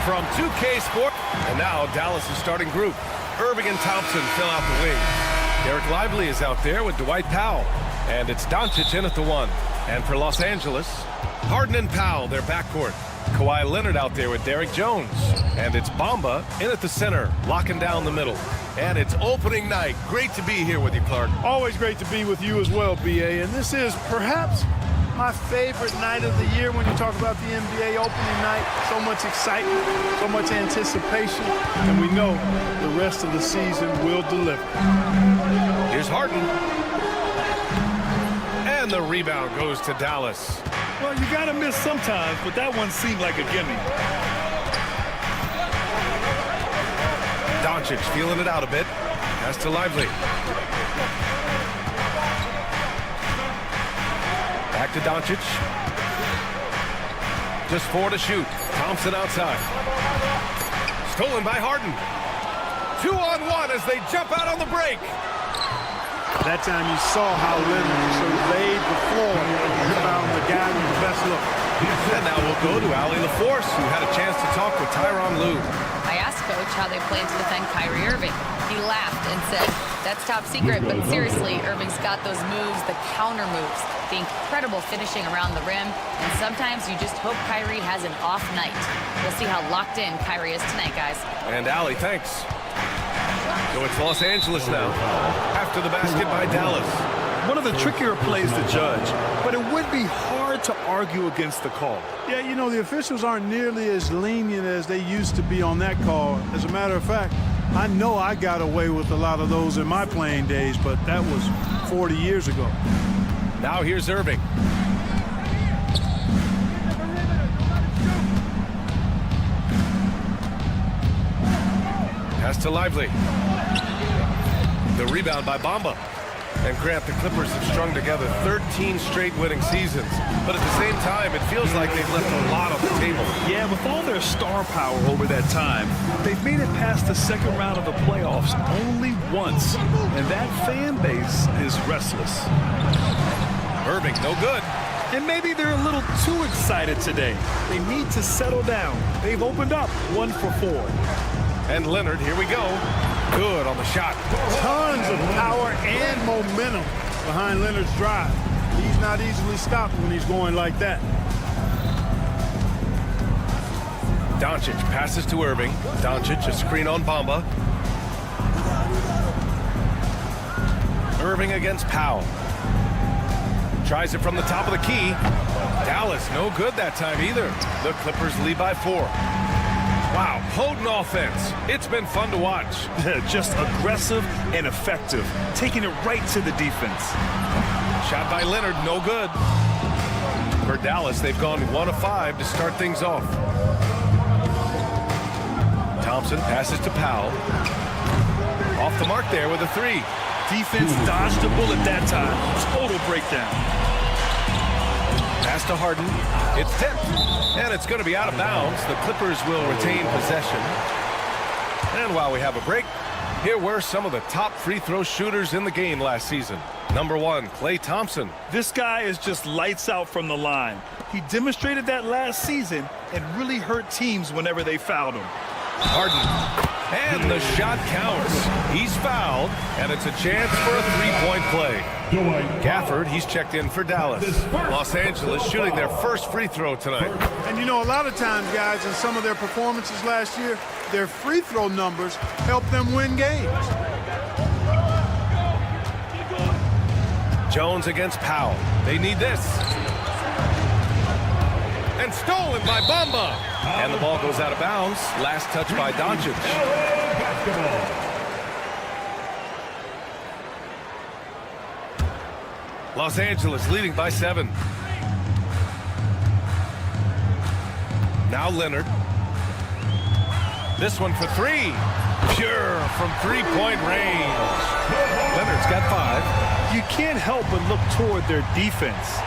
From 2K Sport, and now Dallas' starting group. Irving and Thompson fill out the wings. Derek Lively is out there with Dwight Powell, and it's Doncic in at the 1. And for Los Angeles, Harden and Powell, their backcourt. Kawhi Leonard out there with Derek Jones, and it's Bamba in at the center, locking down the middle. And it's opening night. Great to be here with you, Clark. Always great to be with you as well, B.A. And this is perhaps my favorite night of the year when you talk about the NBA opening night. So much excitement, so much anticipation, and we know the rest of the season will deliver. Here's Harden. And the rebound goes to Dallas. Well, you got to miss sometimes, but that one seemed like a gimme. Doncic feeling it out a bit. Pass to Lively. Back to Doncic. Just 4 to shoot. Thompson outside. Stolen by Harden. 2-on-1 as they jump out on the break. That time you saw how Leonard surveyed the floor and found the guy with the best look. And now we'll go to Allie LaForce, who had a chance to talk with Tyronn Lue. I asked Coach how they plan to defend Kyrie Irving. He laughed and said, "That's top secret, but seriously, Irving's got those moves, the counter moves, the incredible finishing around the rim, and sometimes you just hope Kyrie has an off night." We'll see how locked in Kyrie is tonight, guys. And Allie, thanks. So it's Los Angeles now, after the basket by Dallas. One of the trickier plays to judge, but it would be hard to argue against the call. Yeah, you know, the officials aren't nearly as lenient as they used to be on that call. As a matter of fact, I know I got away with a lot of those in my playing days, but that was 40 years ago. Now here's Irving. Pass to Lively. The rebound by Bamba. And Grant, the Clippers have strung together 13 straight winning seasons. But at the same time, it feels like they've left a lot on the table. Yeah, with all their star power over that time, they've made it past the second round of the playoffs only once. And that fan base is restless. Irving, no good. And maybe they're a little too excited today. They need to settle down. They've opened up 1 for 4. And Leonard, here we go. Good on the shot. Tons of power and momentum behind Leonard's drive. He's not easily stopped when he's going like that. Doncic passes to Irving. Doncic, a screen on Bamba. Irving against Powell. Tries it from the top of the key. Dallas, no good that time either. The Clippers lead by 4. Wow, potent offense. It's been fun to watch. Just aggressive and effective, taking it right to the defense. Shot by Leonard, no good. For Dallas, they've gone 1 of 5 to start things off. Thompson passes to Powell. Off the mark there with a 3. Defense dodged the bullet that time. Total breakdown. Pass to Harden. It's tipped, and it's going to be out of bounds. The Clippers will retain possession. And while we have a break, here were some of the top free throw shooters in the game last season. Number 1, Klay Thompson. This guy is just lights out from the line. He demonstrated that last season and really hurt teams whenever they fouled him. Harden. And the shot counts. He's fouled, and it's a chance for a 3-point play. Gafford, he's checked in for Dallas. Los Angeles shooting their first free throw tonight. And you know, a lot of times, guys, in some of their performances last year, their free throw numbers help them win games. Jones against Powell. They need this. And stolen by Bamba. And the ball goes out of bounds. Last touch by Doncic. Los Angeles leading by 7. Now Leonard. This one for 3. Pure from 3-point range. Leonard's got 5. You can't help but look toward their defense.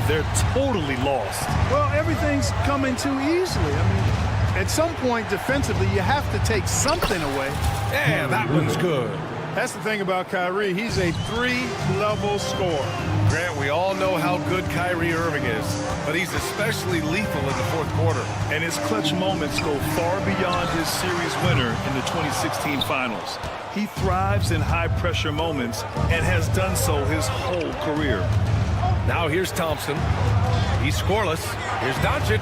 They're totally lost. Well, everything's coming too easily. I mean, at some point defensively, you have to take something away. Yeah, that one's good. That's the thing about Kyrie. He's a 3-level scorer. Grant, we all know how good Kyrie Irving is, but he's especially lethal in the fourth quarter. And his clutch moments go far beyond his series winner in the 2016 finals. He thrives in high-pressure moments and has done so his whole career. Now here's Thompson. He's scoreless. Here's Doncic.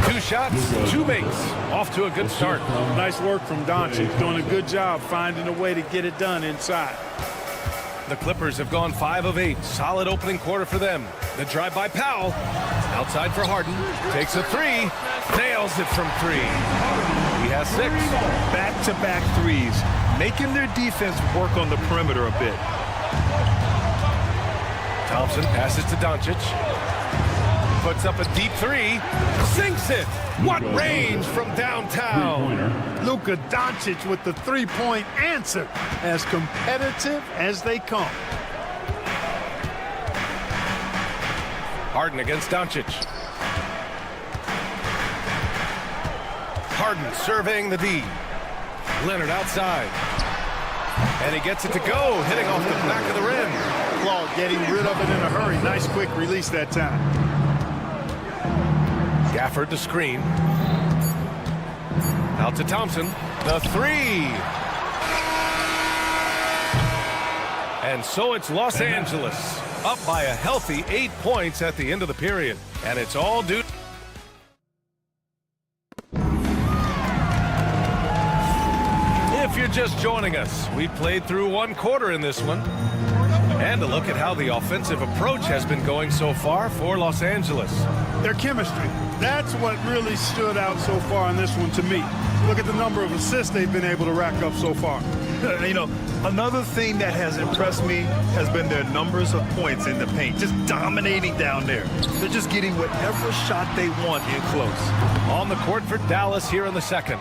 2 shots, 2 makes. Off to a good start. Nice work from Doncic. Doing a good job finding a way to get it done inside. The Clippers have gone 5 of 8. Solid opening quarter for them. The drive by Powell. Outside for Harden. Takes a 3. Nails it from 3. He has 6. Back-to-back threes, making their defense work on the perimeter a bit. Thompson passes to Doncic. Puts up a deep 3. Sinks it. What range from downtown. Luka Doncic with the 3-point answer. As competitive as they come. Harden against Doncic. Harden surveying the D. Leonard outside. And he gets it to go, hitting off the back of the rim. Claude getting rid of it in a hurry. Nice quick release that time. Gafford to screen. Out to Thompson. The 3. And so it's Los Angeles up by a healthy 8 points at the end of the period. And it's all due. If you're just joining us, we played through 1 quarter in this one. And a look at how the offensive approach has been going so far for Los Angeles. Their chemistry. That's what really stood out so far in this one to me. Look at the number of assists they've been able to rack up so far. You know, another thing that has impressed me has been their numbers of points in the paint, just dominating down there. They're just getting whatever shot they want in close. On the court for Dallas here in the second.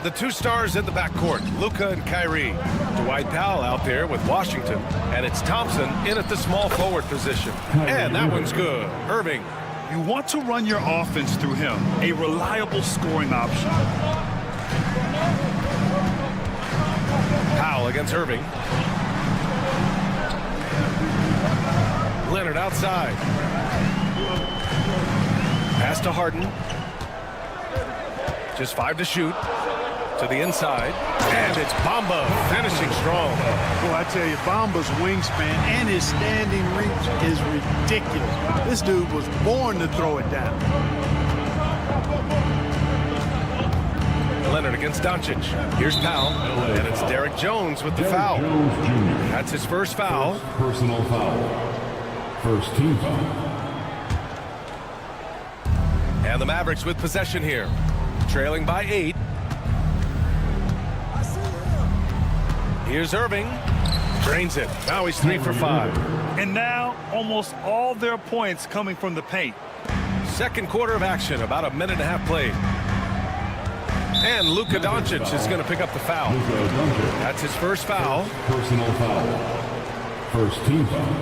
The 2 stars in the backcourt, Luka and Kyrie. Dwight Powell out there with Washington. And it's Thompson in at the small forward position. And that one's good. Irving. You want to run your offense through him, a reliable scoring option. Powell against Irving. Leonard outside. Pass to Harden. Just 5 to shoot. To the inside. And it's Bamba finishing strong. Well, I tell you, Bamba's wingspan and his standing reach is ridiculous. This dude was born to throw it down. Leonard against Doncic. Here's Powell. And it's Derek Jones with the foul. That's his first foul. Personal foul. First team foul. And the Mavericks with possession here. trailing by 8. Here's Irving. Drains it. Now he's 3 for 5. And now almost all their points coming from the paint. Second quarter of action, about a minute and a half played. And Luka Doncic is going to pick up the foul. That's his first foul. Personal foul. First team foul.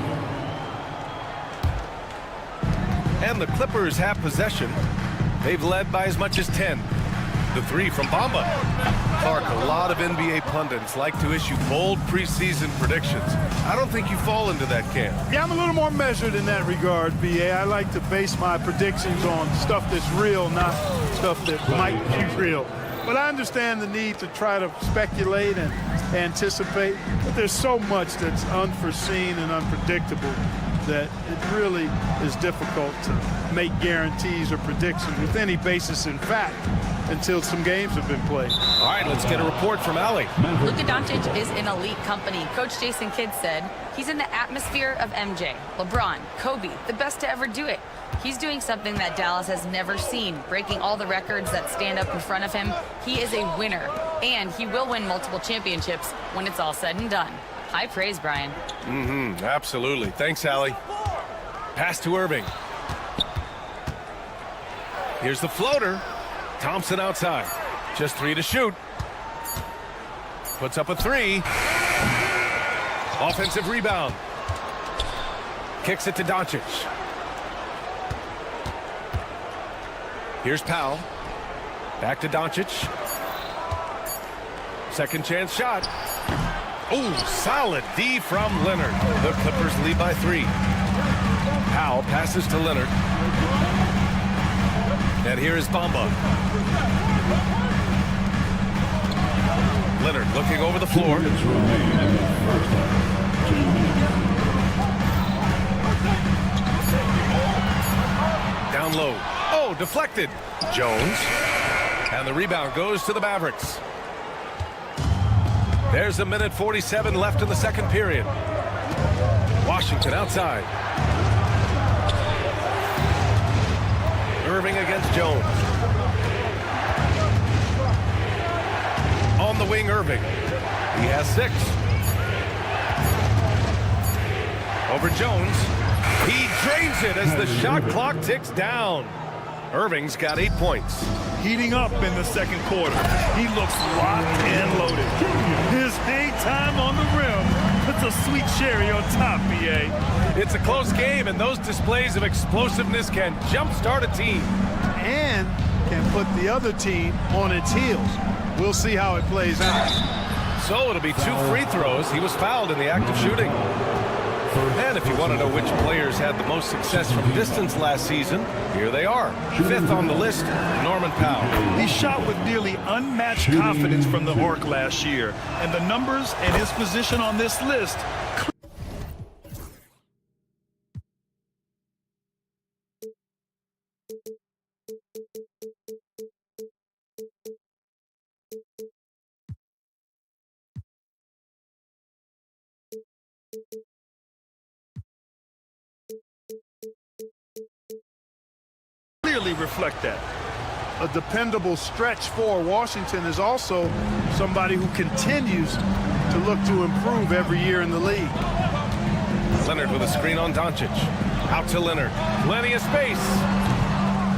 And the Clippers have possession. They've led by as much as 10. The 3 from Bamba. Clark, a lot of NBA pundits like to issue bold preseason predictions. I don't think you fall into that camp. Yeah, I'm a little more measured in that regard, BA. I like to base my predictions on stuff that's real, not stuff that might be real. But I understand the need to try to speculate and anticipate. But there's so much that's unforeseen and unpredictable that it really is difficult to make guarantees or predictions with any basis in fact until some games have been played. All right, let's get a report from Allie. Luka Doncic is in elite company. Coach Jason Kidd said he's in the atmosphere of MJ, LeBron, Kobe, the best to ever do it. He's doing something that Dallas has never seen, breaking all the records that stand up in front of him. He is a winner, and he will win multiple championships when it's all said and done. High praise, Brian. Absolutely. Thanks, Allie. Pass to Irving. Here's the floater. Thompson outside. Just 3 to shoot. Puts up a 3. Offensive rebound. Kicks it to Doncic. Here's Powell. Back to Doncic. Second chance shot. Oh, solid D from Leonard. The Clippers lead by 3. Powell passes to Leonard. And here is Bamba. Leonard looking over the floor. Down low. Oh, deflected. Jones. And the rebound goes to the Mavericks. There's a minute 47 left in the second period. Washington outside. Irving against Jones. On the wing, Irving. He has 6. Over Jones. He drains it as the shot clock ticks down. Irving's got 8 points. Heating up in the second quarter. He looks locked and loaded. His hang time on the rim puts a sweet cherry on top, BA. It's a close game, and those displays of explosiveness can jumpstart a team. And can put the other team on its heels. We'll see how it plays out. So it'll be 2 free throws. He was fouled in the act of shooting. And if you want to know which players had the most success from distance last season, here they are. 5th on the list, Norman Powell. He shot with nearly unmatched confidence from the arc last year. And the numbers and his position on this list clearly reflect that. A dependable stretch for Washington is also somebody who continues to look to improve every year in the league. Leonard with a screen on Doncic. Out to Leonard. Plenty of space.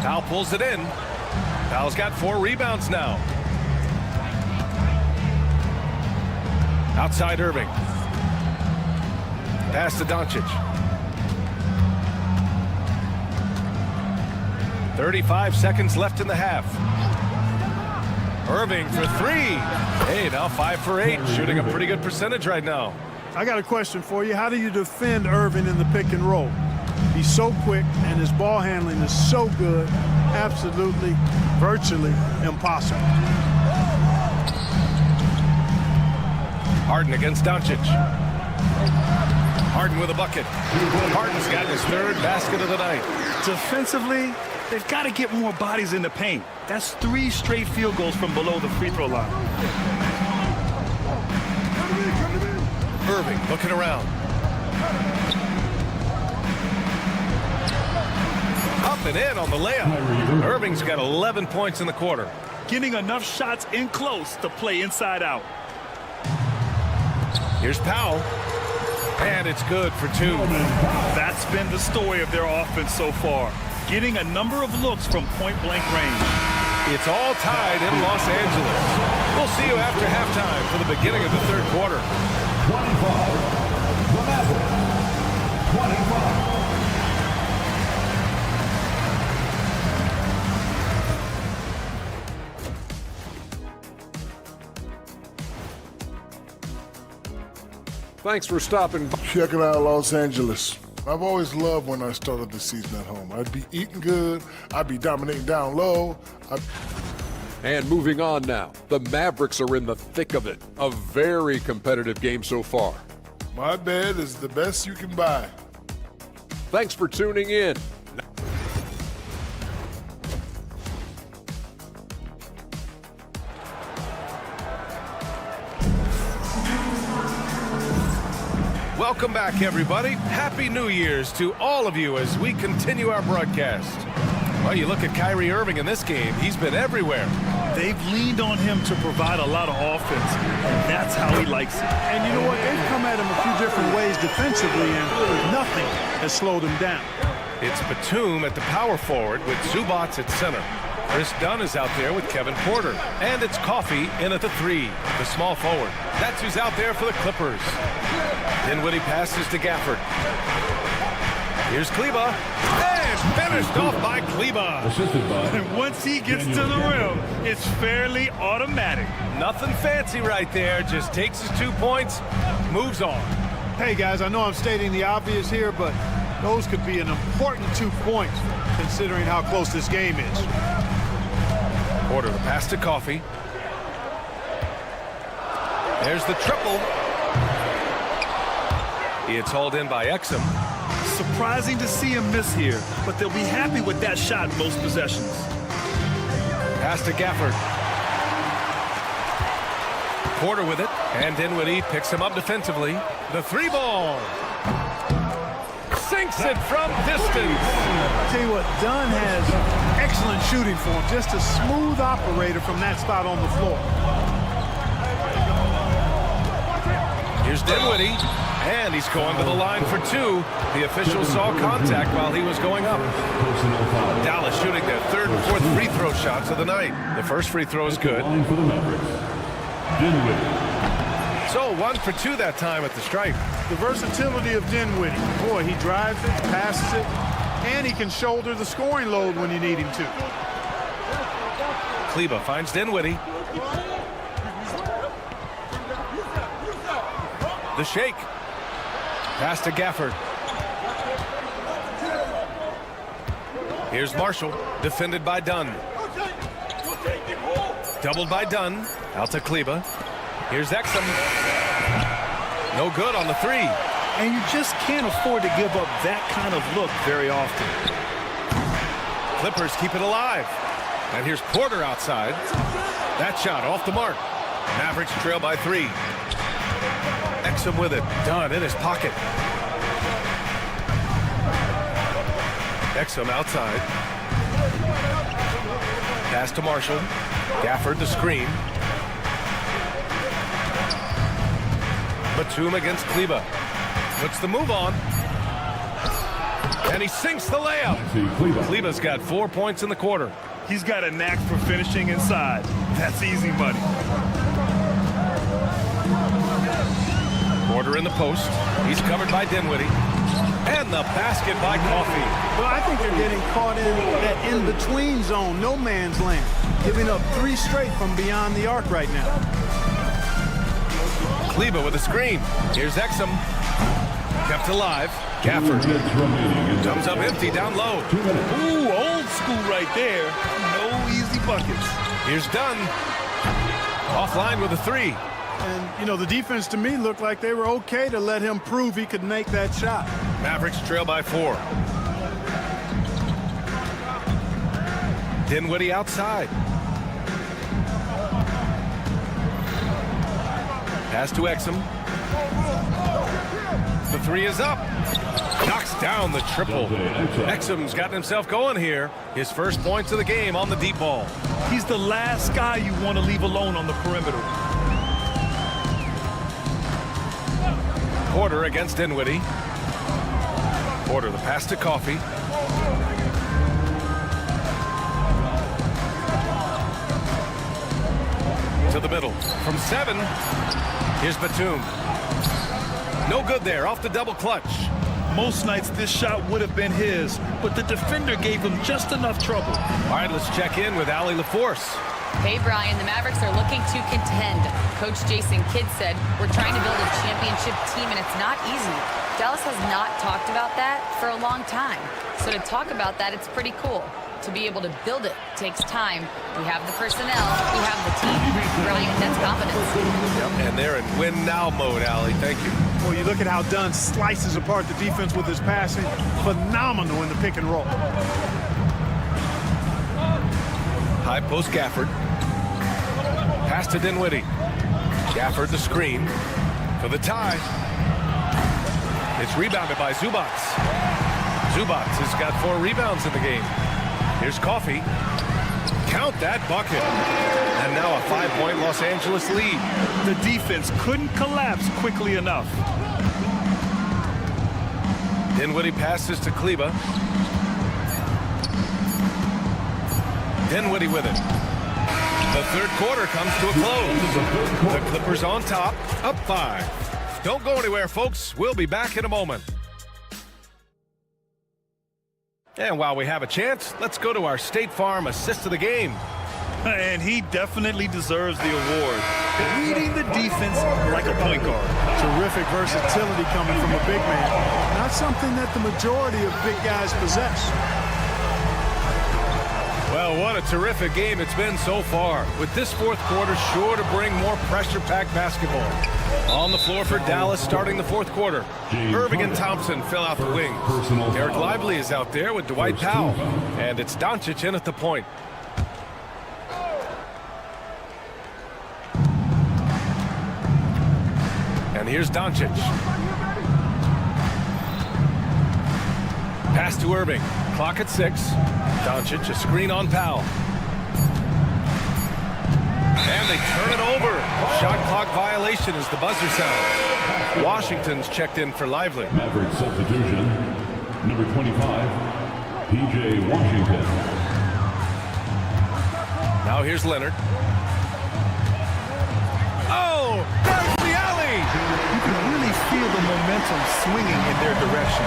Powell pulls it in. Powell's got 4 rebounds now. Outside Irving. Pass to Doncic. 35 seconds left in the half. Irving for 3. Hey, now 5 for 8. Shooting a pretty good percentage right now. I got a question for you. How do you defend Irving in the pick and roll? He's so quick and his ball handling is so good. Absolutely, virtually impossible. Harden against Doncic. Harden with a bucket. Harden's got his 3rd basket of the night. Defensively, they've got to get more bodies in the paint. That's 3 straight field goals from below the free throw line. Irving looking around. Up and in on the layup. Irving's got 11 points in the quarter. getting enough shots in close to play inside out. Here's Powell. And it's good for two. That's been the story of their offense so far, getting a number of looks from point-blank range. It's all tied in Los Angeles. We'll see you after halftime for the beginning of the third quarter. 25. The Mavericks. 25. Thanks for stopping by. Check it out, Los Angeles. I've always loved when I started the season at home. I'd be eating good, I'd be dominating down low. And moving on now, the Mavericks are in the thick of it. A very competitive game so far. My bed is the best you can buy. Thanks for tuning in. Welcome back, everybody. Happy New Year's to all of you as we continue our broadcast. Well, you look at Kyrie Irving in this game. He's been everywhere. They've leaned on him to provide a lot of offense, and that's how he likes it. And you know what? They've come at him a few different ways defensively, and nothing has slowed him down. It's Batum at the power forward with Zubats at center. Chris Dunn is out there with Kevin Porter. And it's Coffey in at the 3, the small forward. That's who's out there for the Clippers. Dinwiddie passes to Gafford. Here's Kleba. And finished off by Kleba. Assisted by. And once he gets to the rim, it's fairly automatic. Nothing fancy right there. Just takes his 2 points, moves on. Hey, guys, I know I'm stating the obvious here, but those could be an important 2 points considering how close this game is. Porter, the pass to Coffey. There's the triple. It's hauled in by Exum. Surprising to see him miss here, but they'll be happy with that shot most possessions. Pass to Gafford. Porter with it, and Dinwiddie picks him up defensively. The 3 ball. Sinks it from distance. I'll tell you what, Dunn has excellent shooting for him. Just a smooth operator from that spot on the floor. Here's Dinwiddie, and he's going to the line for 2. The official saw contact while he was going up. Dallas shooting their 3rd and 4th free throw shots of the night. The first free throw is good. Line for the Mavericks. Dinwiddie. So 1 for 2 that time at the stripe. The versatility of Dinwiddie. Boy, he drives it, passes it, and he can shoulder the scoring load when you need him to. Kleba finds Dinwiddie. The shake. Pass to Gafford. Here's Marshall, defended by Dunn. Doubled by Dunn. Out to Kleba. Here's Exum. No good on the 3. And you just can't afford to give up that kind of look very often. Clippers keep it alive. And here's Porter outside. That shot off the mark. Mavericks trail by 3. Exum with it. Dunn in his pocket. Exum outside. Pass to Marshall. Gafford the screen. Batum against Kleba. Puts the move on. And he sinks the layup. Kleba's got 4 points in the quarter. He's got a knack for finishing inside. That's easy money. Porter in the post. He's covered by Dinwiddie. And the basket by Coffey. Well, I think they're getting caught in that in-between zone, no man's land, giving up 3 straight from beyond the arc right now. Kleba with a screen. Here's Exum. Kept alive. Gafford. Comes up empty down low. Ooh, old school right there. No easy buckets. Here's Dunn. Offline with a 3. And, you know, the defense to me looked like they were okay to let him prove he could make that shot. Mavericks trail by 4. Dinwiddie outside. Pass to Exum. The 3 is up. Knocks down the triple. Exum's gotten himself going here. His first points of the game on the deep ball. He's the last guy you want to leave alone on the perimeter. Porter against Dinwiddie. Porter, the pass to Coffee. To the middle. From 7, here's Batum. No good there, off the double clutch. Most nights this shot would have been his, but the defender gave him just enough trouble. All right, let's check in with Allie LaForce. Hey, Brian, the Mavericks are looking to contend. Coach Jason Kidd said, we're trying to build a championship team, and it's not easy. Dallas has not talked about that for a long time. So to talk about that, it's pretty cool. To be able to build it takes time. We have the personnel, we have the team. Brian, that's confidence. Yep, and they're in win-now mode, Allie. Thank you. Well, you look at how Dunn slices apart the defense with his passing. Phenomenal in the pick and roll. High post Gafford. Pass to Dinwiddie. Gafford the screen for the tie. It's rebounded by Zubac. Zubac has got 4 rebounds in the game. Here's Coffee. Count that bucket. And now a 5-point Los Angeles lead. The defense couldn't collapse quickly enough. Dinwiddie passes to Kleba. Dinwiddie with it. The third quarter comes to a close. The Clippers on top, up 5. Don't go anywhere, folks. We'll be back in a moment. And while we have a chance, let's go to our State Farm assist of the game. And he definitely deserves the award. Leading the defense like a point guard. Terrific versatility coming from a big man. Not something that the majority of big guys possess. Well, what a terrific game it's been so far. With this fourth quarter sure to bring more pressure-packed basketball. On the floor for Dallas starting the fourth quarter. Irving and Thompson fill out the wings. Derek Lively is out there with Dwight Powell. And it's Doncic in at the point. And here's Doncic. Pass to Irving. Clock at 6. Doncic, a screen on Powell. And they turn it over. Shot clock violation as the buzzer sounds. Washington's checked in for Lively. Mavericks substitution, number 25, P.J. Washington. Now here's Leonard. Oh, there's the alley! You can really feel the momentum swinging in their direction.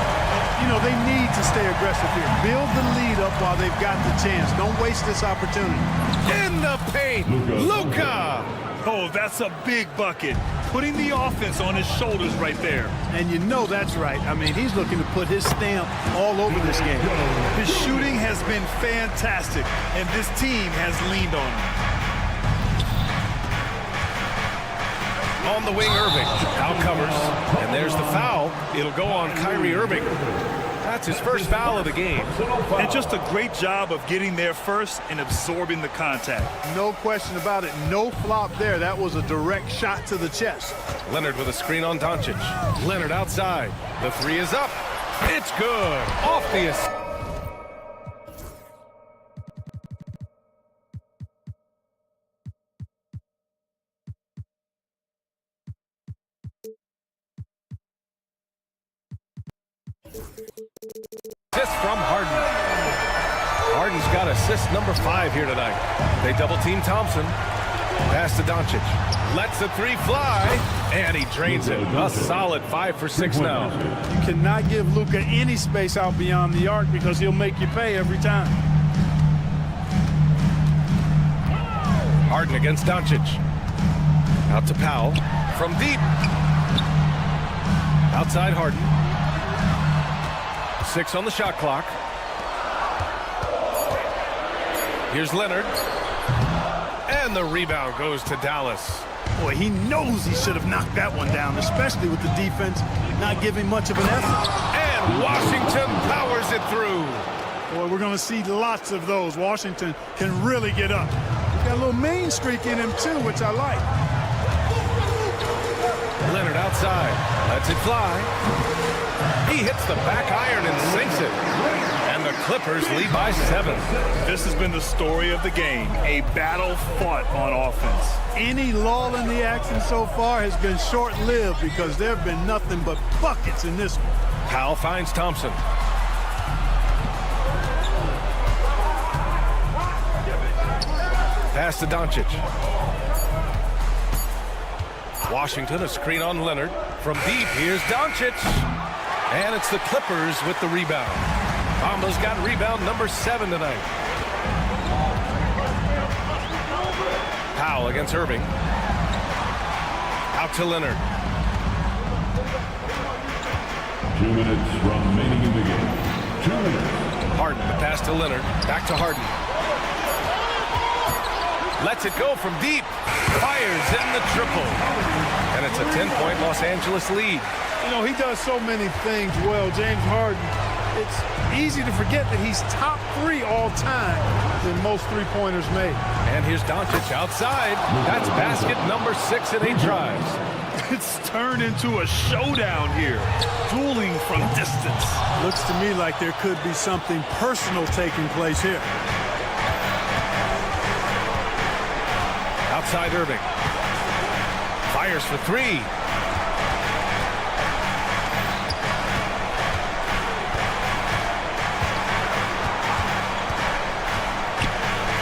You know, they need to stay aggressive here. Build the lead up while they've got the chance. Don't waste this opportunity. In the paint, Luka! Oh, that's a big bucket. Putting the offense on his shoulders right there. And you know that's right. I mean, he's looking to put his stamp all over this game. His shooting has been fantastic, and this team has leaned on him. On the wing, Irving. Out covers. And there's the foul. It'll go on Kyrie Irving. That's his first foul of the game. And just a great job of getting there first and absorbing the contact. No question about it. No flop there. That was a direct shot to the chest. Leonard with a screen on Doncic. Leonard outside. The 3 is up. It's good. Off the assist. From Harden. Harden's got assist number 5 here tonight. They double team Thompson. Pass to Doncic. Lets the 3 fly, and he drains it. A solid 5 for 6 now. You cannot give Luka any space out beyond the arc because he'll make you pay every time. Harden against Doncic. Out to Powell. From deep. Outside Harden. 6 on the shot clock. Here's Leonard. And the rebound goes to Dallas. Boy, he knows he should have knocked that one down, especially with the defense not giving much of an effort. And Washington powers it through. Boy, we're going to see lots of those. Washington can really get up. He's got a little main streak in him, too, which I like. Leonard outside. Lets it fly. He hits the back iron and sinks it. And the Clippers lead by 7. This has been the story of the game, a battle fought on offense. Any lull in the action so far has been short-lived because there have been nothing but buckets in this one. Powell finds Thompson. Pass to Doncic. Washington, a screen on Leonard. From deep, here's Doncic. And it's the Clippers with the rebound. Bamba's got rebound number 7 tonight. Powell against Irving. Out to Leonard. 2 minutes remaining in the game. 2 minutes. Harden, the pass to Leonard. Back to Harden. Lets it go from deep. Fires in the triple. And it's a 10-point Los Angeles lead. You know, he does so many things well, James Harden. It's easy to forget that he's top 3 all time in most three-pointers made. And here's Doncic outside. That's basket number 6 in 8 tries. It's turned into a showdown here, dueling from distance. Looks to me like there could be something personal taking place here. Outside Irving. Fires for 3.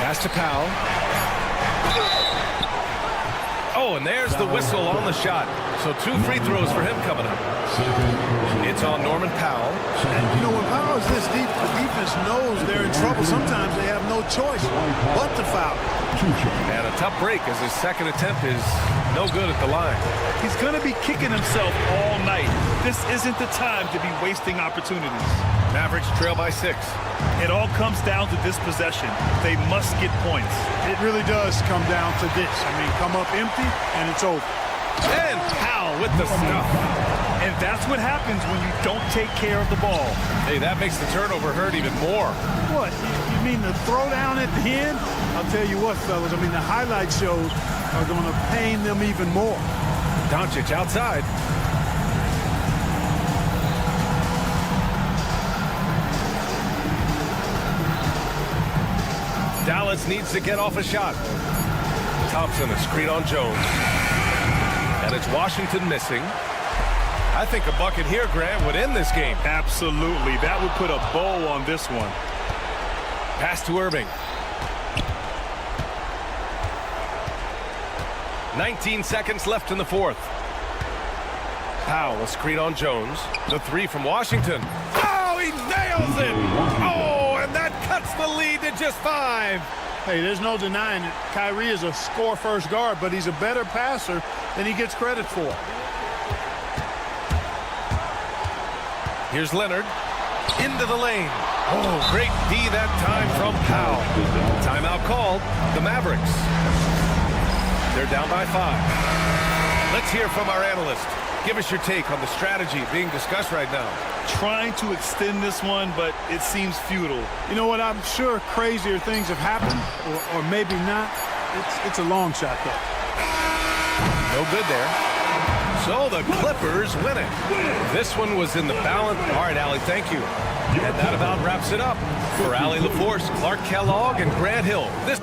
Pass to Powell. Oh, and there's the whistle on the shot. So 2 free throws for him coming up. It's on Norman Powell. And, you know, when Powell is this deep, the defense knows they're in trouble. Sometimes they have no choice but to foul. And a tough break as his second attempt is no good at the line. He's going to be kicking himself all night. This isn't the time to be wasting opportunities. Mavericks trail by 6. It all comes down to this possession. They must get points. It really does come down to this. I mean, come up empty, and it's over. And Powell with the stuff. And that's what happens when you don't take care of the ball. Hey, that makes the turnover hurt even more. What? You mean the throwdown at the end? I'll tell you what, fellas. I mean, the highlight shows are going to pain them even more. Doncic outside. Dallas needs to get off a shot. Thompson, a screen on Jones. And it's Washington missing. I think a bucket here, Grant, would end this game. Absolutely. That would put a bow on this one. Pass to Irving. 19 seconds left in the 4th. Powell, a screen on Jones. The 3 from Washington. Oh, he nails it! Oh, and that cuts the lead to just 5. Hey, there's no denying it. Kyrie is a score-first guard, but he's a better passer than he gets credit for. Here's Leonard. Into the lane. Oh, great D that time from Powell. Timeout called. The Mavericks. They're down by 5. Let's hear from our analyst. Give us your take on the strategy being discussed right now. Trying to extend this one, but it seems futile. You know what? I'm sure crazier things have happened, or maybe not. It's a long shot, though. No good there. So the Clippers win it. This one was in the balance. All right, Allie, thank you. And that about wraps it up. For Allie LaForce, Clark Kellogg, and Grant Hill. This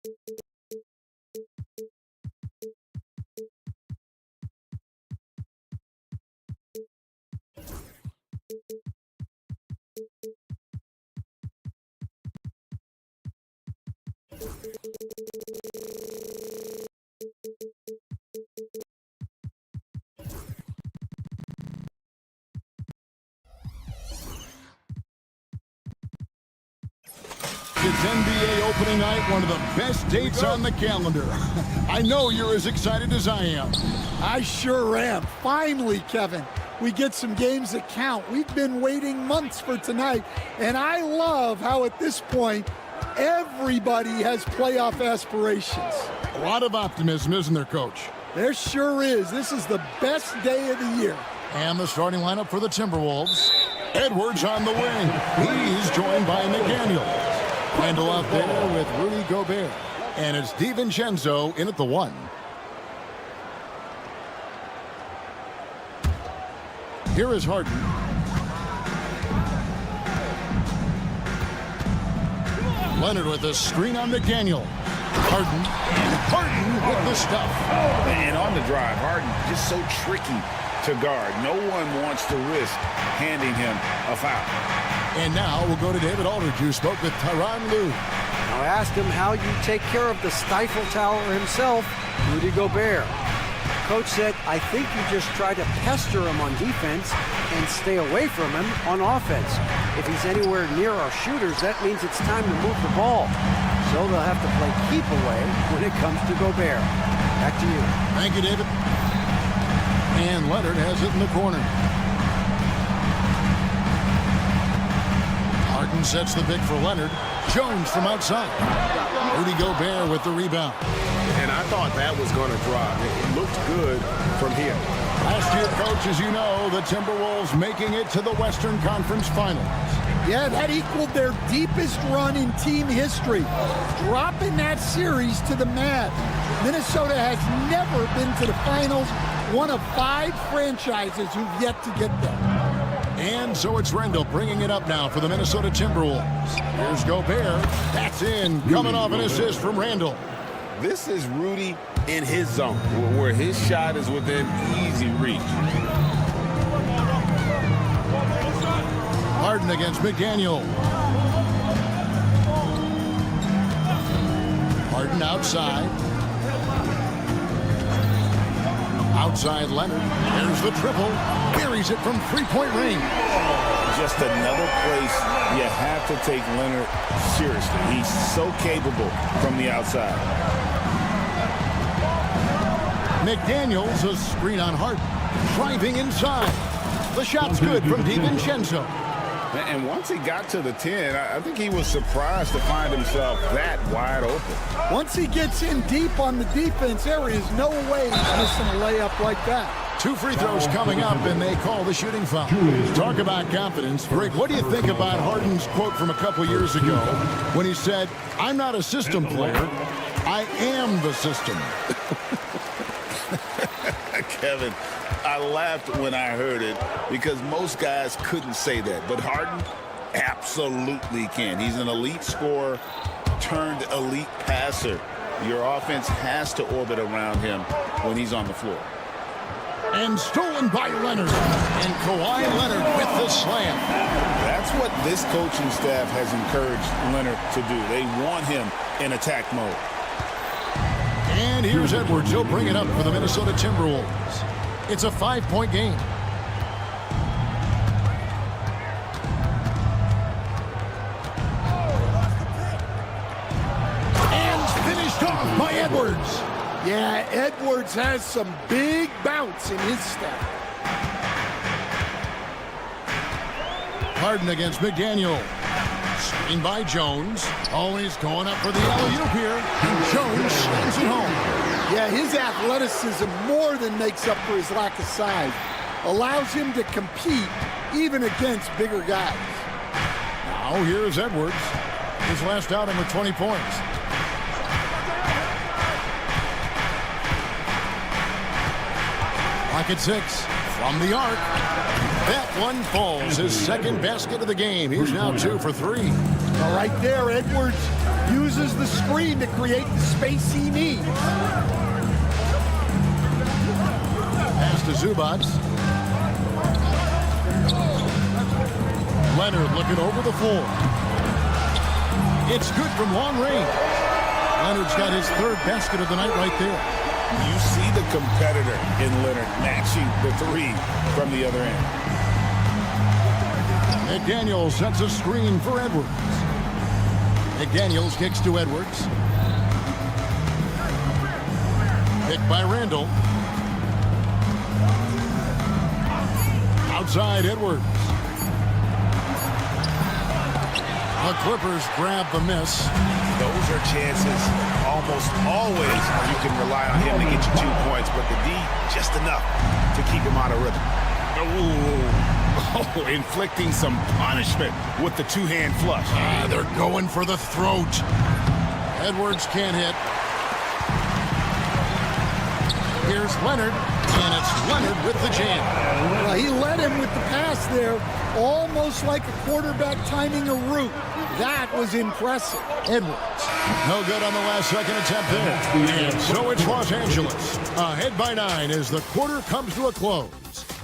It's NBA opening night, one of the best dates on the calendar. I know you're as excited as I am. I sure am. Finally, Kevin, we get some games that count. We've been waiting months for tonight, and I love how at this point, everybody has playoff aspirations. A lot of optimism, isn't there, Coach? There sure is. This is the best day of the year. And the starting lineup for the Timberwolves. Edwards on the wing. He's joined by McDaniel. Randall out there with Rudy Gobert. And it's DiVincenzo in at the 1. Here is Harden. Leonard with a screen on McDaniel. Harden. And Harden with the stuff. And on the drive, Harden just so tricky to guard. No one wants to risk handing him a foul. And now we'll go to David Aldridge, who spoke with Tyronn Lue. Now ask him how you take care of the stifle tower himself, Rudy Gobert. Coach said, I think you just try to pester him on defense and stay away from him on offense. If he's anywhere near our shooters, that means it's time to move the ball. So they'll have to play keep away when it comes to Gobert. Back to you. Thank you, David. And Leonard has it in the corner. Harden sets the pick for Leonard. Jones from outside. Rudy Gobert with the rebound. And I thought that was going to drop. It looked good from here. Last year, Coach, as you know, the Timberwolves making it to the Western Conference Finals. Yeah, that equaled their deepest run in team history, dropping that series to the Mavs. Minnesota has never been to the finals, one of 5 franchises who've yet to get there. And so it's Randall bringing it up now for the Minnesota Timberwolves. Here's Gobert. That's in, coming off an assist from Randall. This is Rudy in his zone, where his shot is within easy reach. Harden against McDaniel. Harden outside. Outside Leonard. There's the triple. Buries it from three-point range. Just another place you have to take Leonard seriously. He's so capable from the outside. McDaniels, a screen on Harden. Driving inside. The shot's good from DiVincenzo. And once he got to the 10, I think he was surprised to find himself that wide open. Once he gets in deep on the defense, there is no way he's missing a layup like that. 2 free throws coming up, and they call the shooting foul. Talk about confidence. Greg, what do you think about Harden's quote from a couple years ago when he said, I'm not a system player, I am the system? Kevin, I laughed when I heard it because most guys couldn't say that. But Harden absolutely can. He's an elite scorer turned elite passer. Your offense has to orbit around him when he's on the floor. And stolen by Leonard. And Kawhi Leonard with the slam. That's what this coaching staff has encouraged Leonard to do. They want him in attack mode. And here's Edwards. He'll bring it up for the Minnesota Timberwolves. It's a 5-point game. And finished off by Edwards. Yeah, Edwards has some big bounce in his step. Harden against McDaniel. Screen by Jones. Always going up for the alley-oop here. And Jones slams it home. Yeah, his athleticism more than makes up for his lack of size. Allows him to compete even against bigger guys. Now here's Edwards. His last outing with 20 points. Pocket 6 from the arc. That one falls. His second basket of the game. He's now 2 for 3. All right there, Edwards Uses the screen to create the space he needs. Pass to Zubac. Leonard looking over the floor. It's good from long range. Leonard's got his third basket of the night right there. You see the competitor in Leonard matching the three from the other end. McDaniels sets a screen for Edwards. McDaniels kicks to Edwards. Picked by Randall. Outside Edwards. The Clippers grab the miss. Those are chances almost always you can rely on him to get you 2 points, but the D just enough to keep him out of rhythm. Oh, inflicting some punishment with the two-hand flush. They're going for the throat. Edwards can't hit. Here's Leonard, and it's Leonard with the jam. Well, he led him with the pass there, almost like a quarterback timing a route. That was impressive. Edwards, no good on the last second attempt there. And so it's Los Angeles, ahead by 9 as the quarter comes to a close.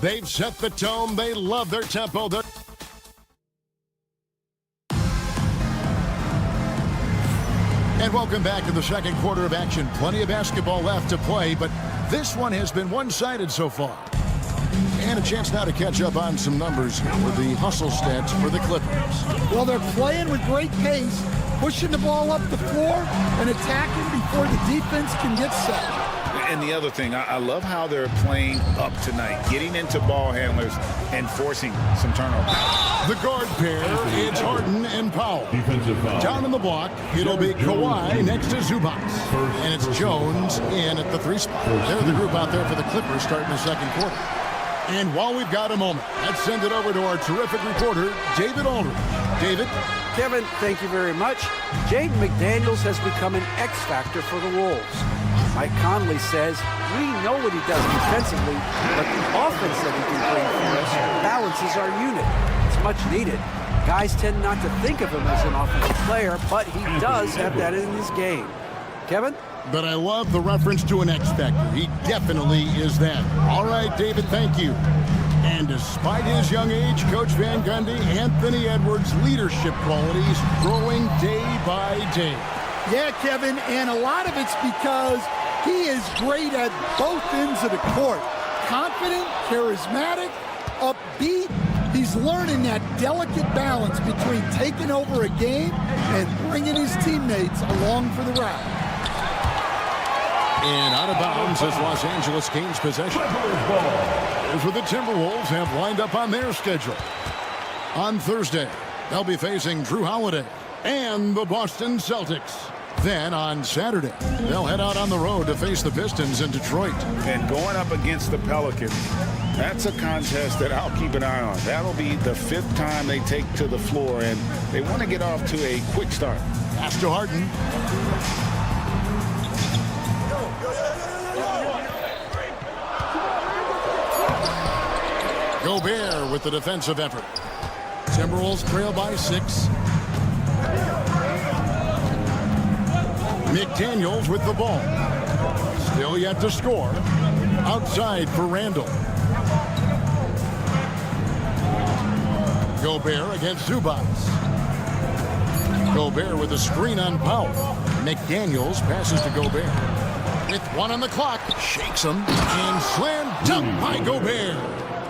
They've set the tone. They love their tempo. And welcome back to the second quarter of action. Plenty of basketball left to play, but this one has been one-sided so far. And a chance now to catch up on some numbers with the hustle stats for the Clippers. Well, they're playing with great pace, pushing the ball up the floor and attacking before the defense can get set. And the other thing, I love how they're playing up tonight, getting into ball handlers and forcing some turnovers. The guard pair, it's Harden and Powell. Defensive foul. Down on the block, it'll be Kawhi next to Zubac. And it's Jones in at the 3 spot. They're the group out there for the Clippers starting the second quarter. And while we've got a moment, let's send it over to our terrific reporter, David Aldridge. David? Kevin, thank you very much. Jaden McDaniels has become an X factor for the Wolves. Mike Conley says, we know what he does defensively, but the offense that he can bring for us balances our unit. It's much needed. Guys tend not to think of him as an offensive player, but he does have that in his game. Kevin? But I love the reference to an X factor. He definitely is that. All right, David, thank you. And despite his young age, Coach Van Gundy, Anthony Edwards' leadership qualities growing day by day. Yeah, Kevin, and a lot of it's because he is great at both ends of the court. Confident, charismatic, upbeat. He's learning that delicate balance between taking over a game and bringing his teammates along for the ride. And out of bounds as Los Angeles gains possession. Here's what the Timberwolves have lined up on their schedule. On Thursday, they'll be facing Drew Holiday and the Boston Celtics. Then on Saturday, they'll head out on the road to face the Pistons in Detroit. And going up against the Pelicans, that's a contest that I'll keep an eye on. That'll be the 5th time they take to the floor, and they want to get off to a quick start. Pass to Harden. Gobert with the defensive effort. Timberwolves trail by 6. McDaniels with the ball. Still yet to score. Outside for Randall. Gobert against Zubac. Gobert with a screen on Powell. McDaniels passes to Gobert. With 1 on the clock, shakes him and slam dunk by Gobert.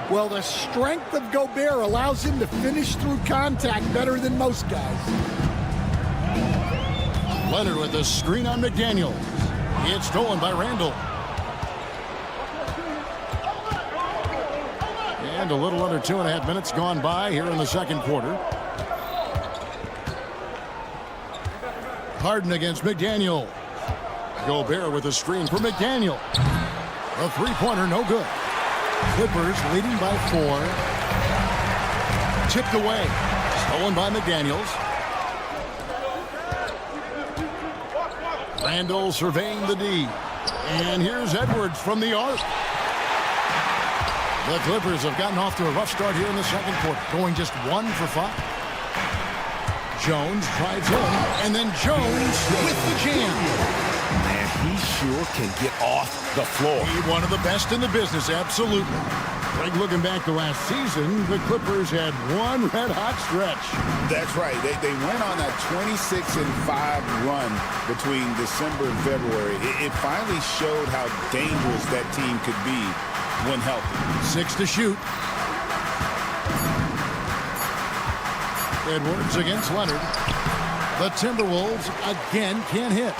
Well, the strength of Gobert allows him to finish through contact better than most guys. Leonard with a screen on McDaniels. It's stolen by Randall. And a little under 2.5 minutes gone by here in the second quarter. Harden against McDaniel. Gobert with a screen for McDaniel. A three-pointer, no good. Clippers leading by 4. Tipped away. Stolen by McDaniels. Randall surveying the D. And here's Edwards from the arc. The Clippers have gotten off to a rough start here in the second quarter, going just 1 for 5. Jones drives in, and then Jones with the jam. Man, he sure can get off the floor. He's one of the best in the business, absolutely. Like looking back to last season, the Clippers had one red-hot stretch. That's right. They went on that 26-5 run between December and February. It finally showed how dangerous that team could be when healthy. 6 to shoot. Edwards against Leonard. The Timberwolves again can't hit.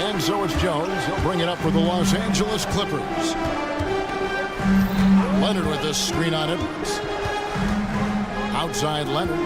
And so it's Jones. He'll bring it up for the Los Angeles Clippers. Leonard with this screen on Edwards. Outside Leonard.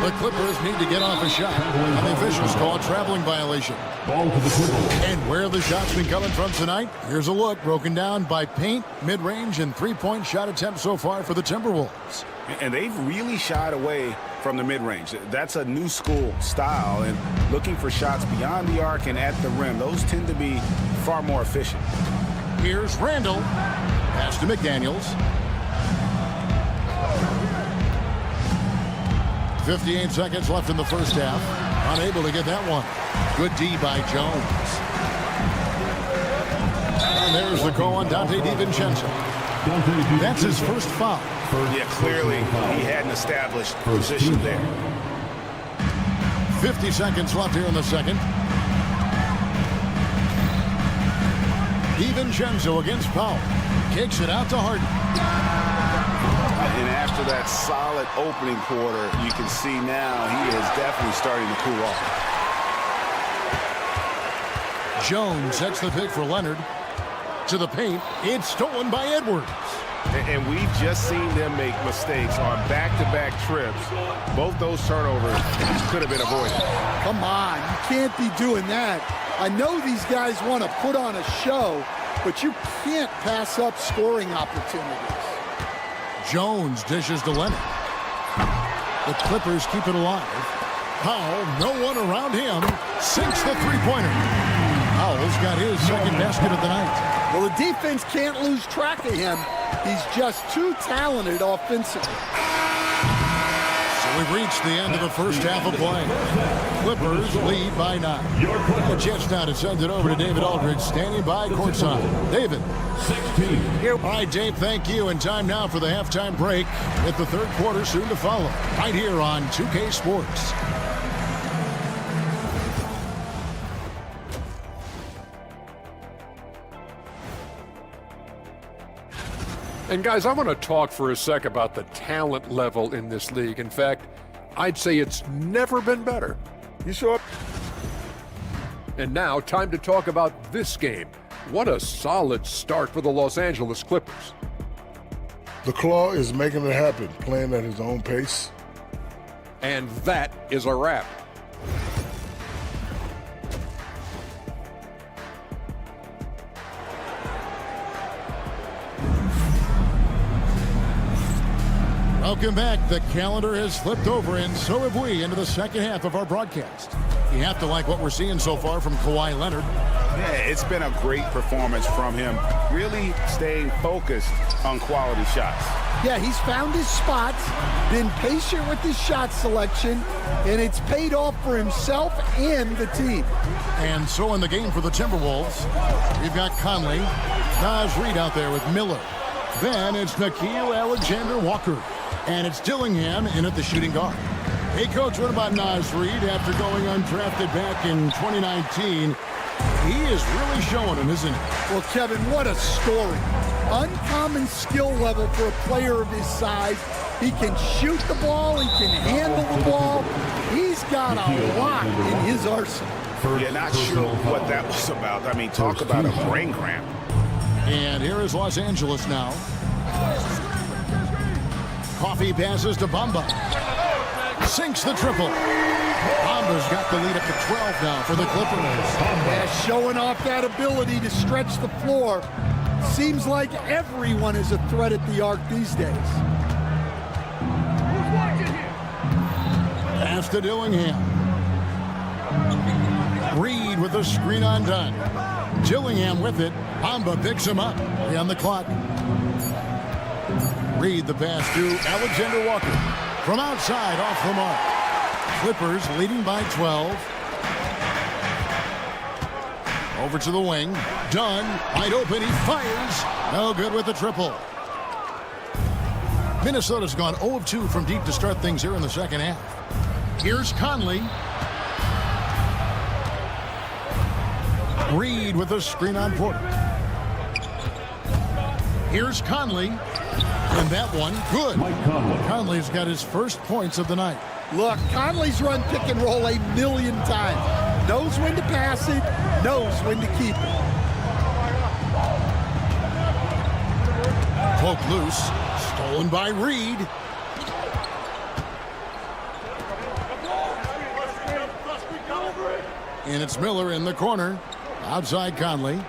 The Clippers need to get off a shot. And the officials call a traveling violation. And where the shots been coming from tonight? Here's a look broken down by paint, mid-range, and three-point shot attempts so far for the Timberwolves. And they've really shied away from the mid-range. That's a new school style, and looking for shots beyond the arc and at the rim. Those tend to be far more efficient. Here's Randall. Pass to McDaniels. 58 seconds left in the first half. Unable to get that one. Good D by Jones. And there's the call on Dante DiVincenzo. That's his first foul. Yeah, clearly he hadn't established position there. 50 seconds left here in the second. DiVincenzo against Powell. Kicks it out to Harden. And after that solid opening quarter, you can see now he is definitely starting to cool off. Jones sets the pick for Leonard. To the paint. It's stolen by Edwards. And we've just seen them make mistakes on back-to-back trips. Both those turnovers could have been avoided. Come on, you can't be doing that. I know these guys want to put on a show, but you can't pass up scoring opportunities. Jones dishes to Leonard. The Clippers keep it alive. Powell, no one around him, sinks the three-pointer. Powell's got his second basket of the night. Well, the defense can't lose track of him. He's just too talented offensively. So we've reached the end of the first half of play. Clippers lead by 9. The Jets now to send it over to David Aldridge, standing by courtside. David. 16. All right, Dave, thank you. And time now for the halftime break, with the third quarter soon to follow, right here on 2K Sports. And guys, I want to talk for a sec about the talent level in this league. In fact, I'd say it's never been better. You sure? And now, time to talk about this game. What a solid start for the Los Angeles Clippers. The Claw is making it happen, playing at his own pace. And that is a wrap. Welcome back. The calendar has flipped over, and so have we, into the second half of our broadcast. You have to like what we're seeing so far from Kawhi Leonard. Yeah, it's been a great performance from him, really staying focused on quality shots. Yeah, he's found his spots, been patient with his shot selection, and it's paid off for himself and the team. And so in the game for the Timberwolves, we've got Conley, Naz Reid out there with Miller. Then it's Nickeil Alexander-Walker. And it's Dillingham in at the shooting guard. Hey, Coach, what about Naz Reid after going undrafted back in 2019? He is really showing him, isn't he? Well, Kevin, what a story. Uncommon skill level for a player of his size. He can shoot the ball. He can handle the ball. He's got a lot in his arsenal. Yeah, not sure what that was about. I mean, talk about a brain cramp. And here is Los Angeles now. Coffee passes to Bamba. Sinks the triple. Bamba's got the lead up to 12 now for the Clippers. Yeah, showing off that ability to stretch the floor. Seems like everyone is a threat at the arc these days. Pass to Dillingham. Reid with the screen undone. Gillingham with it. Bamba picks him up. 3 on the clock. Reed the pass to Alexander Walker. From outside, off the mark. Clippers leading by 12. Over to the wing. Dunn, wide open, he fires. No good with the triple. Minnesota's gone 0 of 2 from deep to start things here in the second half. Here's Conley. Reed with a screen on Porter. Here's Conley. And that one, good. Conley's got his first points of the night. Look, Conley's run pick and roll 1,000,000 times. Knows when to pass it, knows when to keep it. Poke loose. Stolen by Reed. And it's Miller in the corner. Outside Conley.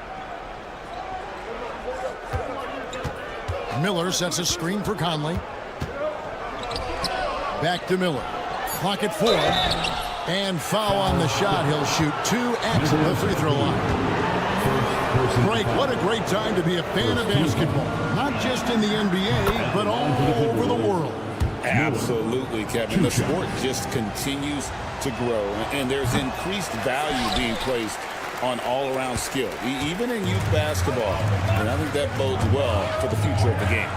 Miller sets a screen for Conley. Back to Miller. Clock at 4. And foul on the shot. He'll shoot 2 at the free throw line. Frank, what a great time to be a fan of basketball. Not just in the NBA, but all over the world. Absolutely, Kevin. The sport just continues to grow, and there's increased value being placed on all-around skill, even in youth basketball. And I think that bodes well for the future of the game.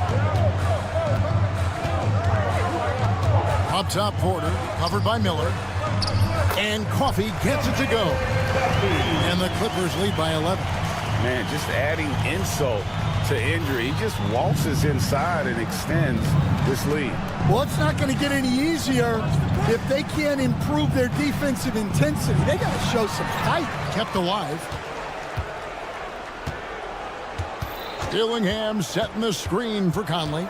Up top, Porter, covered by Miller. And Coffey gets it to go. And the Clippers lead by 11. Man, just adding insult to injury. He just waltzes inside and extends this lead. Well, it's not going to get any easier if they can't improve their defensive intensity. They got to show some fight. Kept alive. Dillingham setting the screen for Conley.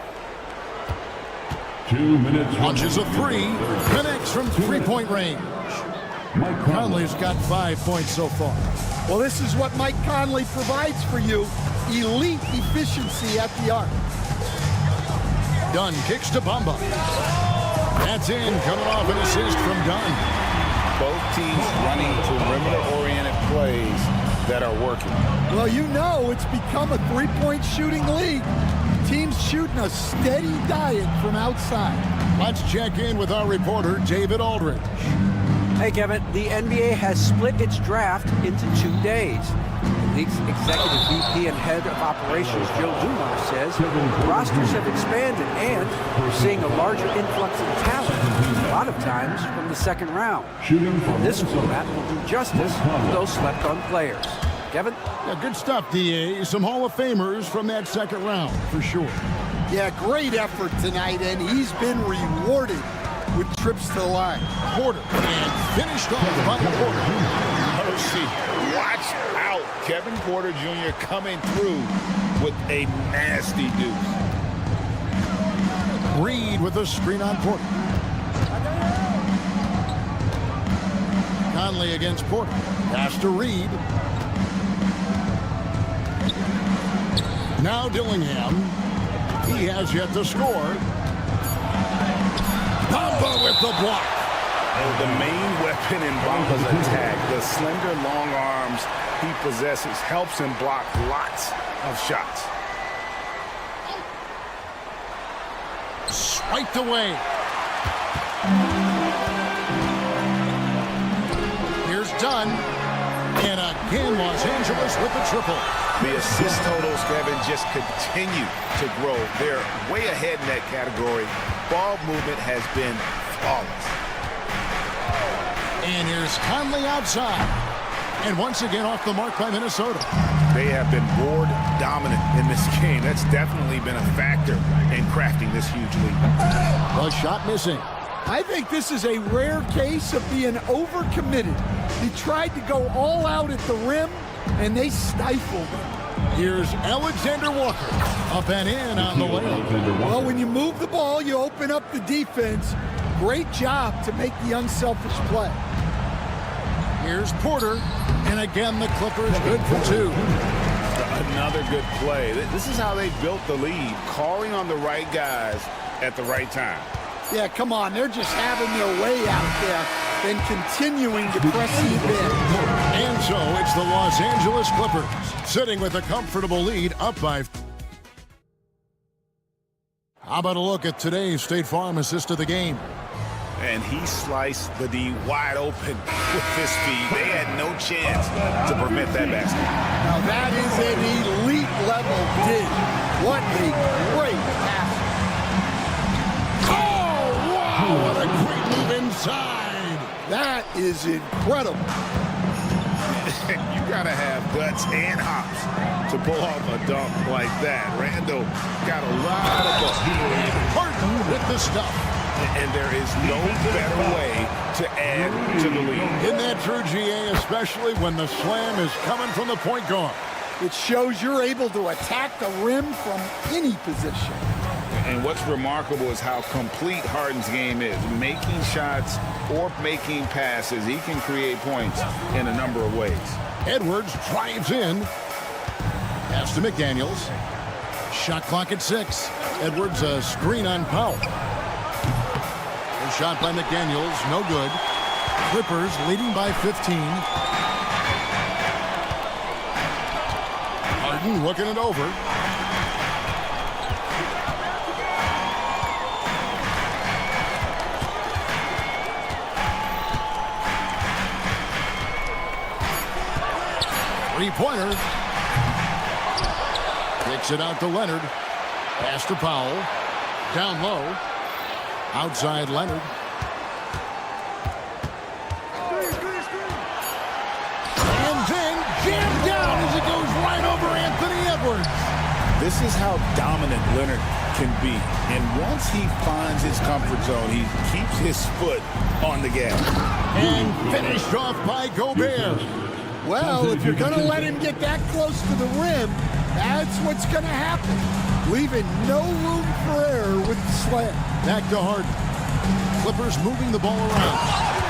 2 minutes. Launches a 3. Connects from three-point range. Conley's got 5 points so far. Well, this is what Mike Conley provides for you. Elite efficiency at the arc. Dunn kicks to Bamba. That's in, coming off an assist from Dunn. Both teams running perimeter-oriented plays that are working. Well, you know it's become a three-point shooting league. Teams shooting a steady diet from outside. Let's check in with our reporter, David Aldridge. Hey, Kevin, the NBA has split its draft into 2 days. The league's executive VP and head of operations, Joe Dumars, says rosters have expanded and we're seeing a larger influx of talent, a lot of times from the second round. This format will do justice to those slept-on players. Kevin? Yeah, good stuff, D.A. Some Hall of Famers from that second round, for sure. Yeah, great effort tonight, and he's been rewarded with trips to the line. Porter, and finished off by Porter. Mercy, watch out. Kevin Porter Jr. coming through with a nasty deuce. Reed with a screen on Porter. Conley against Porter. Pass to Reed. Now Dillingham. He has yet to score. Bamba with the block. And the main weapon in Bamba's attack, the slender long arms he possesses, helps him block lots of shots. Swiped away. Here's Dunn. And again, Los Angeles with the triple. The assist totals, Kevin, just continue to grow. They're way ahead in that category. Ball movement has been flawless. And here's Conley outside. And once again off the mark by Minnesota. They have been board dominant in this game. That's definitely been a factor in crafting this huge lead. The shot missing. I think this is a rare case of being overcommitted. He tried to go all out at the rim, and they stifled him. Here's Alexander Walker. Up and in on the way. Well, when you move the ball, you open up the defense. Great job to make the unselfish play. Here's Porter. And again, the Clippers good for 2. Another good play. This is how they built the lead, calling on the right guys at the right time. Yeah, come on. They're just having their way out there and continuing to press the bend. And So it's the Los Angeles Clippers sitting with a comfortable lead up by. How about a look at today's State Farm assist of the game? And he sliced the D wide open with his feet. They had no chance to prevent that basket. Now that is an elite level dig. What a great pass. Oh, wow! What a great move inside. That is incredible. You got to have guts and hops to pull off a dunk like that. Randall got a lot of busts. Harden with the stuff. And there is no better way to add to the lead. Isn't that true, GA, especially when the slam is coming from the point guard? It shows you're able to attack the rim from any position. And what's remarkable is how complete Harden's game is. Making shots or making passes, he can create points in a number of ways. Edwards drives in. Pass to McDaniels. Shot clock at 6. Edwards a screen on Powell. Shot by McDaniels, no good. Clippers leading by 15. Harden looking it over. Three-pointer. Kicks it out to Leonard. Pass to Powell. Down low. Outside Leonard. And then jammed down as it goes right over Anthony Edwards. This is how dominant Leonard can be. And once he finds his comfort zone, he keeps his foot on the gas. And finished off by Gobert. Well, if you're going to let him get that close to the rim, that's what's going to happen. Leaving no room for error with the slam. Back to Harden. Clippers moving the ball around.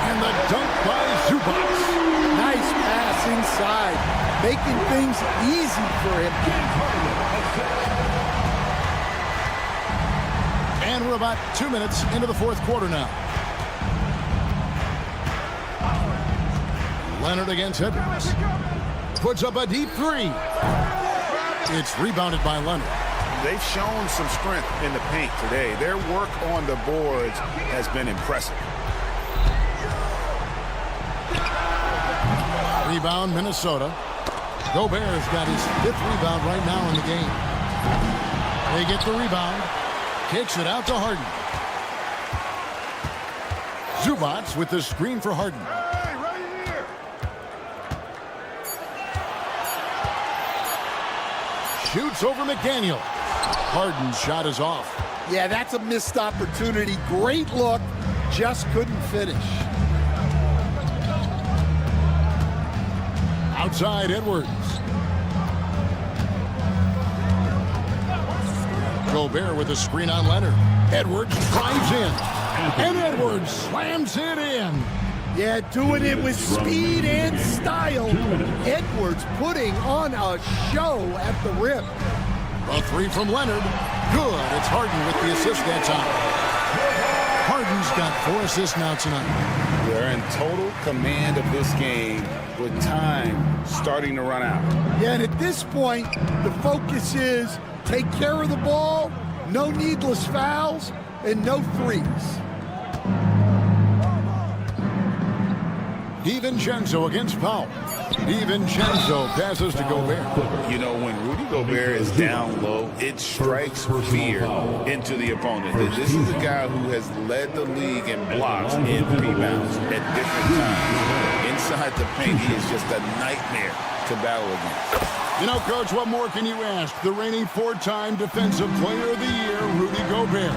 And the dunk by Zubac. Nice pass inside. Making things easy for him. And we're about 2 minutes into the fourth quarter now. Leonard against Edwards. Puts up a deep three. It's rebounded by Leonard. They've shown some strength in the paint today. Their work on the boards has been impressive. Rebound, Minnesota. Gobert's got his 5th rebound right now in the game. They get the rebound. Kicks it out to Harden. Zubac with the screen for Harden. Shoots over McDaniel. Harden's shot is off. Yeah, that's a missed opportunity. Great look. Just couldn't finish. Outside Edwards. Gobert with a screen on Leonard. Edwards drives in. And Edwards slams it in. Yeah, doing it with speed and style. Edwards putting on a show at the rim. A three from Leonard. Good. It's Harden with the assist that time. Harden's got 4 assists now tonight. They're in total command of this game with time starting to run out. Yeah, and at this point, the focus is take care of the ball, no needless fouls, and no threes. DiVincenzo against Powell. DiVincenzo passes to Gobert. You know, when Rudy Gobert is down low, it strikes fear into the opponent. This is a guy who has led the league in blocks and rebounds at different times. Inside the paint, he is just a nightmare to battle against. You know, Coach, what more can you ask? The reigning 4-time Defensive Player of the Year, Rudy Gobert.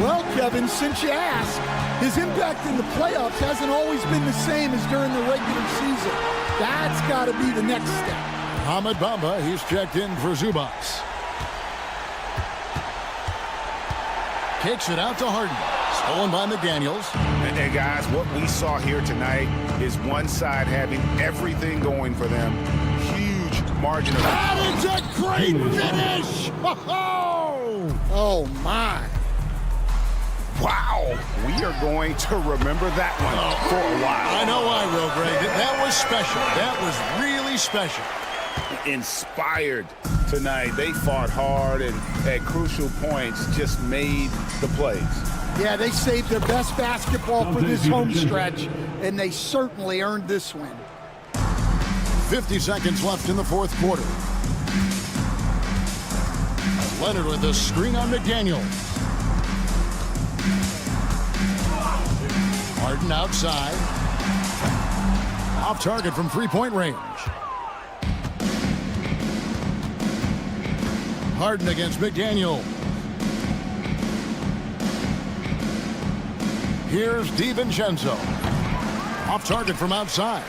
Well, Kevin, since you ask, his impact in the playoffs hasn't always been the same as during the regular season. That's got to be the next step. Ahmed Bamba, he's checked in for Zubac. Kicks it out to Harden. Stolen by McDaniels. And guys, what we saw here tonight is one side having everything going for them. Huge margin of... That is a great finish! Oh, oh my. Wow, we you're going to remember that one for a while. I know I will, Greg. That was special. That was really special. Inspired tonight. They fought hard and at crucial points just made the plays. Yeah, they saved their best basketball for this home stretch, and they certainly earned this win. 50 seconds left in the fourth quarter. Leonard with the screen on McDaniel. Harden outside. Off target from three-point range. Harden against McDaniel. Here's DiVincenzo. Off target from outside.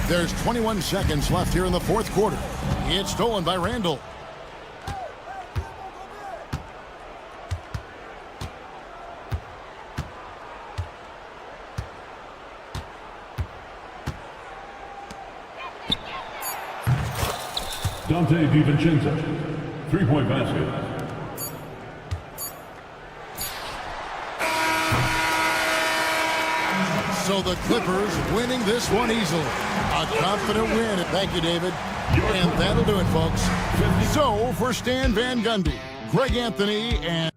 There's 21 seconds left here in the fourth quarter. It's stolen by Randall. Dante DiVincenzo, three-point basket. So the Clippers winning this one easily. A confident win. Thank you, David. And that'll do it, folks. So for Stan Van Gundy, Greg Anthony, and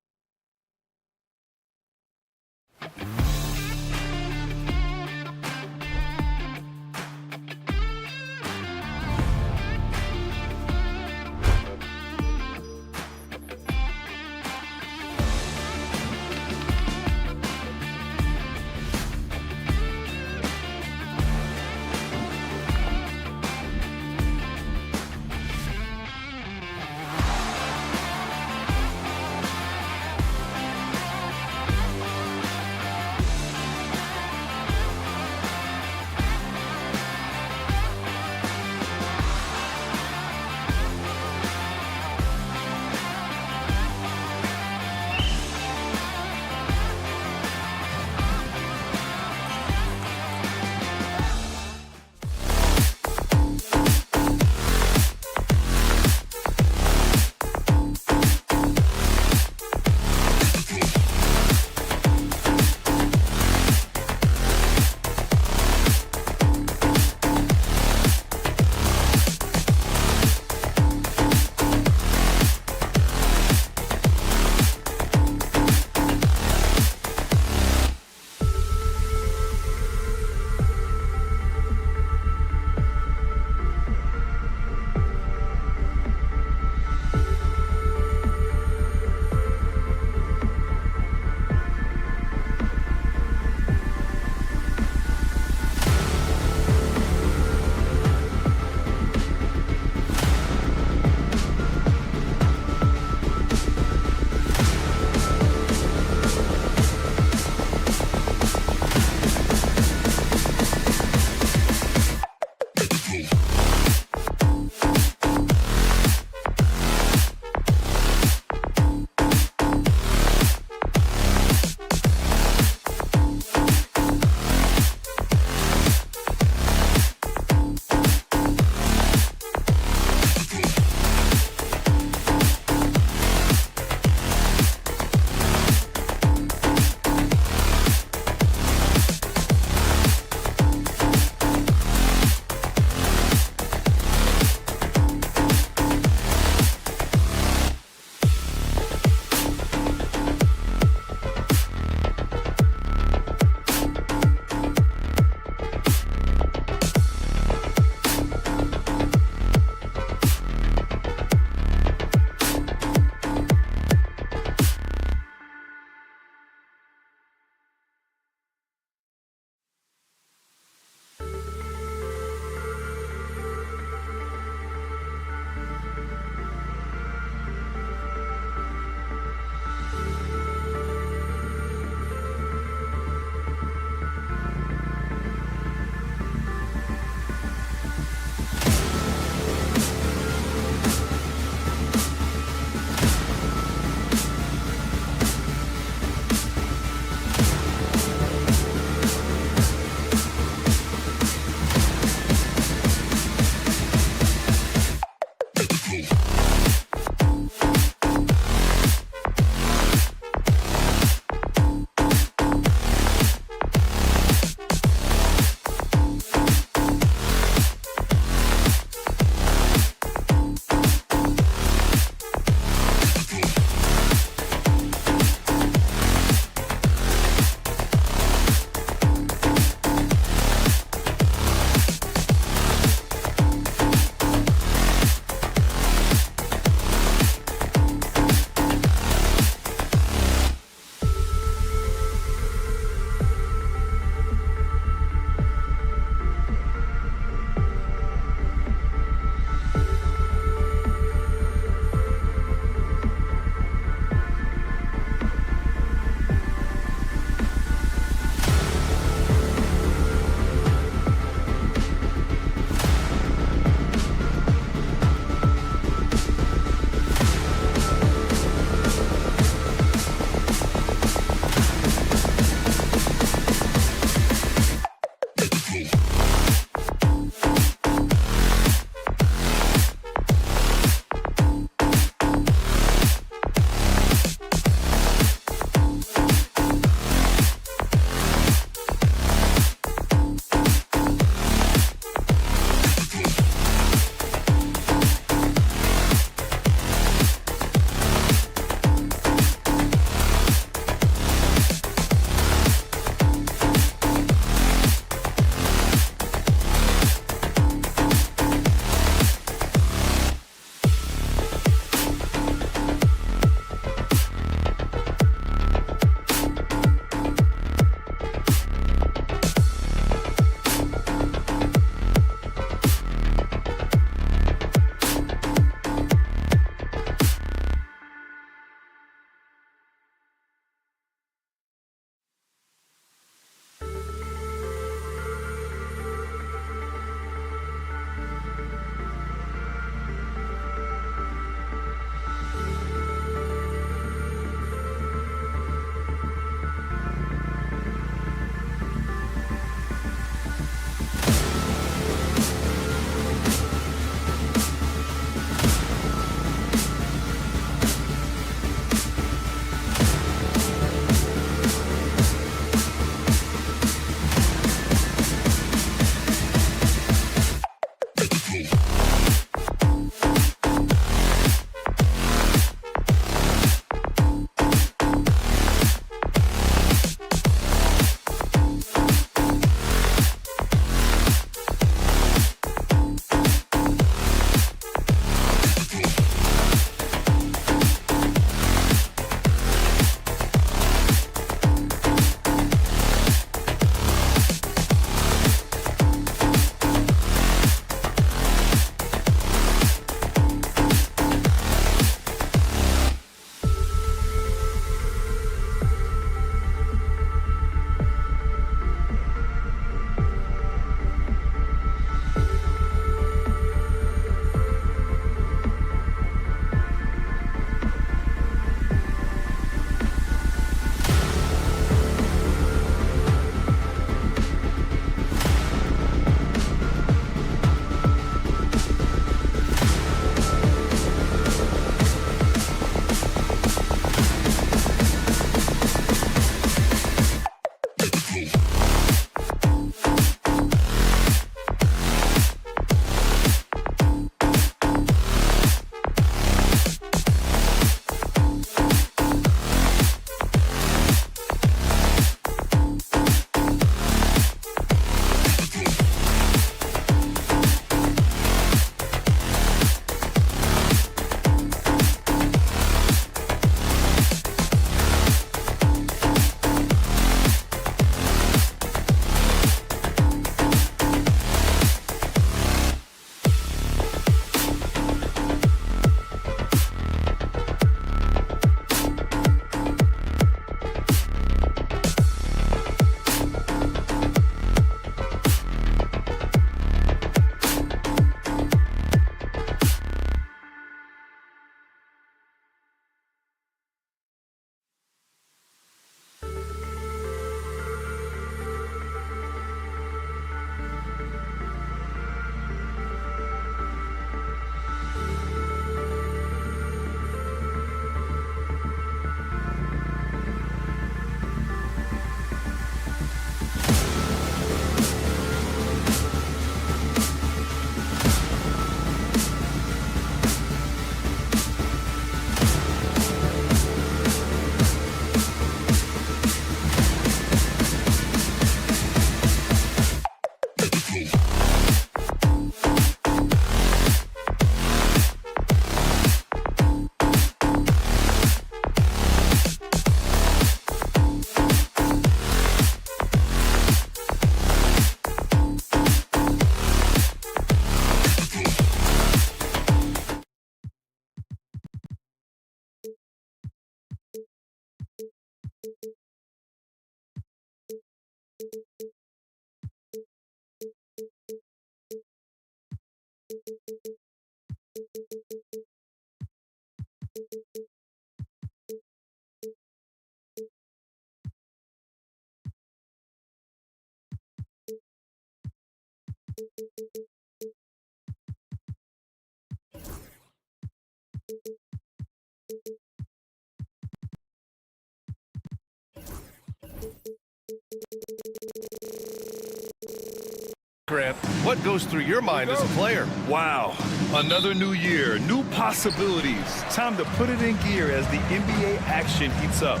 What goes through your mind as a player? Wow, another new year, new possibilities. Time to put it in gear as the NBA action heats up.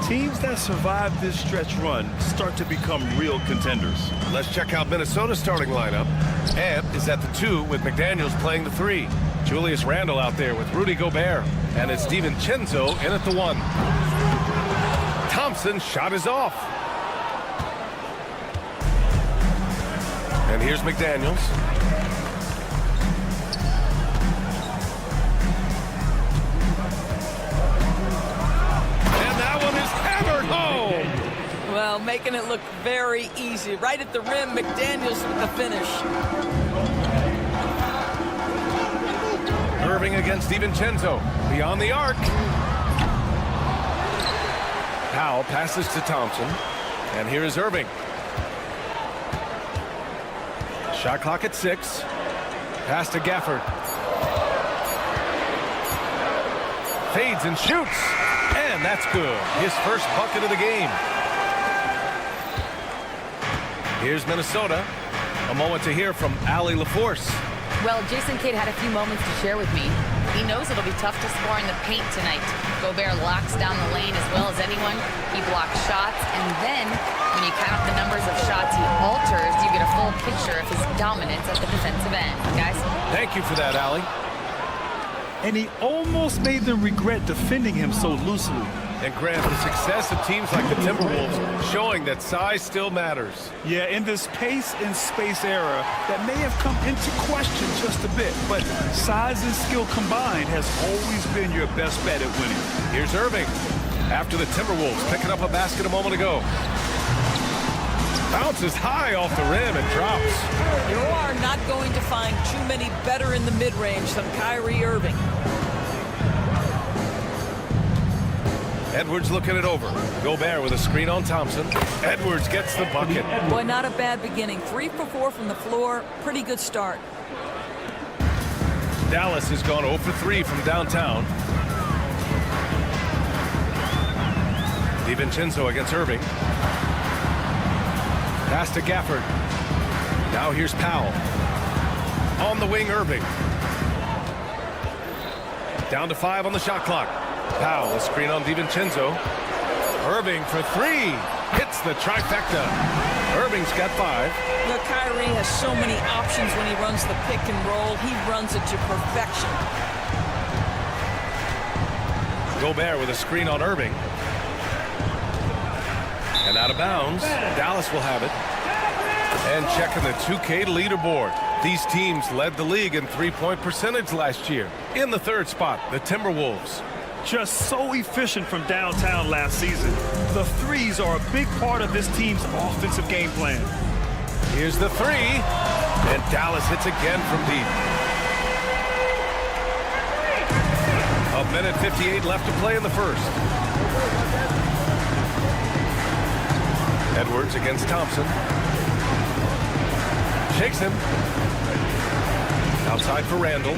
Teams that survive this stretch run start to become real contenders. Let's check out Minnesota's starting lineup. Ebb is at the 2 with McDaniels playing the 3. Julius Randle out there with Rudy Gobert. And it's DiVincenzo in at the 1. Thompson's shot is off. And here's McDaniels. And that one is hammered home. Well, making it look very easy. Right at the rim, McDaniels with the finish. Irving against DiVincenzo. Beyond the arc. Powell passes to Thompson. And here is Irving. Shot clock at 6. Pass to Gafford. Fades and shoots. And that's good. His first bucket of the game. Here's Minnesota. A moment to hear from Allie LaForce. Well, Jason Kidd had a few moments to share with me. He knows it'll be tough to score in the paint tonight. Gobert locks down the lane as well as anyone. He blocks shots, and then when you count up the numbers of shots he alters, you get a full picture of his dominance at the defensive end. Guys? Thank you for that, Allie. And he almost made them regret defending him so loosely. And Grant, the success of teams like the Timberwolves showing that size still matters. Yeah, in this pace and space era, that may have come into question just a bit, but size and skill combined has always been your best bet at winning. Here's Irving after the Timberwolves picking up a basket a moment ago. Bounces high off the rim and drops. You are not going to find too many better in the mid-range than Kyrie Irving. Edwards looking it over. Gobert with a screen on Thompson. Edwards gets the bucket. Boy, not a bad beginning. 3 for 4 from the floor. Pretty good start. Dallas has gone 0 for 3 from downtown. DiVincenzo against Irving. Pass to Gafford. Now here's Powell. On the wing, Irving. Down to 5 on the shot clock. Powell, a screen on DiVincenzo. Irving for 3. Hits the trifecta. Irving's got 5. Look, Kyrie has so many options when he runs the pick and roll. He runs it to perfection. Gobert with a screen on Irving. And out of bounds. Dallas will have it. And checking the 2K leaderboard. These teams led the league in three-point percentage last year. In the third spot, the Timberwolves. Just so efficient from downtown last season. The threes are a big part of this team's offensive game plan. Here's the 3. And Dallas hits again from deep. 1:58 left to play in the first. Edwards against Thompson. Shakes him. Outside for Randall.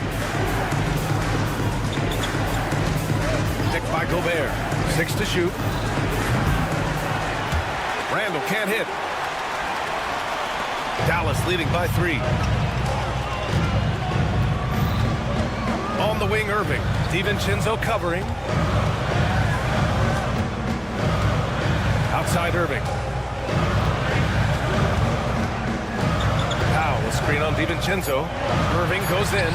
Picked by Gobert. 6 to shoot. Randall can't hit. Dallas leading by 3. On the wing, Irving. DiVincenzo covering. Outside Irving. Powell, a screen on DiVincenzo. Irving goes in.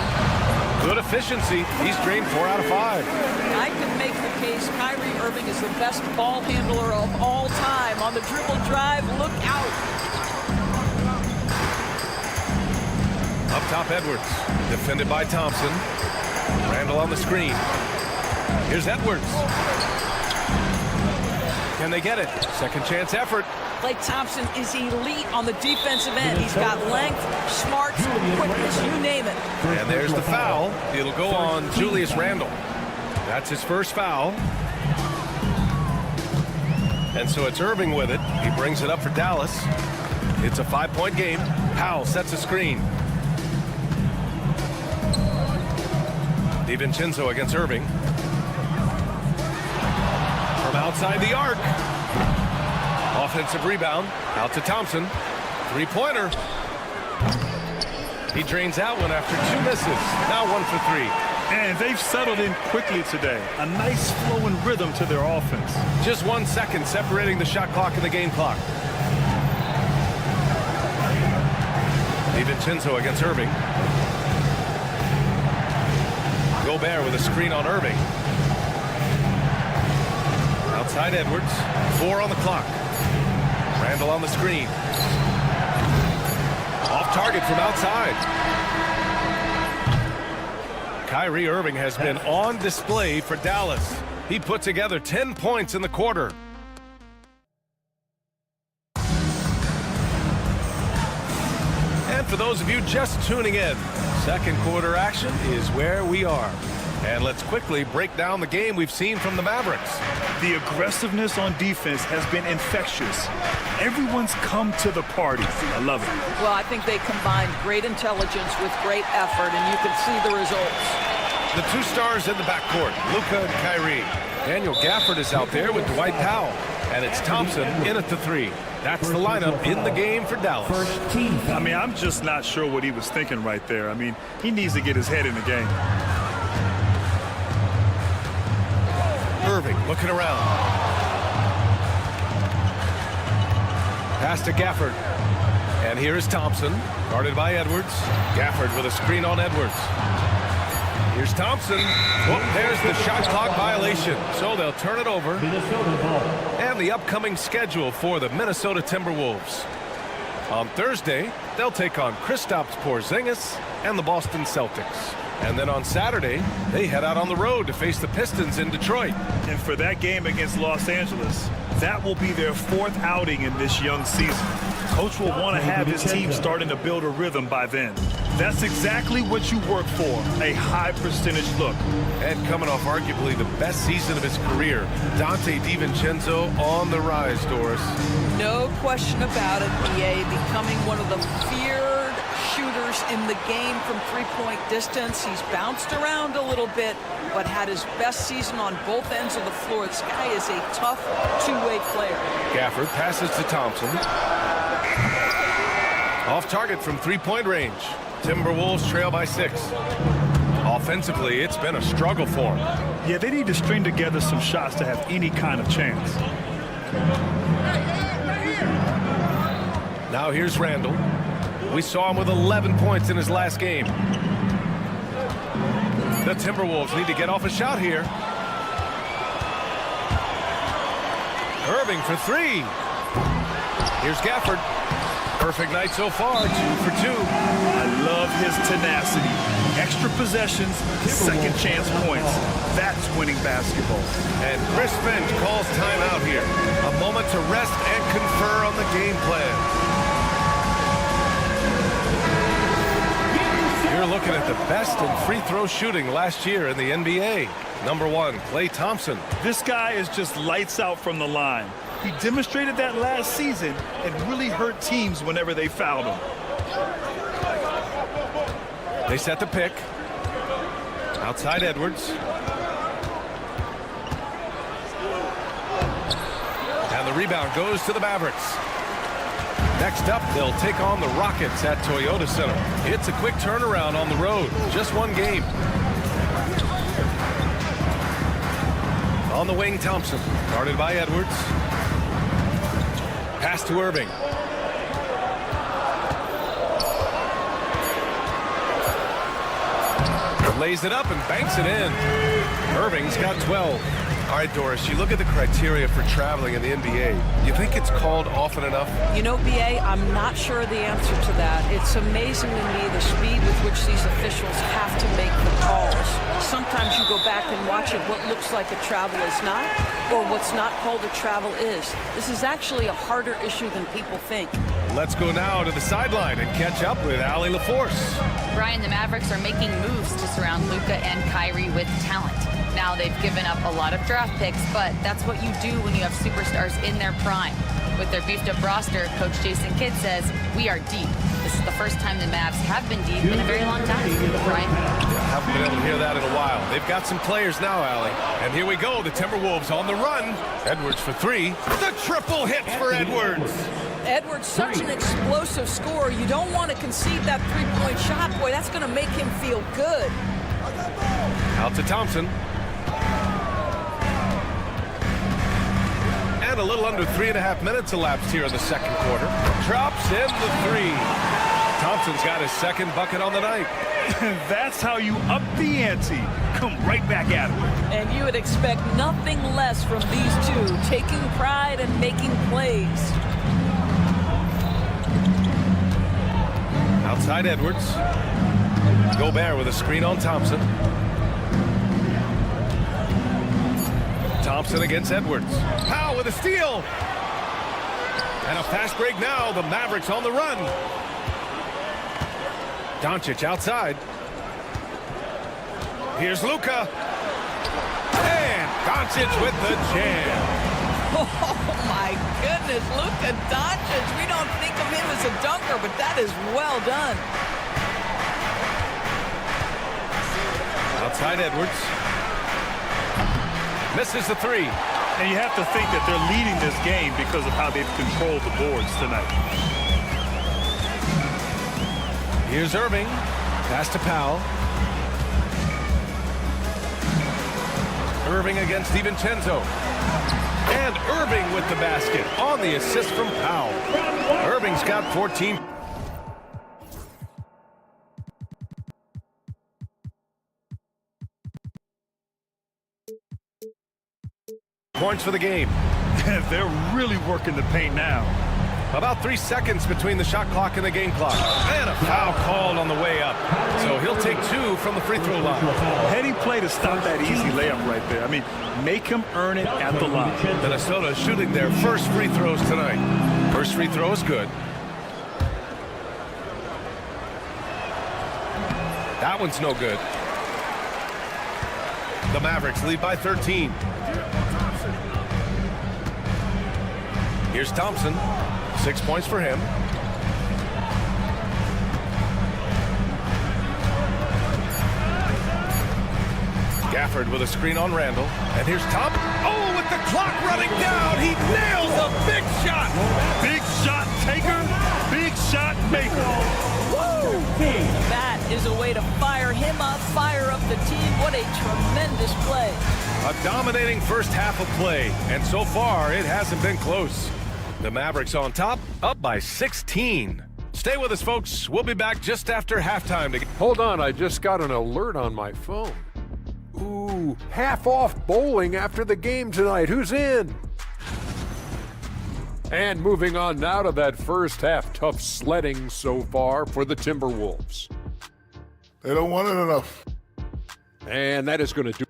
Good efficiency. He's drained 4 out of 5. I can make the case Kyrie Irving is the best ball handler of all time. On the dribble drive, look out. Up top, Edwards. Defended by Thompson. Randall on the screen. Here's Edwards. Can they get it? Second chance effort. Klay Thompson is elite on the defensive end. He's got length, smarts, quickness, you name it. And there's the foul. It'll go on Julius Randle. That's his first foul. And so it's Irving with it. He brings it up for Dallas. It's a 5-point game. Powell sets a screen. DiVincenzo against Irving. From outside the arc. Offensive rebound. Out to Thompson. 3-pointer. He drains that one after 2 misses. Now 1 for 3. And they've settled in quickly today. A nice flow and rhythm to their offense. Just 1 second separating the shot clock and the game clock. DiVincenzo against Irving. Gobert with a screen on Irving. Outside Edwards. 4 on the clock. Randall on the screen. Off target from outside. Kyrie Irving has been on display for Dallas. He put together 10 points in the quarter. And for those of you just tuning in, second quarter action is where we are. And let's quickly break down the game we've seen from the Mavericks. The aggressiveness on defense has been infectious. Everyone's come to the party. I love it. Well, I think they combined great intelligence with great effort, and you can see the results. The 2 stars in the backcourt, Luka and Kyrie. Daniel Gafford is out there with Dwight Powell. And it's Thompson in at the 3. That's the lineup in the game for Dallas. I mean, I'm just not sure what he was thinking right there. I mean, he needs to get his head in the game. Irving looking around. Pass to Gafford. And here is Thompson, guarded by Edwards. Gafford with a screen on Edwards. Here's Thompson. Oh, there's the shot clock violation. So they'll turn it over. And the upcoming schedule for the Minnesota Timberwolves. On Thursday, they'll take on Kristaps Porzingis and the Boston Celtics. And then on Saturday, they head out on the road to face the Pistons in Detroit. And for that game against Los Angeles, that will be their 4th outing in this young season. Coach will want to have his team starting to build a rhythm by then. That's exactly what you work for, a high percentage look. And coming off arguably the best season of his career, Dante DiVincenzo on the rise, Doris. No question about it, BA, becoming one of the feared shooters in the game from three-point distance. He's bounced around a little bit, but had his best season on both ends of the floor. This guy is a tough two-way player. Gafford passes to Thompson. Off target from three-point range. Timberwolves trail by 6. Offensively, it's been a struggle for them. Yeah, they need to string together some shots to have any kind of chance. Now here's Randall. We saw him with 11 points in his last game. The Timberwolves need to get off a shot here. Irving for 3. Here's Gafford. Perfect night so far, 2 for 2. I love his tenacity. Extra possessions, second chance points. That's winning basketball. And Chris Finch calls timeout here. A moment to rest and confer on the game plan. You're looking at the best in free throw shooting last year in the NBA. Number 1, Klay Thompson. This guy is just lights out from the line. He demonstrated that last season and really hurt teams whenever they fouled him. They set the pick. Outside Edwards. And the rebound goes to the Mavericks. Next up, they'll take on the Rockets at Toyota Center. It's a quick turnaround on the road. Just one game. On the wing, Thompson, guarded by Edwards. Pass to Irving. Lays it up and banks it in. Irving's got 12. All right, Doris, you look at the criteria for traveling in the NBA. You think it's called often enough? You know, BA, I'm not sure the answer to that. It's amazing to me the speed with which these officials have to make the calls. Sometimes you go back and watch it, what looks like a travel is not, or what's not called a travel is. This is actually a harder issue than people think. Let's go now to the sideline and catch up with Allie LaForce. Brian, the Mavericks are making moves to surround Luka and Kyrie with talent. Now they've given up a lot of draft picks, but that's what you do when you have superstars in their prime. With their beefed up roster, Coach Jason Kidd says, we are deep. This is the first time the Mavs have been deep in a very long time. Brian? Haven't been able to hear that in a while. They've got some players now, Allie. And here we go, the Timberwolves on the run. Edwards for 3. The triple hits for Edwards. Edwards, such an explosive scorer. You don't want to concede that three-point shot. Boy, that's going to make him feel good. Out to Thompson. And a little under 3.5 minutes elapsed here in the second quarter. Drops in the 3. Thompson's got his second bucket on the night. That's how you up the ante. Come right back at him. And you would expect nothing less from these two, taking pride and making plays. Outside Edwards. Gobert with a screen on Thompson. Thompson against Edwards. Powell with a steal. And a fast break now. The Mavericks on the run. Doncic outside. Here's Luka. And Doncic with the jam. Oh, my goodness. Luka Doncic. We don't think of him as a dunker, but that is well done. Outside Edwards. Misses the 3. And you have to think that they're leading this game because of how they've controlled the boards tonight. Here's Irving. Pass to Powell. Irving against DiVincenzo. And Irving with the basket on the assist from Powell. Irving's got 14. Points for the game. They're really working the paint now. About 3 seconds between the shot clock and the game clock. And a foul called on the way up. So he'll take 2 from the free throw line. Heady play to stop that easy layup right there. I mean, make him earn it at the line. Minnesota shooting their first free throws tonight. First free throw is good. That one's no good. The Mavericks lead by 13. Here's Thompson. 6 points for him. Gafford with a screen on Randall. And here's Top. Oh, with the clock running down, he nails a big shot. Big shot taker, big shot maker. Woo! That is a way to fire him up, fire up the team. What a tremendous play. A dominating first half of play, and so far it hasn't been close. The Mavericks on top, up by 16. Stay with us, folks. We'll be back just after halftime. Hold on, I just got an alert on my phone. Ooh, half off bowling after the game tonight. Who's in? And moving on now to that first half, tough sledding so far for the Timberwolves. They don't want it enough. And that is going to do.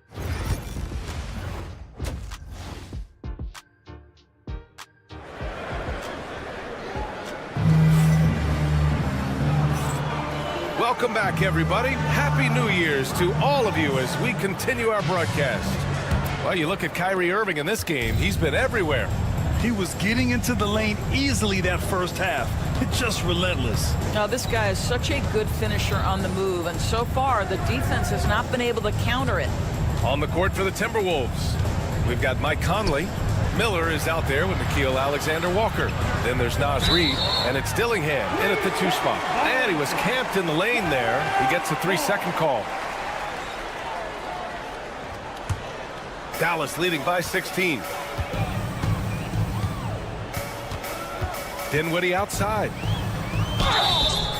Welcome back, everybody. Happy New Year's to all of you as we continue our broadcast. Well, you look at Kyrie Irving in this game. He's been everywhere. He was getting into the lane easily that first half. It's just relentless. Now, this guy is such a good finisher on the move, and so far the defense has not been able to counter it. On the court for the Timberwolves, we've got Mike Conley. Miller is out there with Nickeil Alexander-Walker. Then there's Naz Reid, and it's Dillingham in at the 2 spot. And he was camped in the lane there. He gets a 3-second call. Dallas leading by 16. Dinwiddie outside.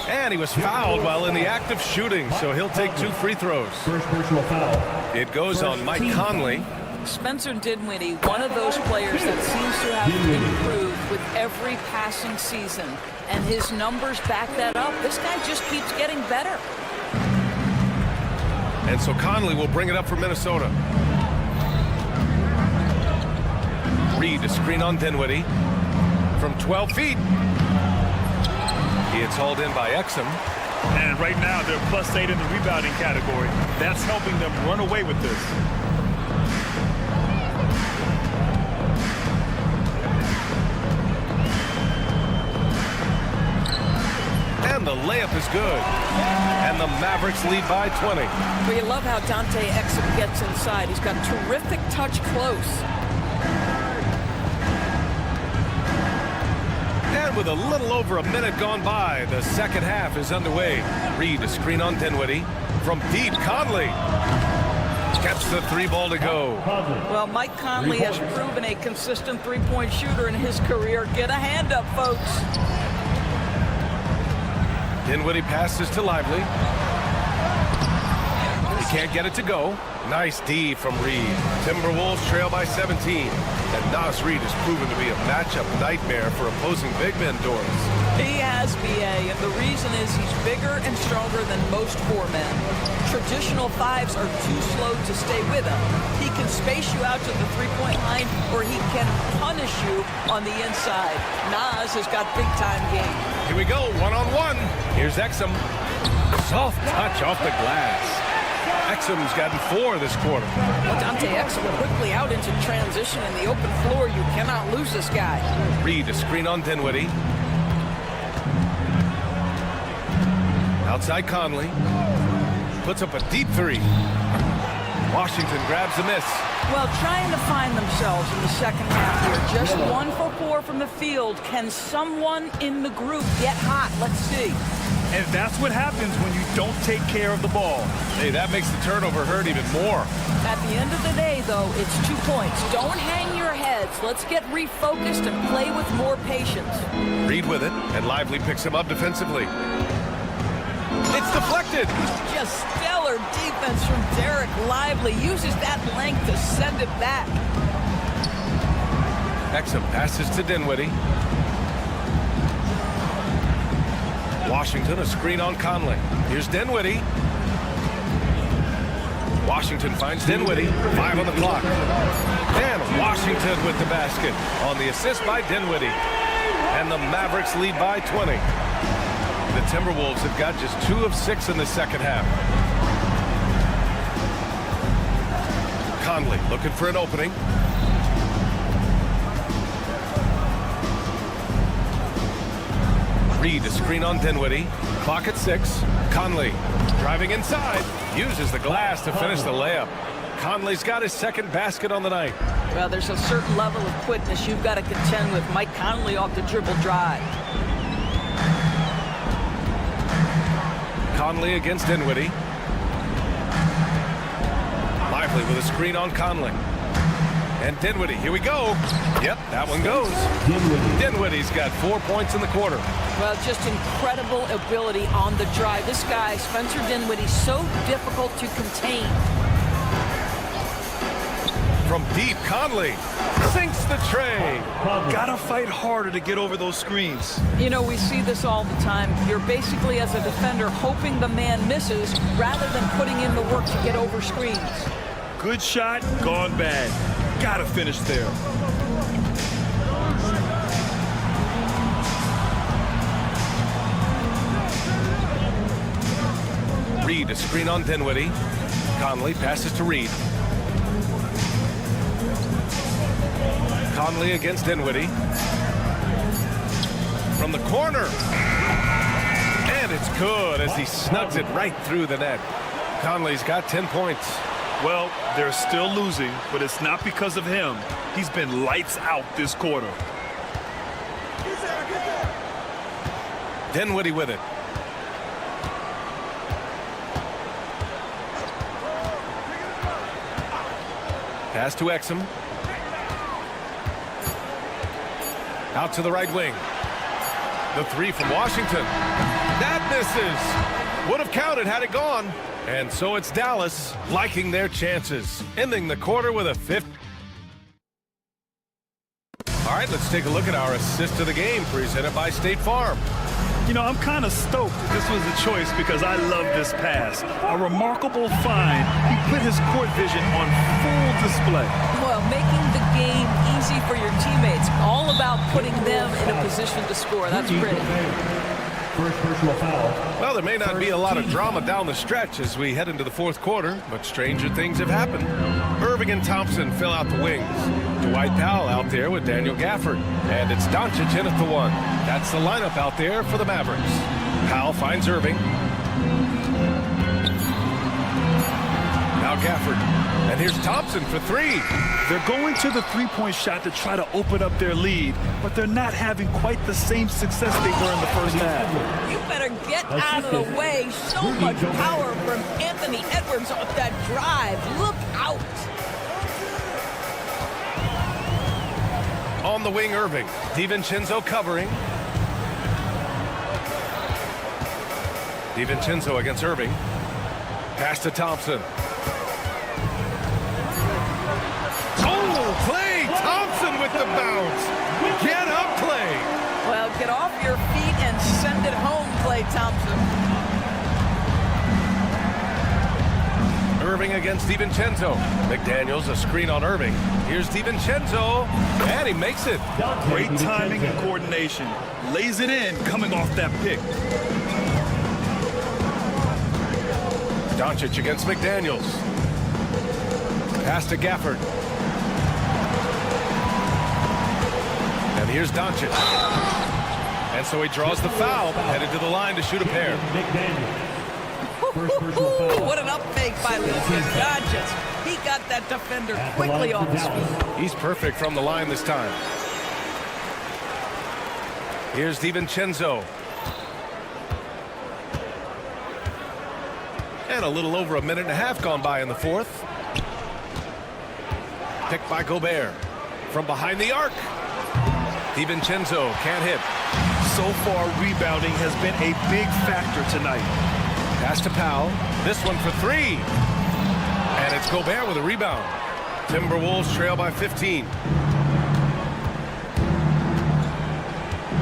And he was fouled while in the act of shooting, so he'll take 2 free throws. First personal foul. It goes on Mike Conley. Spencer Dinwiddie, one of those players that seems to have improved with every passing season, and his numbers back that up. This guy just keeps getting better. And so Conley will bring it up for Minnesota. Reid, a screen on Dinwiddie from 12 feet. It's hauled in by Exum. And right now they're +8 in the rebounding category. That's helping them run away with this. And the layup is good. And the Mavericks lead by 20. Well, you love how Dante Exum gets inside. He's got terrific touch close. And with a little over a minute gone by, the second half is underway. Reid, a screen on Dinwiddie. From deep, Conley gets the 3 ball to go. Well, Mike Conley has proven a consistent three-point shooter in his career. Get a hand up, folks. Dinwiddie passes to Lively. He can't get it to go. Nice D from Reid. Timberwolves trail by 17. And Naz Reid has proven to be a matchup nightmare for opposing big men doors. He has, BA, and the reason is he's bigger and stronger than most 4 men. Traditional 5s are too slow to stay with him. He can space you out to the three-point line, or he can punish you on the inside. Naz has got big-time game. Here we go, one-on-one. Here's Exum. Soft touch off the glass. Exum's gotten 4 this quarter. Well, Dante Exum quickly out into transition in the open floor. You cannot lose this guy. Reid, a screen on Dinwiddie. Outside Conley. Puts up a deep 3. Washington grabs the miss. Well, trying to find themselves in the second half here. Just 1 for 4 from the field. Can someone in the group get hot? Let's see. And that's what happens when you don't take care of the ball. Hey, that makes the turnover hurt even more. At the end of the day, though, it's 2 points. Don't hang your heads. Let's get refocused and play with more patience. Reed with it, and Lively picks him up defensively. It's deflected. Just stellar defense from Derek Lively. Uses that length to send it back. Exum passes to Dinwiddie. Washington, a screen on Conley. Here's Dinwiddie. Washington finds Dinwiddie. 5 on the clock. And Washington with the basket on the assist by Dinwiddie. And the Mavericks lead by 20. The Timberwolves have got just 2 of 6 in the second half. Conley looking for an opening. Reed, a screen on Dinwiddie. Clock at 6. Conley driving inside. Uses the glass to finish the layup. Conley's got his second basket on the night. Well, there's a certain level of quickness you've got to contend with. Mike Conley off the dribble drive. Conley against Dinwiddie. Lively with a screen on Conley. And Dinwiddie, here we go. Yep, that one goes. Dinwiddie's got 4 points in the quarter. Well, just incredible ability on the drive. This guy, Spencer Dinwiddie, so difficult to contain. From deep, Conley sinks the tray. Gotta fight harder to get over those screens. You know, we see this all the time. You're basically, as a defender, hoping the man misses rather than putting in the work to get over screens. Good shot, gone bad. Gotta finish there. Reed, a screen on Dinwiddie. Conley passes to Reed. Conley against Dinwiddie. From the corner. And it's good as he snugs it right through the net. Conley's got 10 points. Well, they're still losing, but it's not because of him. He's been lights out this quarter. Dinwiddie with it. Pass to Exum. Out to the right wing. The 3 from Washington. That misses. Would have counted had it gone. And so it's Dallas liking their chances, ending the quarter with a 5th. All right, let's take a look at our assist of the game presented by State Farm. You know, I'm kind of stoked that this was a choice because I love this pass. A remarkable find. He put his court vision on full display. Well, making the game easy for your teammates. All about putting them in a position to score. That's pretty. First personal foul. Well, there may not be a lot of drama down the stretch as we head into the 4th quarter, but stranger things have happened. Irving and Thompson fill out the wings. Dwight Powell out there with Daniel Gafford. And it's Doncic in at the 1. That's the lineup out there for the Mavericks. Powell finds Irving. Now Gafford. And here's Thompson for 3. They're going to the three-point shot to try to open up their lead, but they're not having quite the same success they were in the first half. You better get out of the way. So much power from Anthony Edwards off that drive. Look out. On the wing, Irving. DiVincenzo covering. DiVincenzo against Irving. Pass to Thompson. Klay Thompson with the bounce. Get up, Klay. Well, get off your feet and send it home, Klay Thompson. Irving against DiVincenzo. McDaniels, a screen on Irving. Here's DiVincenzo, and he makes it. Great timing and coordination. Lays it in coming off that pick. Doncic against McDaniels. Pass to Gafford. And here's Doncic. And so he draws the foul, headed to the line to shoot a pair. What an up fake by Luka Doncic. He got that defender quickly off his feet. He's perfect from the line this time. Here's DiVincenzo. And a little over a minute and a half gone by in the fourth. Picked by Gobert. From behind the arc. DiVincenzo can't hit. So far, rebounding has been a big factor tonight. Pass to Powell. This one for three. And it's Gobert with a rebound. Timberwolves trail by 15.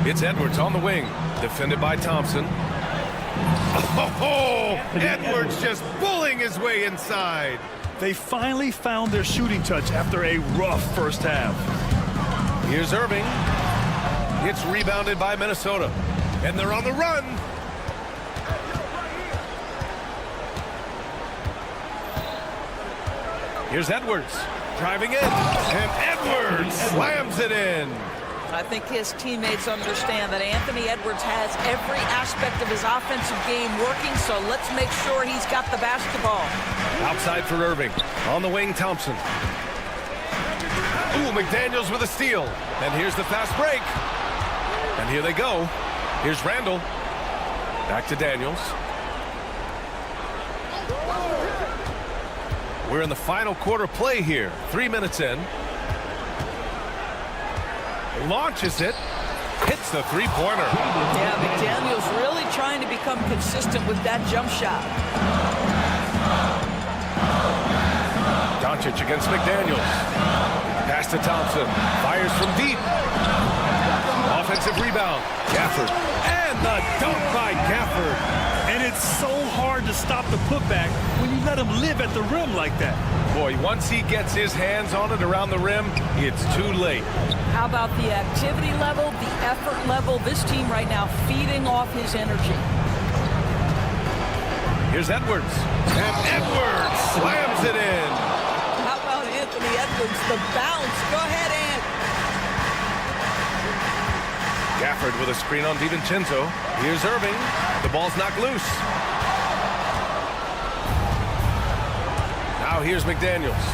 It's Edwards on the wing. Defended by Thompson. Oh, Edwards just bullying his way inside. They finally found their shooting touch after a rough first half. Here's Irving. It's rebounded by Minnesota. And they're on the run. Here's Edwards. Driving in. And Edwards slams it in. I think his teammates understand that Anthony Edwards has every aspect of his offensive game working, so let's make sure he's got the basketball. Outside for Irving. On the wing, Thompson. Ooh, McDaniels with a steal. And here's the fast break. And here they go. Here's Randall. Back to Daniels. We're in the final quarter play here. 3 minutes in. Launches it. Hits the three-pointer. Yeah, McDaniels really trying to become consistent with that jump shot. Doncic against McDaniels. Pass to Thompson. Fires from deep. Offensive rebound. Gafford. And the dunk by Gafford. And it's so hard to stop the putback when you let him live at the rim like that. Boy, once he gets his hands on it around the rim, it's too late. How about the activity level, the effort level? This team right now feeding off his energy. Here's Edwards. And Edwards slams it in. How about Anthony Edwards, the bounce? Go ahead, Ant. Gafford with a screen on DiVincenzo. Here's Irving. The ball's knocked loose. Now here's McDaniels.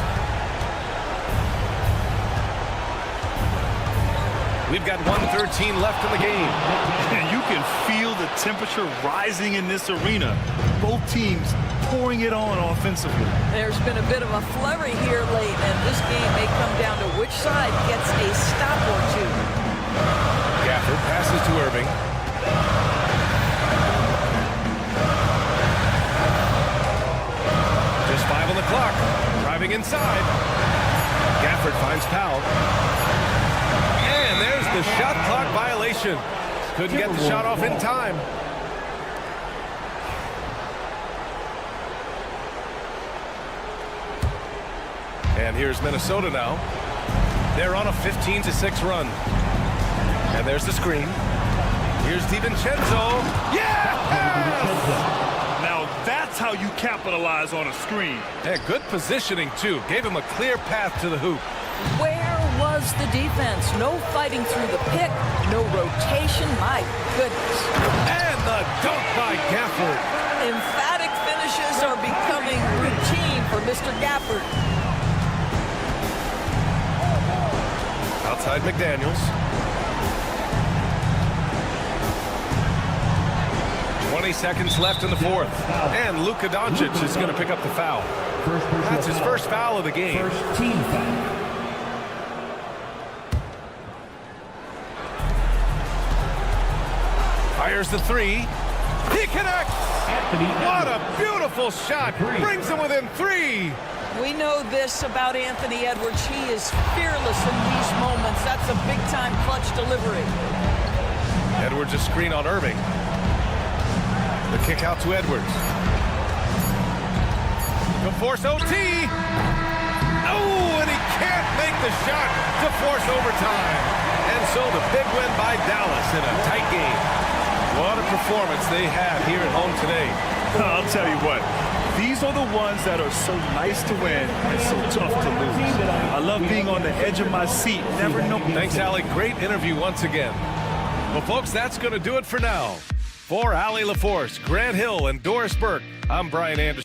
We've got 1:13 left in the game. And you can feel the temperature rising in this arena. Both teams pouring it on offensively. There's been a bit of a flurry here late, and this game may come down to which side gets a stop or two. Gafford passes to Irving. Just 5 on the clock. Driving inside. Gafford finds Powell. And there's the shot clock violation. Couldn't get the shot off in time. And here's Minnesota now. They're on a 15-6 run. And there's the screen. Here's DiVincenzo. Yes! Now that's how you capitalize on a screen. Yeah, good positioning, too. Gave him a clear path to the hoop. Where was the defense? No fighting through the pick, no rotation. My goodness. And the dunk by Gafford. Emphatic finishes are becoming routine for Mr. Gafford. Outside McDaniels. 20 seconds left in the fourth. And Luka Doncic is going to pick up the foul. That's his first foul of the game. First team foul. Fires the three. He connects. What a beautiful shot. Brings him within 3. We know this about Anthony Edwards. He is fearless in these moments. That's a big-time clutch delivery. Edwards a screen on Irving. The kick out to Edwards. To force OT. Oh, and he can't make the shot to force overtime. And so the big win by Dallas in a tight game. What a performance they had here at home today. I'll tell you what. These are the ones that are so nice to win and so tough to lose. I love being on the edge of my seat. Never know. Thanks, Allie. Great interview once again. Well, folks, that's going to do it for now. For Allie LaForce, Grant Hill, and Doris Burke, I'm Brian Anderson.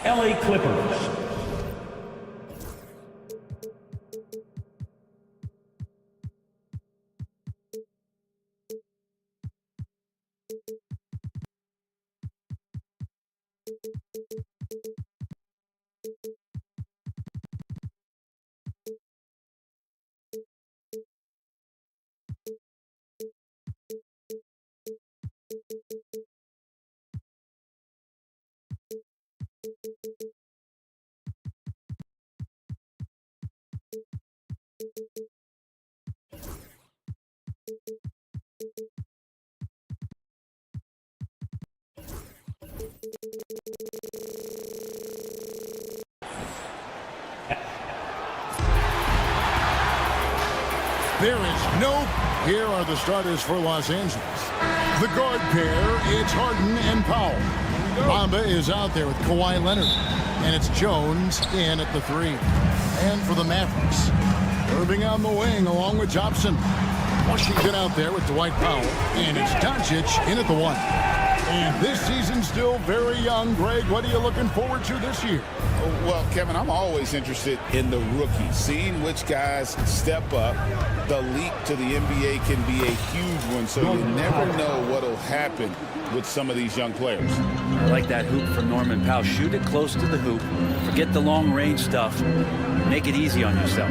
LA Clippers. There is no... Here are the starters for Los Angeles. The guard pair, it's Harden and Powell. Bamba is out there with Kawhi Leonard. And it's Jones in at the 3. And for the Mavericks, Irving on the wing along with Jobson. Washington out there with Dwight Powell. And it's Doncic in at the 1. And this season's still very young. Greg, what are you looking forward to this year? Well, Kevin, I'm always interested in the rookies, seeing which guys step up. The leap to the NBA can be a huge one, so you never know what will happen with some of these young players. I like that hoop from Norman Powell. Shoot it close to the hoop. Forget the long-range stuff. Make it easy on yourself.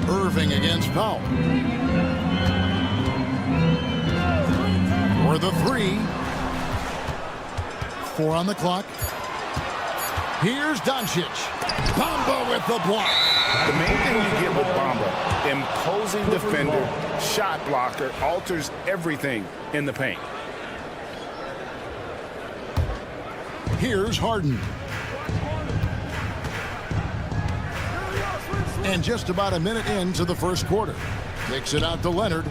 Irving against Powell. For the 3. 4 on the clock. Here's Doncic. Bamba with the block. The main thing you get with Bamba, imposing defender, shot blocker, alters everything in the paint. Here's Harden. And just about a minute into the first quarter. Kicks it out to Leonard.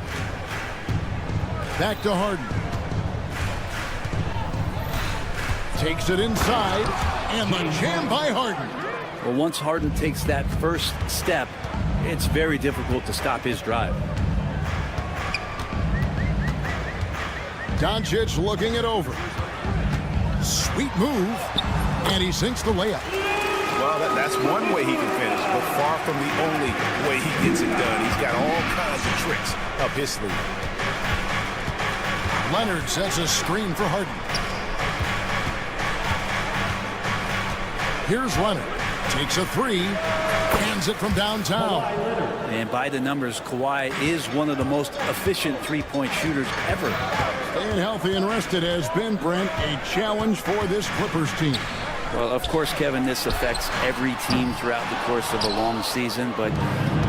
Back to Harden. Takes it inside, and the jam by Harden. Well, once Harden takes that first step, it's very difficult to stop his drive. Doncic looking it over. Sweet move, and he sinks the layup. Well, that's one way he can finish, but far from the only way he gets it done. He's got all kinds of tricks up his sleeve. Leonard sets a screen for Harden. Here's Leonard. Takes a 3. Hands it from downtown. And by the numbers, Kawhi is one of the most efficient three-point shooters ever. Staying healthy and rested has been, Brent, a challenge for this Clippers team. Well, of course, Kevin, this affects every team throughout the course of a long season. But,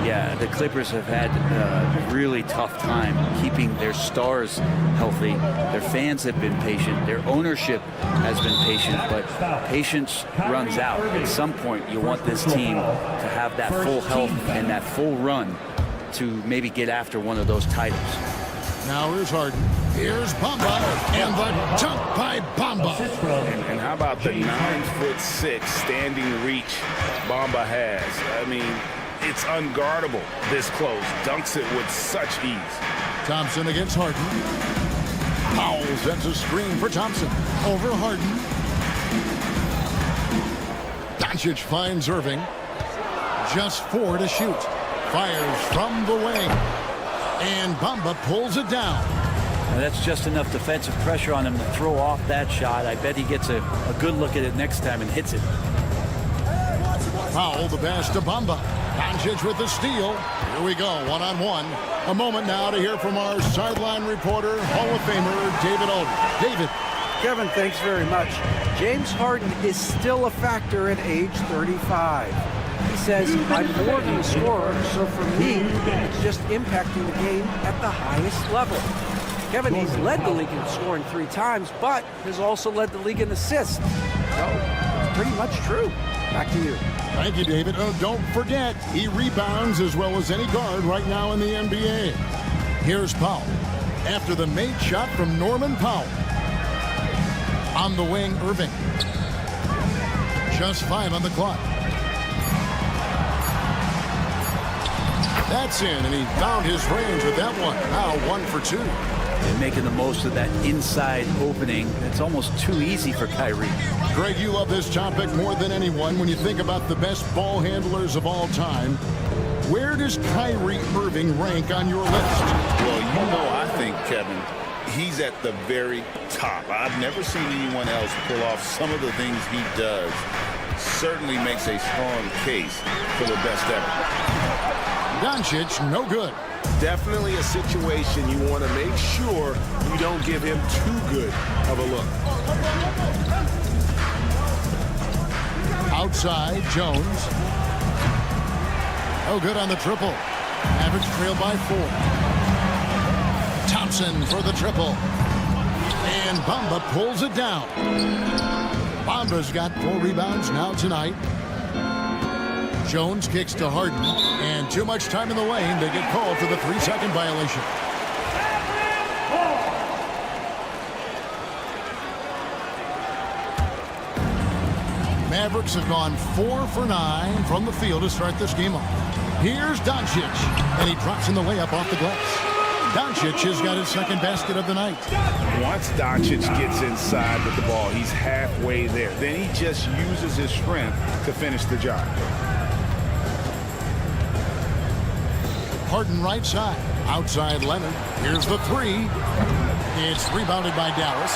yeah, the Clippers have had a really tough time keeping their stars healthy. Their fans have been patient. Their ownership has been patient. But patience runs out. At some point, you want this team to have that full health and that full run to maybe get after one of those titles. Now here's Harden. Here's Bamba, and the dunk by Bamba. And how about the 9'6" standing reach Bamba has? I mean, it's unguardable this close. Dunks it with such ease. Thompson against Harden. Powell sets a screen for Thompson. Over Harden. Doncic finds Irving. Just 4 to shoot. Fires from the wing. And Bamba pulls it down. Now that's just enough defensive pressure on him to throw off that shot. I bet he gets a good look at it next time and hits it. Powell the pass to Bamba. Doncic with the steal. Here we go, one-on-one. A moment now to hear from our sideline reporter, Hall of Famer David Aldridge. David. Kevin, thanks very much. James Harden is still a factor at age 35. He says, I'm more than a scorer, so for me, it's just impacting the game at the highest level. Kevin, he's led the league in scoring 3 times, but has also led the league in assists. So, it's pretty much true. Back to you. Thank you, David. Oh, don't forget, he rebounds as well as any guard right now in the NBA. Here's Powell. After the made shot from Norman Powell. On the wing, Irving. Just 5 on the clock. That's in, and he found his range with that one. Now 1 for 2. and making the most of that inside opening. It's almost too easy for Kyrie. Greg, you love this topic more than anyone. When you think about the best ball handlers of all time, where does Kyrie Irving rank on your list? Well, you know, I think, Kevin, he's at the very top. I've never seen anyone else pull off some of the things he does. Certainly makes a strong case for the best ever. Doncic, no good. Definitely a situation you want to make sure you don't give him too good of a look. Outside, Jones. No good on the triple. Mavericks trail by 4. Thompson for the triple. And Bamba pulls it down. Bamba's got 4 rebounds now tonight. Jones kicks to Harden. And too much time in the lane. They get called for the 3-second violation. Mavericks have gone 4 for 9 from the field to start this game off. Here's Doncic, and he drops in the layup off the glass. Doncic has got his second basket of the night. Once Doncic gets inside with the ball, he's halfway there. Then he just uses his strength to finish the job. Harden right side. Outside Leonard. Here's the 3. It's rebounded by Dallas.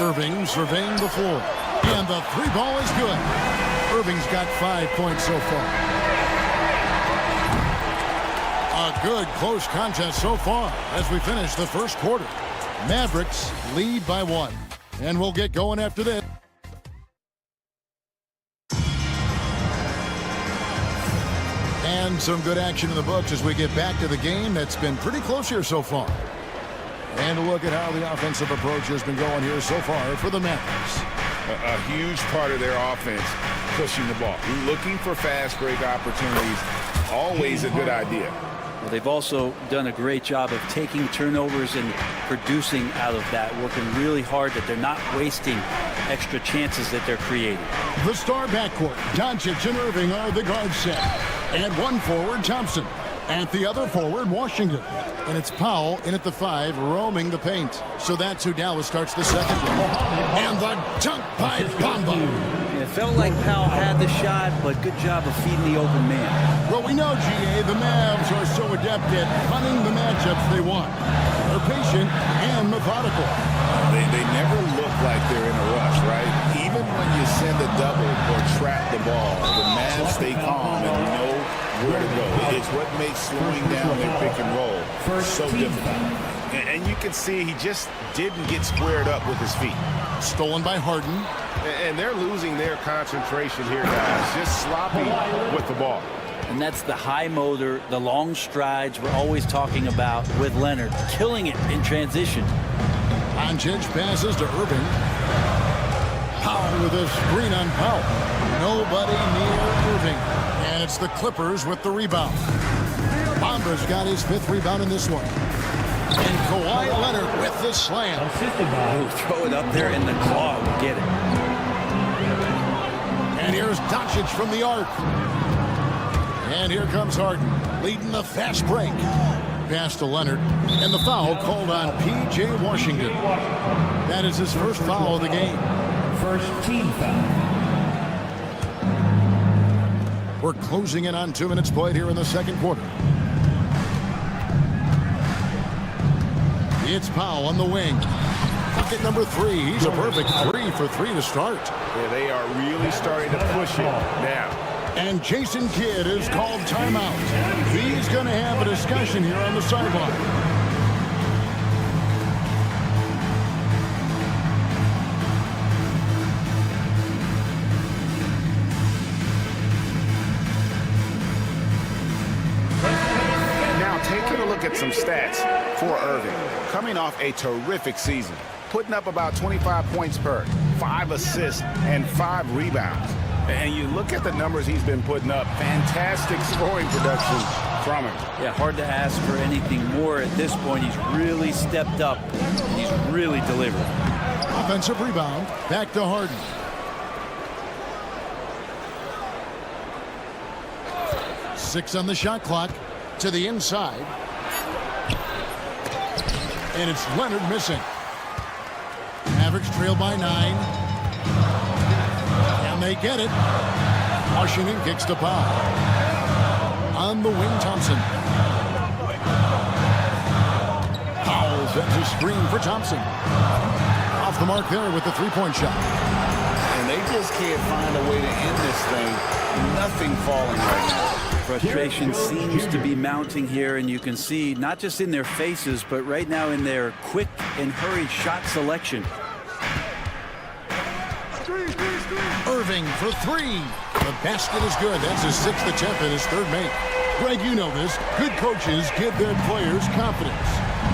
Irving surveying the floor. And the 3 ball is good. Irving's got 5 points so far. A good close contest so far as we finish the first quarter. Mavericks lead by 1. And we'll get going after this. And some good action in the books as we get back to the game that's been pretty close here so far. And a look at how the offensive approach has been going here so far for the Mavericks. A huge part of their offense, pushing the ball. Looking for fast break opportunities, always a good idea. Well, they've also done a great job of taking turnovers and producing out of that, working really hard that they're not wasting extra chances that they're creating. The star backcourt, Doncic and Irving are the guard set. And one forward, Thompson. At the other forward, Washington. And it's Powell in at the 5, roaming the paint. So that's who Dallas starts the second one. And the dunk by Bamba. It felt like Powell had the shot, but good job of feeding the open man. Well, we know, GA, the Mavs are so adept at punting the matchups they want. They're patient and methodical. They never look like they're in a rush, right? Even when you send a double or trap the ball, the Mavs stay calm and know where to go. It's what makes slowing down their pick and roll so difficult. And you can see he just didn't get squared up with his feet. Stolen by Harden. And they're losing their concentration here, guys. Just sloppy with the ball. And that's the high motor, the long strides we're always talking about with Leonard. Killing it in transition. Doncic passes to Irving. Powell with a screen on Powell. Nobody near Irving. And it's the Clippers with the rebound. Bamba's got his 5th rebound in this one. And Kawhi Leonard with the slam. Oh, throw it up there in the claw. We'll get it. And here's Doncic from the arc. And here comes Harden, leading the fast break. Pass to Leonard, and the foul called on P.J. Washington. That is his first foul of the game. First team foul. We're closing in on 2 minutes played here in the second quarter. It's Powell on the wing. Bucket number 3. He's a perfect 3 for 3 to start. Yeah, they are really starting to push it now. And Jason Kidd is called timeout. He's going to have a discussion here on the sideline. Now taking a look at some stats for Irving. Coming off a terrific season. Putting up about 25 points per, 5 assists, and 5 rebounds. And you look at the numbers he's been putting up, fantastic scoring production from him. Yeah, hard to ask for anything more at this point. He's really stepped up. He's really delivered. Offensive rebound, back to Harden. Six on the shot clock. to the inside. And it's Leonard missing. Mavericks trail by 9. And they get it. Washington kicks to Powell. On the wing, Thompson. Powell sets a screen for Thompson. Off the mark there with the three-point shot. And they just can't find a way to end this thing. Nothing falling right now. Frustration seems to be mounting here, and you can see not just in their faces, but right now in their quick and hurried shot selection. Irving for 3. The basket is good. That's his 6th attempt and his 3rd make. Greg, you know this. Good coaches give their players confidence.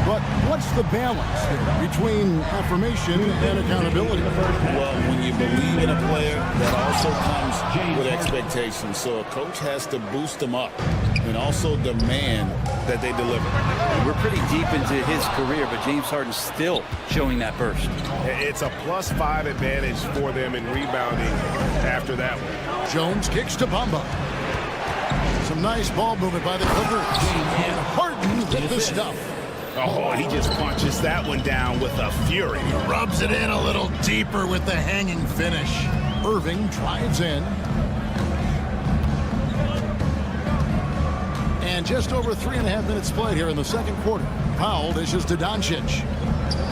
But what's the balance here between affirmation and accountability? Well, when you believe in a player, that also comes with expectations. So a coach has to boost them up and also demand that they deliver. We're pretty deep into his career, but James Harden's still showing that burst. It's a +5 advantage for them in rebounding after that one. Jones kicks to Bamba. Some nice ball movement by the Clippers. And Harden with the stuff. Oh, he just punches that one down with a fury. Rubs it in a little deeper with the hanging finish. Irving drives in. And just over 3.5 minutes played here in the second quarter. Powell dishes to Doncic.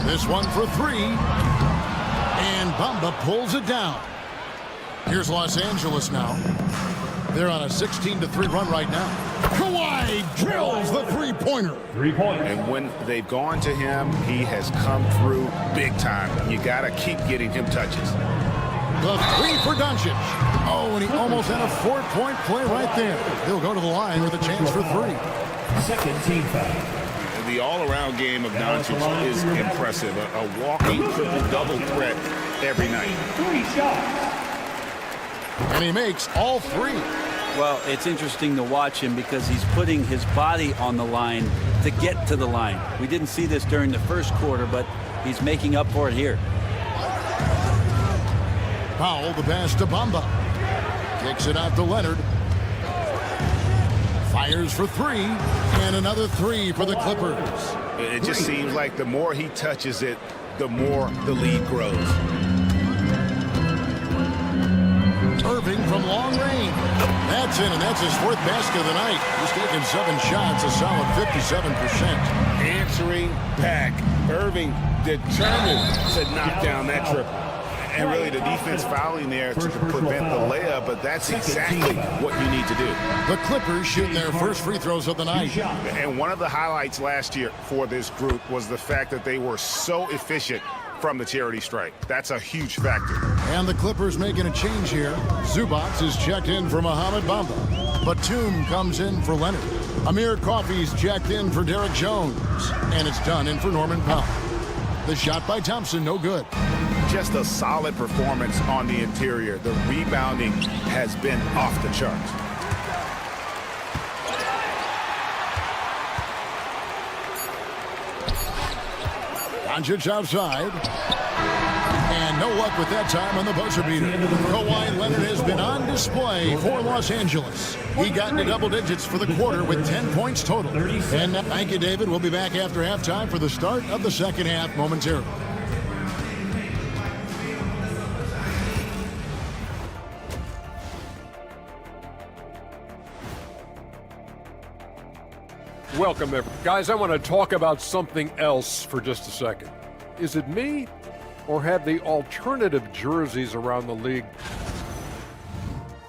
This one for 3. And Bamba pulls it down. Here's Los Angeles now. They're on a 16-3 run right now. Kawhi drills the three-pointer. And when they've gone to him, he has come through big time. You got to keep getting him touches. The 3 for Doncic. Oh, and he almost had a 4-point play right there. He'll go to the line with a chance for 3. Second team foul. The all-around game of Doncic is impressive. A walking triple-double threat every night. 3 shots. And he makes all 3. Well, it's interesting to watch him because he's putting his body on the line to get to the line. We didn't see this during the first quarter, but he's making up for it here. Powell, the pass to Bamba. Kicks it out to Leonard. Fires for 3. And another 3 for the Clippers. It just seems like the more he touches it, the more the lead grows. Irving from long range. That's in, and that's his 4th basket of the night. He's taken 7 shots, a solid 57%. Answering back. Irving determined to knock down that triple. And really the defense fouling there to prevent the layup, but that's exactly what you need to do. The Clippers shooting their first free throws of the night. And one of the highlights last year for this group was the fact that they were so efficient from the charity strike. That's a huge factor. And the Clippers making a change here. Zubac is checked in for Mohamed Bamba. Batum comes in for Leonard. Amir Coffey's checked in for Derek Jones. And it's done in for Norman Powell. The shot by Thompson, no good. Just a solid performance on the interior. The rebounding has been off the charts. Doncic outside. And no luck with that time on the buzzer beater. Kawhi Leonard has been on display for Los Angeles. He got into double digits for the quarter with 10 points total. And thank you, David. We'll be back after halftime for the start of the second half momentarily. Welcome, everyone. Guys, I want to talk about something else for just a second. Is it me, or have the alternative jerseys around the league?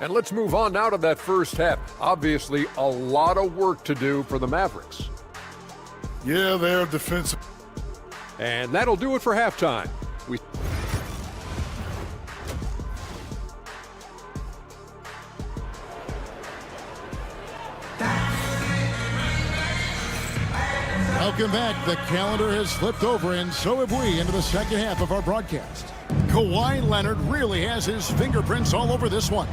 And let's move on now to that first half. Obviously, a lot of work to do for the Mavericks. Yeah, they're defensive. And that'll do it for halftime. Welcome back. The calendar has flipped over, and so have we, into the second half of our broadcast. Kawhi Leonard really has his fingerprints all over this one.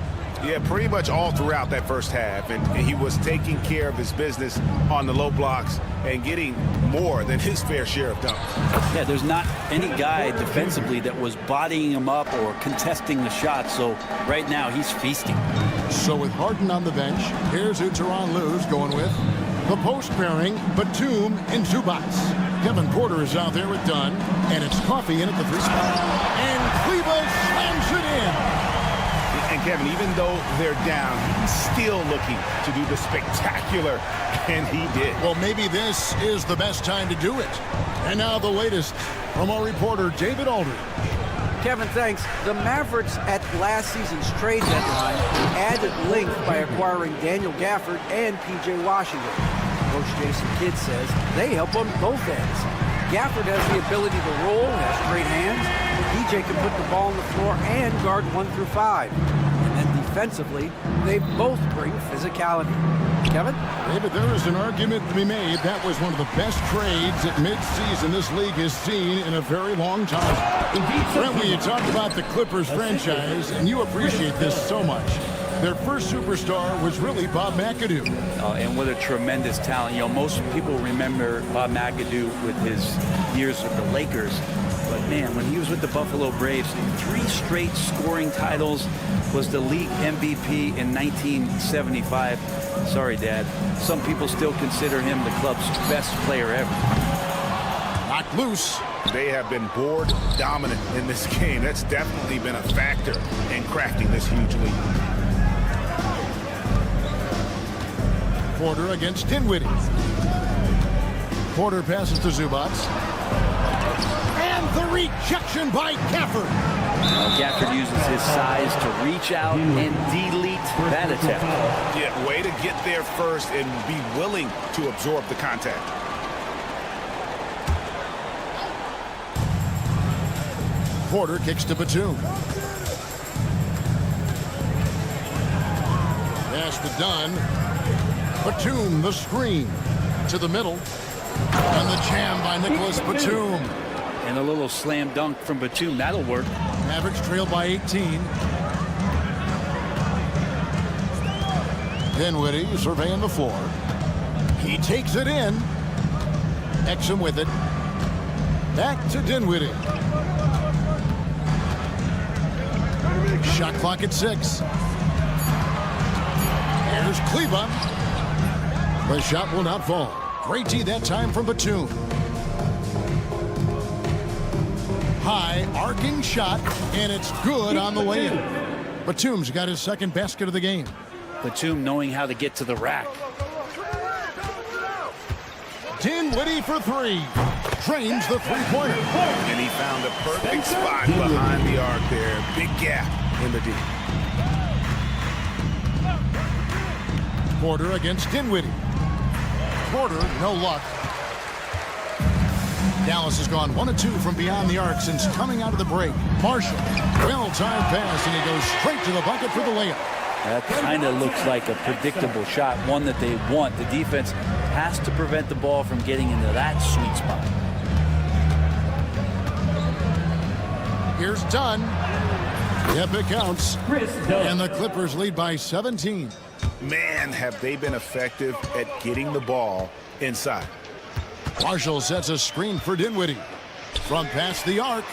Yeah, pretty much all throughout that first half, and he was taking care of his business on the low blocks and getting more than his fair share of dunks. Yeah, there's not any guy defensively that was bodying him up or contesting the shot, so right now he's feasting. So with Harden on the bench, here's who Tyronn Lue's going with. The post pairing, Batum and Zubats. Kevin Porter is out there with Dunn, and it's Coffey in at the 3 spot. And Cleveland slams it in. And Kevin, even though they're down, he's still looking to do the spectacular, and he did. Well, maybe this is the best time to do it. And now the latest from our reporter, David Aldridge. Kevin, thanks. The Mavericks at last season's trade deadline added length by acquiring Daniel Gafford and P.J. Washington. Coach Jason Kidd says they help on both ends. Gafford has the ability to roll, has great hands. P.J. can put the ball on the floor and guard 1 through 5. And then defensively, they both bring physicality. Kevin? David, there is an argument to be made. That was one of the best trades at midseason this league has seen in a very long time. Brent, when you talk about the Clippers franchise, and you appreciate this so much, their first superstar was really Bob McAdoo. And what a tremendous talent. You know, most people remember Bob McAdoo with his years with the Lakers. But man, when he was with the Buffalo Braves, 3 straight scoring titles, was the league MVP in 1975. Sorry, Dad. Some people still consider him the club's best player ever. Knocked loose. They have been board dominant in this game. That's definitely been a factor in crafting this huge lead. Porter against Dinwiddie. Porter passes to Zubats. And the rejection by Gafford. Gafford uses his size to reach out and delete that attempt. Yeah, way to get there first and be willing to absorb the contact. Porter kicks to Batum. Pass to Dunn. Batum, the screen. To the middle. And the jam by Nicholas Batum. And a little slam dunk from Batum. That'll work. Mavericks trail by 18. Dinwiddie surveying the floor. He takes it in. Exum with it. Back to Dinwiddie. Shot clock at 6. Here's Kleba. The shot will not fall. Great D that time from Batum. High arcing shot, and it's good on the way in. Batum's got his second basket of the game. Batum knowing how to get to the rack. Dinwiddie for 3. Drains the 3-pointer. And he found the perfect spot behind the arc there. Big gap in the D. Porter against Dinwiddie. Porter, no luck. Dallas has gone 1 of 2 from beyond the arc since coming out of the break. Marshall, well-timed pass, and he goes straight to the bucket for the layup. That kind of looks like a predictable shot, one that they want. The defense has to prevent the ball from getting into that sweet spot. Here's Dunn. Yep, it counts. And the Clippers lead by 17. Man, have they been effective at getting the ball inside. Marshall sets a screen for Dinwiddie. From past the arc.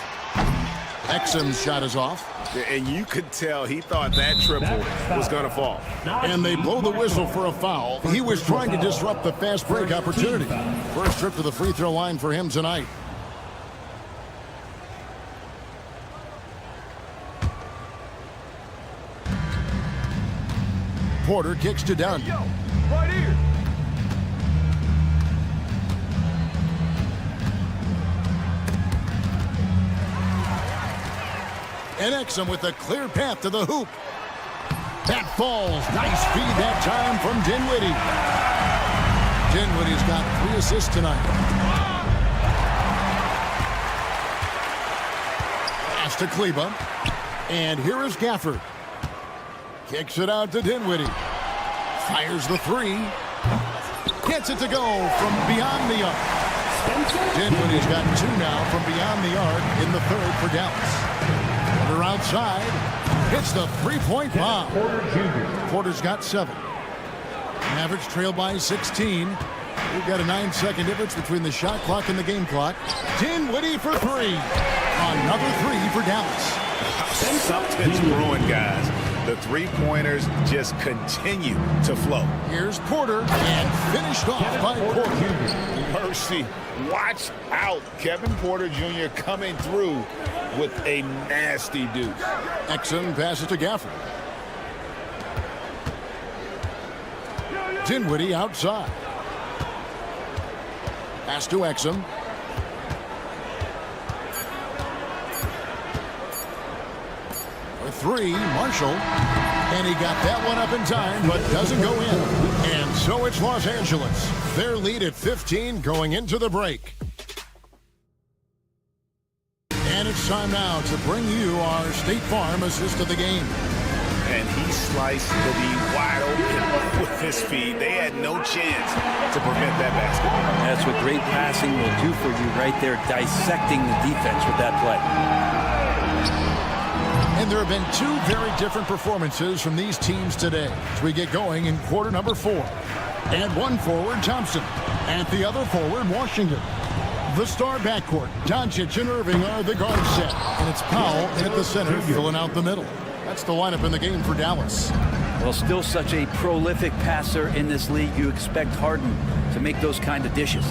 Exum's shot is off. And you could tell he thought that triple was going to fall. And they blow the whistle for a foul. He was trying to disrupt the fast break opportunity. First trip to the free throw line for him tonight. Porter kicks to Dunn. Right here. And Exum with a clear path to the hoop. That falls. Nice feed that time from Dinwiddie. Dinwiddie's got 3 assists tonight. Pass to Kleba. And here is Gafford. Kicks it out to Dinwiddie. Fires the 3. Gets it to go from beyond the arc. Dinwiddie's got 2 now from beyond the arc in the third for Dallas. Porter outside. Hits the 3-point bomb. Porter's got 7. Mavericks trail by 16. We've got a 9-second difference between the shot clock and the game clock. Dinwiddie for 3. Another 3 for Dallas. Something's brewing, guys. The three-pointers just continue to flow. Here's Porter, and finished off by Porter. Mercy. Watch out. Kevin Porter Jr. coming through with a nasty deuce. Exum passes to Gafford. Dinwiddie outside. Pass to Exum. For three, Marshall. And he got that one up in time, but doesn't go in. And so it's Los Angeles. Their lead at 15 going into the break. And it's time now to bring you our State Farm assist of the game. And he sliced the D wide open with his feet. They had no chance to prevent that basket. That's what great passing will do for you right there, dissecting the defense with that play. And there have been two very different performances from these teams today as we get going in quarter number 4. And one forward, Thompson. At the other forward, Washington. The star backcourt, Doncic and Irving are the guard set. And it's Powell in at the center, filling out the middle. That's the lineup in the game for Dallas. Well, still such a prolific passer in this league. You expect Harden to make those kind of dishes.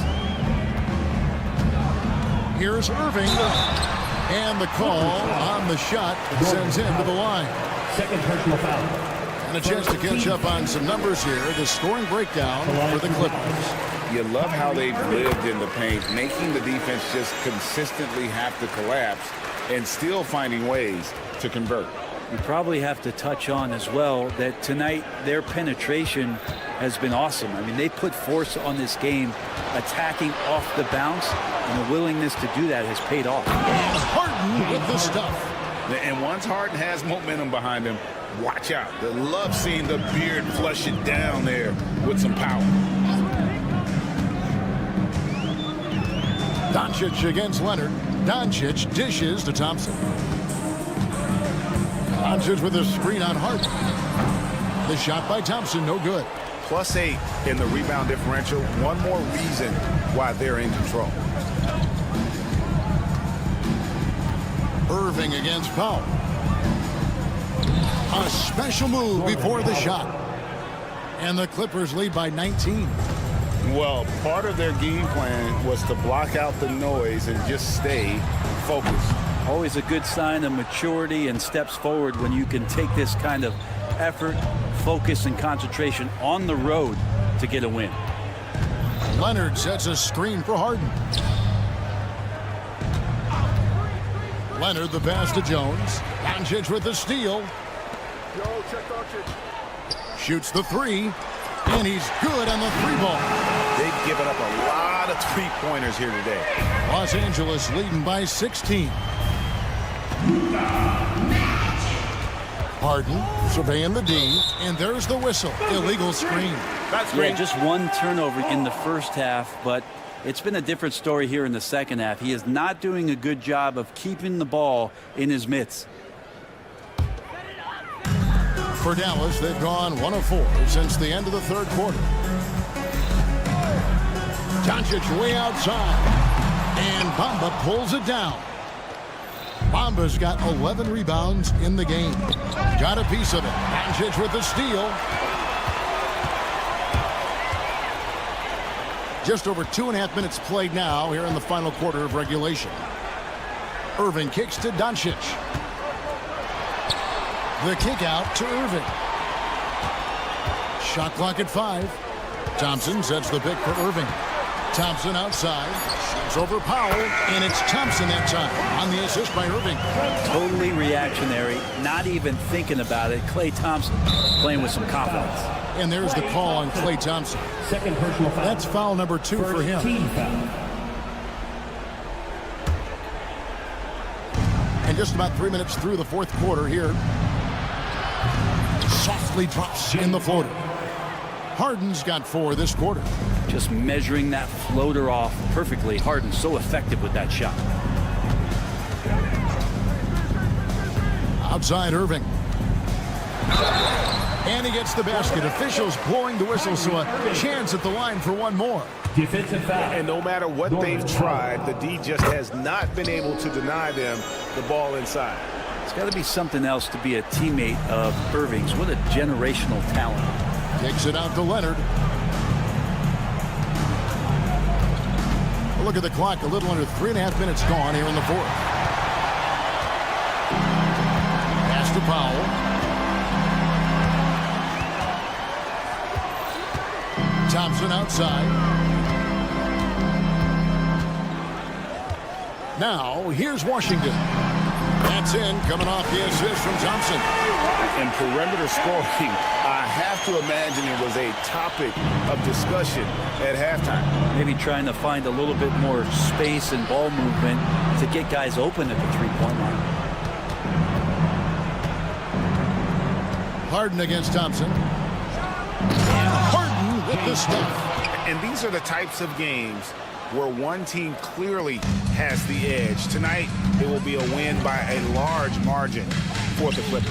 Here's Irving. And the call on the shot sends him to the line. Second personal foul. And a chance to catch up on some numbers here. The scoring breakdown for the Clippers. You love how they've lived in the paint, making the defense just consistently have to collapse and still finding ways to convert. You probably have to touch on as well that tonight their penetration has been awesome. I mean, they put force on this game, attacking off the bounce, and the willingness to do that has paid off. And Harden with the stuff. And once Harden has momentum behind him, watch out. They love seeing the beard flush it down there with some power. Doncic against Leonard. Doncic dishes to Thompson. Doncic with a screen on Harden. The shot by Thompson, no good. +8 in the rebound differential. One more reason why they're in control. Irving against Powell. A special move before the shot. And the Clippers lead by 19. Well, part of their game plan was to block out the noise and just stay focused. Always a good sign of maturity and steps forward when you can take this kind of effort, focus, and concentration on the road to get a win. Leonard sets a screen for Harden. Leonard the pass to Jones. Doncic with the steal. Shoots the three. And he's good on the three ball. They've given up a lot of three-pointers here today. Los Angeles leading by 16. Harden surveying the D, and there's the whistle. Illegal screen. That's great. Yeah, just one turnover in the first half, but it's been a different story here in the second half. He is not doing a good job of keeping the ball in his mitts. For Dallas, they've gone 1 of 4 since the end of the third quarter. Doncic way outside, and Bamba pulls it down. Bamba's got 11 rebounds in the game. Got a piece of it. Doncic with the steal. Just over 2.5 minutes played now here in the final quarter of regulation. Irving kicks to Doncic. The kick out to Irving. Shot clock at 5. Thompson sets the pick for Irving. Thompson outside. Shoots over Powell, and it's Thompson that time on the assist by Irving. Totally reactionary, not even thinking about it. Klay Thompson playing with some confidence. And there's the call on Klay Thompson. Second personal foul. That's foul number 2 for him. Team foul. And just about 3 minutes through the fourth quarter here. Softly drops in the floater. Harden's got 4 this quarter. Just measuring that floater off perfectly. Harden so effective with that shot. Outside Irving. And he gets the basket. Officials blowing the whistle, so a chance at the line for one more. Defensive foul. And no matter what they've tried, the D just has not been able to deny them the ball inside. It's got to be something else to be a teammate of Irving's. What a generational talent. Takes it out to Leonard. Look at the clock. A little under 3.5 minutes gone here in the fourth. Pass to Powell. Thompson outside. Now, here's Washington. That's in, coming off the assist from Thompson. And perimeter scoring, I have to imagine it was a topic of discussion at halftime. Maybe trying to find a little bit more space and ball movement to get guys open at the three-point line. Harden against Thompson. And Harden with the stuff. And these are the types of games where one team clearly has the edge. Tonight, it will be a win by a large margin for the Clippers.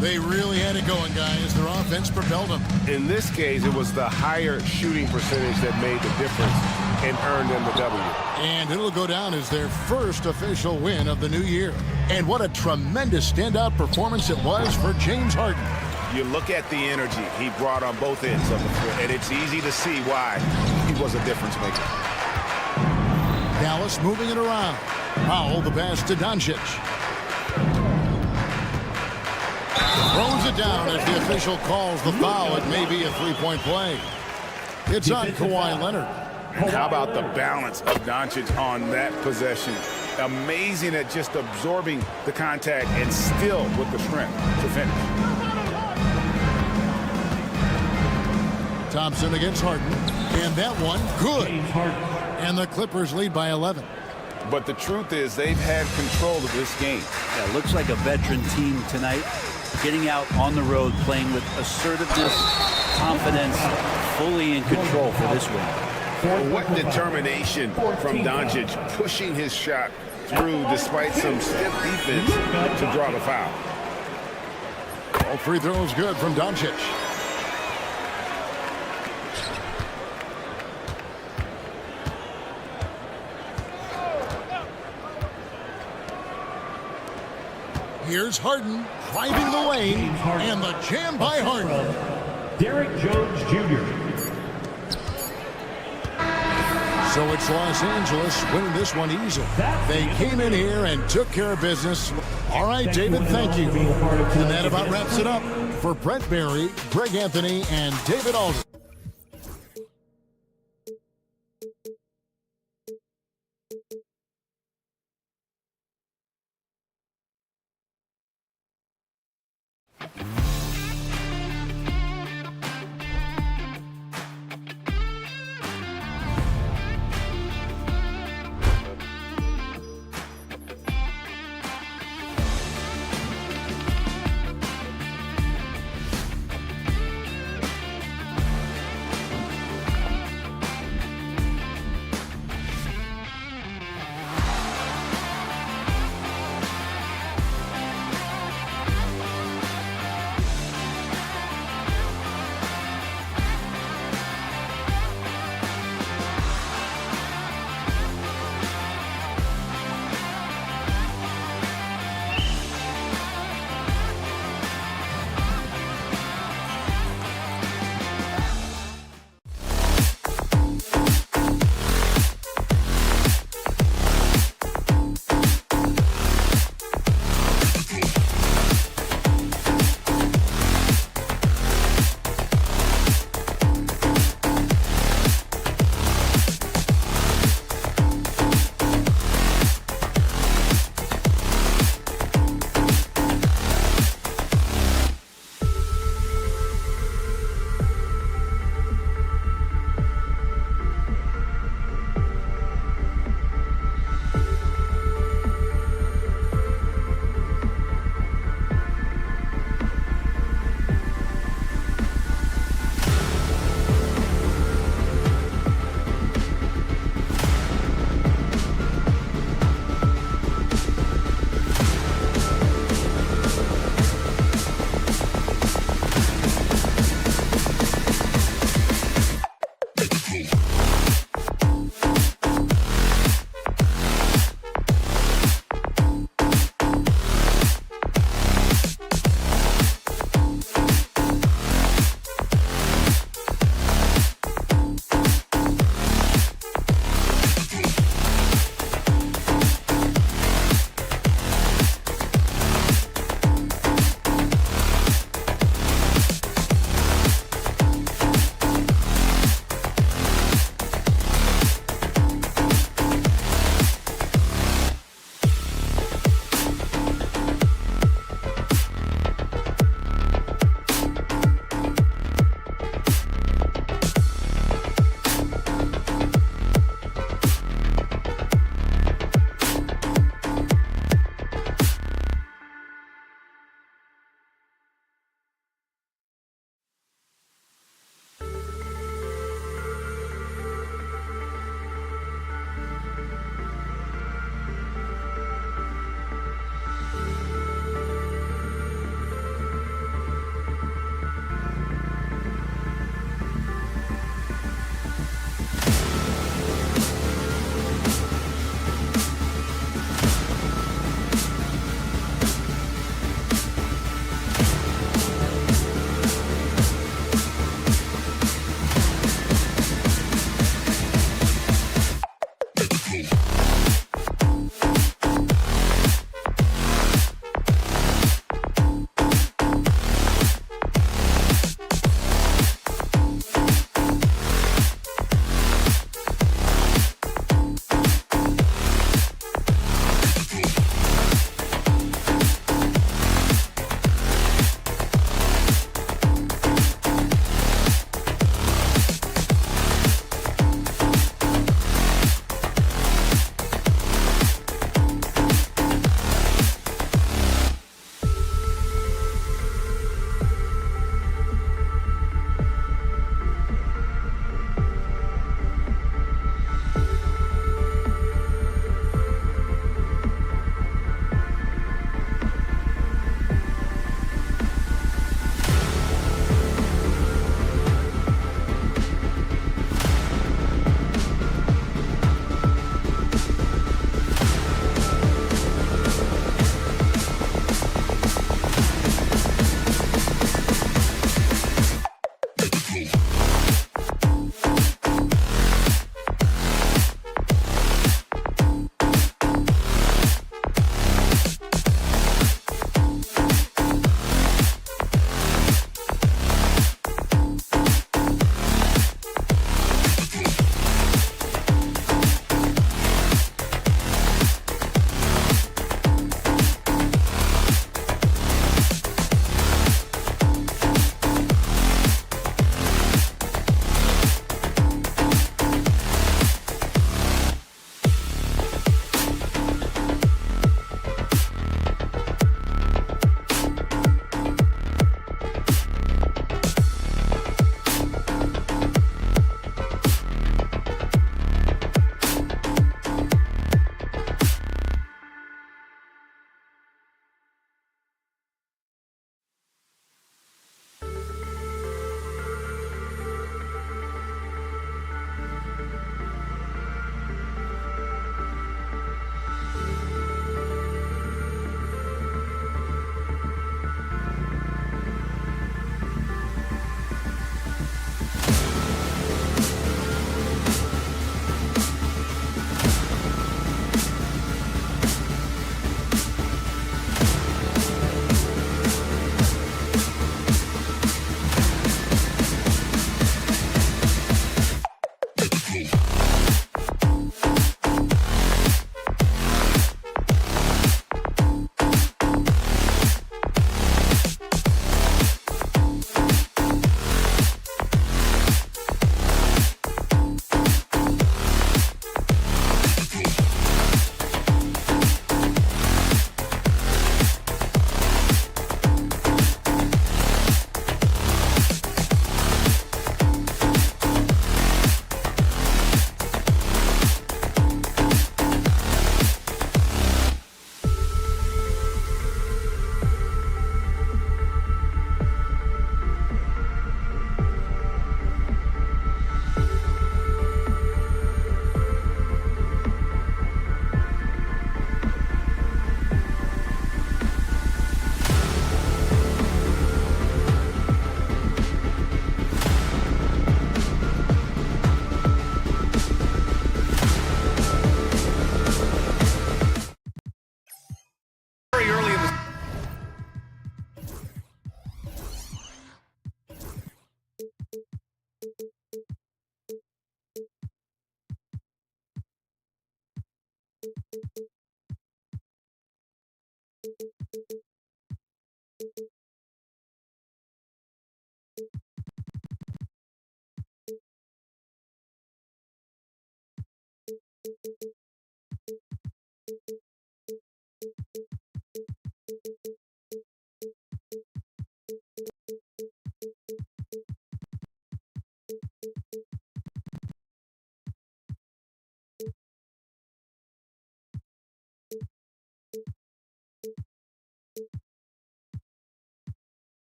They really had it going, guys. Their offense propelled them. In this case, it was the higher shooting percentage that made the difference and earned them the W. And it'll go down as their first official win of the new year. And what a tremendous standout performance it was for James Harden. You look at the energy he brought on both ends of the floor, and it's easy to see why he was a difference maker. Dallas moving it around. Powell the pass to Doncic. Throws it down as the official calls the foul. It may be a three-point play. It's on Kawhi Leonard. And how about the balance of Doncic on that possession? Amazing at just absorbing the contact and still with the strength to finish. Thompson against Harden. And that one, good. And the Clippers lead by 11. But the truth is they've had control of this game. Yeah, looks like a veteran team tonight. Getting out on the road, playing with assertiveness, confidence, fully in control for this win. What determination from Doncic, pushing his shot through despite some stiff defense to draw the foul. All free throws good from Doncic. Here's Harden driving the lane, and the jam by Harden. Derek Jones Jr. So it's Los Angeles winning this one easily. They came in here and took care of business. All right, David, thank you. And that about wraps it up. For Brent Berry, Greg Anthony, and David Aldridge.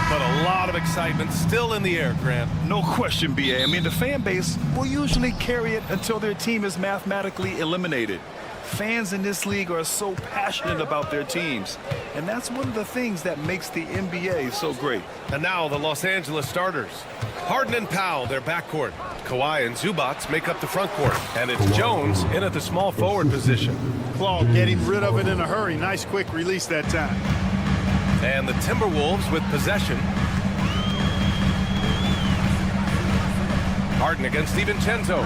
But a lot of excitement still in the air, Grant. No question, BA. I mean, the fan base will usually carry it until their team is mathematically eliminated. Fans in this league are so passionate about their teams, and that's one of the things that makes the NBA so great. And now the Los Angeles starters. Harden and Powell, their backcourt. Kawhi and Zubats make up the front court. And it's Jones in at the small forward position. Claude getting rid of it in a hurry. Nice quick release that time. And the Timberwolves with possession. Harden against DiVincenzo.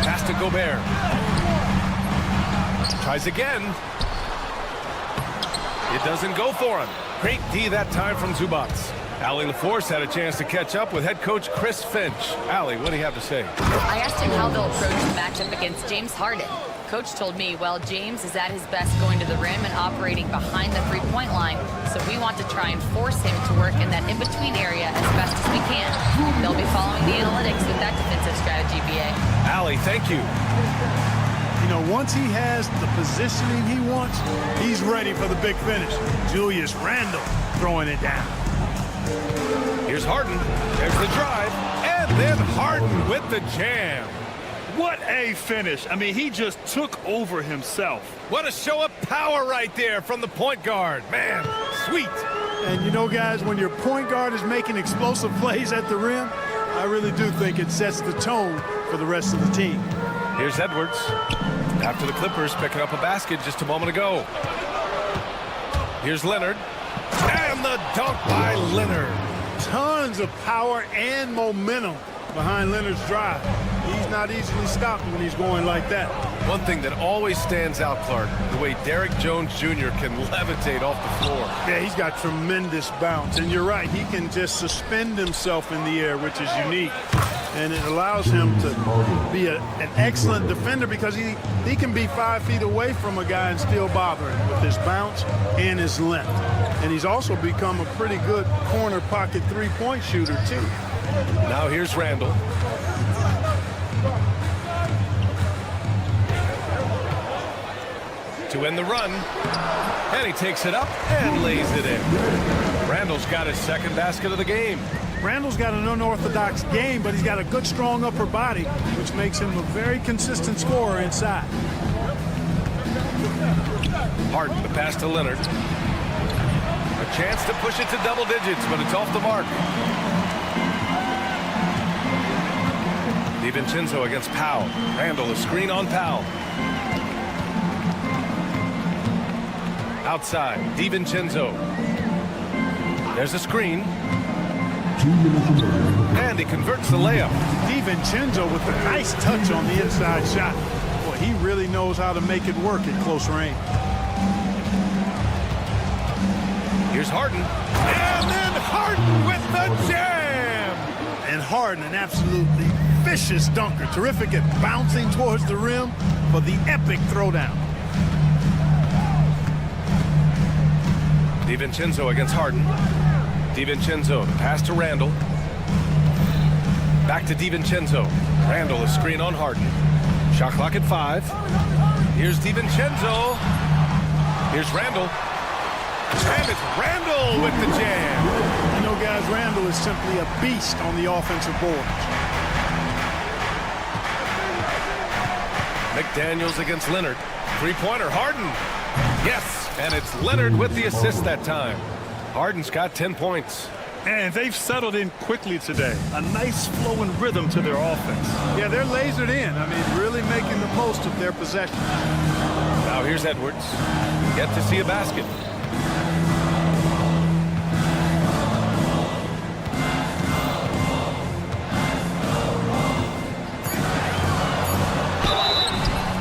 Pass to Gobert. Tries again. It doesn't go for him. Great D that time from Zubats. Allie LaForce had a chance to catch up with head coach Chris Finch. Allie, what do you have to say? I asked him how they'll approach the matchup against James Harden. Coach told me, well, James is at his best going to the rim and operating behind the three-point line, so we want to try and force him to work in that in-between area as best as we can. They'll be following the analytics with that defensive strategy, BA. Allie, thank you. You know, once he has the positioning he wants, he's ready for the big finish. Julius Randle throwing it down. Here's Harden. There's the drive. And then Harden with the jam. What a finish. I mean, he just took over himself. What a show of power right there from the point guard. Man, sweet. And you know, guys, when your point guard is making explosive plays at the rim, I really do think it sets the tone for the rest of the team. Here's Edwards. After the Clippers picking up a basket just a moment ago. Here's Leonard. And the dunk by Leonard. Tons of power and momentum behind Leonard's drive. He's not easily stopped when he's going like that. One thing that always stands out, Clark, the way Derrick Jones Jr. can levitate off the floor. Yeah, he's got tremendous bounce. And you're right, he can just suspend himself in the air, which is unique. And it allows him to be an excellent defender because he can be 5 feet away from a guy and still bother him with his bounce and his length. And he's also become a pretty good corner pocket three-point shooter, too. Now here's Randle. To end the run. And he takes it up and lays it in. Randle's got his second basket of the game. Randle's got an unorthodox game, but he's got a good, strong upper body, which makes him a very consistent scorer inside. Harden, the pass to Leonard. A chance to push it to double digits, but it's off the mark. DiVincenzo against Powell. Randle, a screen on Powell. Outside, DiVincenzo. There's a screen. And he converts the layup. DiVincenzo with a nice touch on the inside shot. Boy, he really knows how to make it work at close range. Here's Harden. And then Harden with the jam. And Harden, an absolutely vicious dunker. Terrific at bouncing towards the rim for the epic throwdown. DiVincenzo against Harden. DiVincenzo, the pass to Randle. Back to DiVincenzo. Randle, a screen on Harden. Shot clock at 5. Here's DiVincenzo. Here's Randle. And it's Randle with the jam. You know, guys, Randle is simply a beast on the offensive boards. McDaniels against Leonard. Three-pointer, Harden. Yes, and it's Leonard with the assist that time. Harden's got 10 points. And they've settled in quickly today. A nice flowing rhythm to their offense. Yeah, they're lasered in. I mean, really making the most of their possession. Now here's Edwards. Yet to see a basket.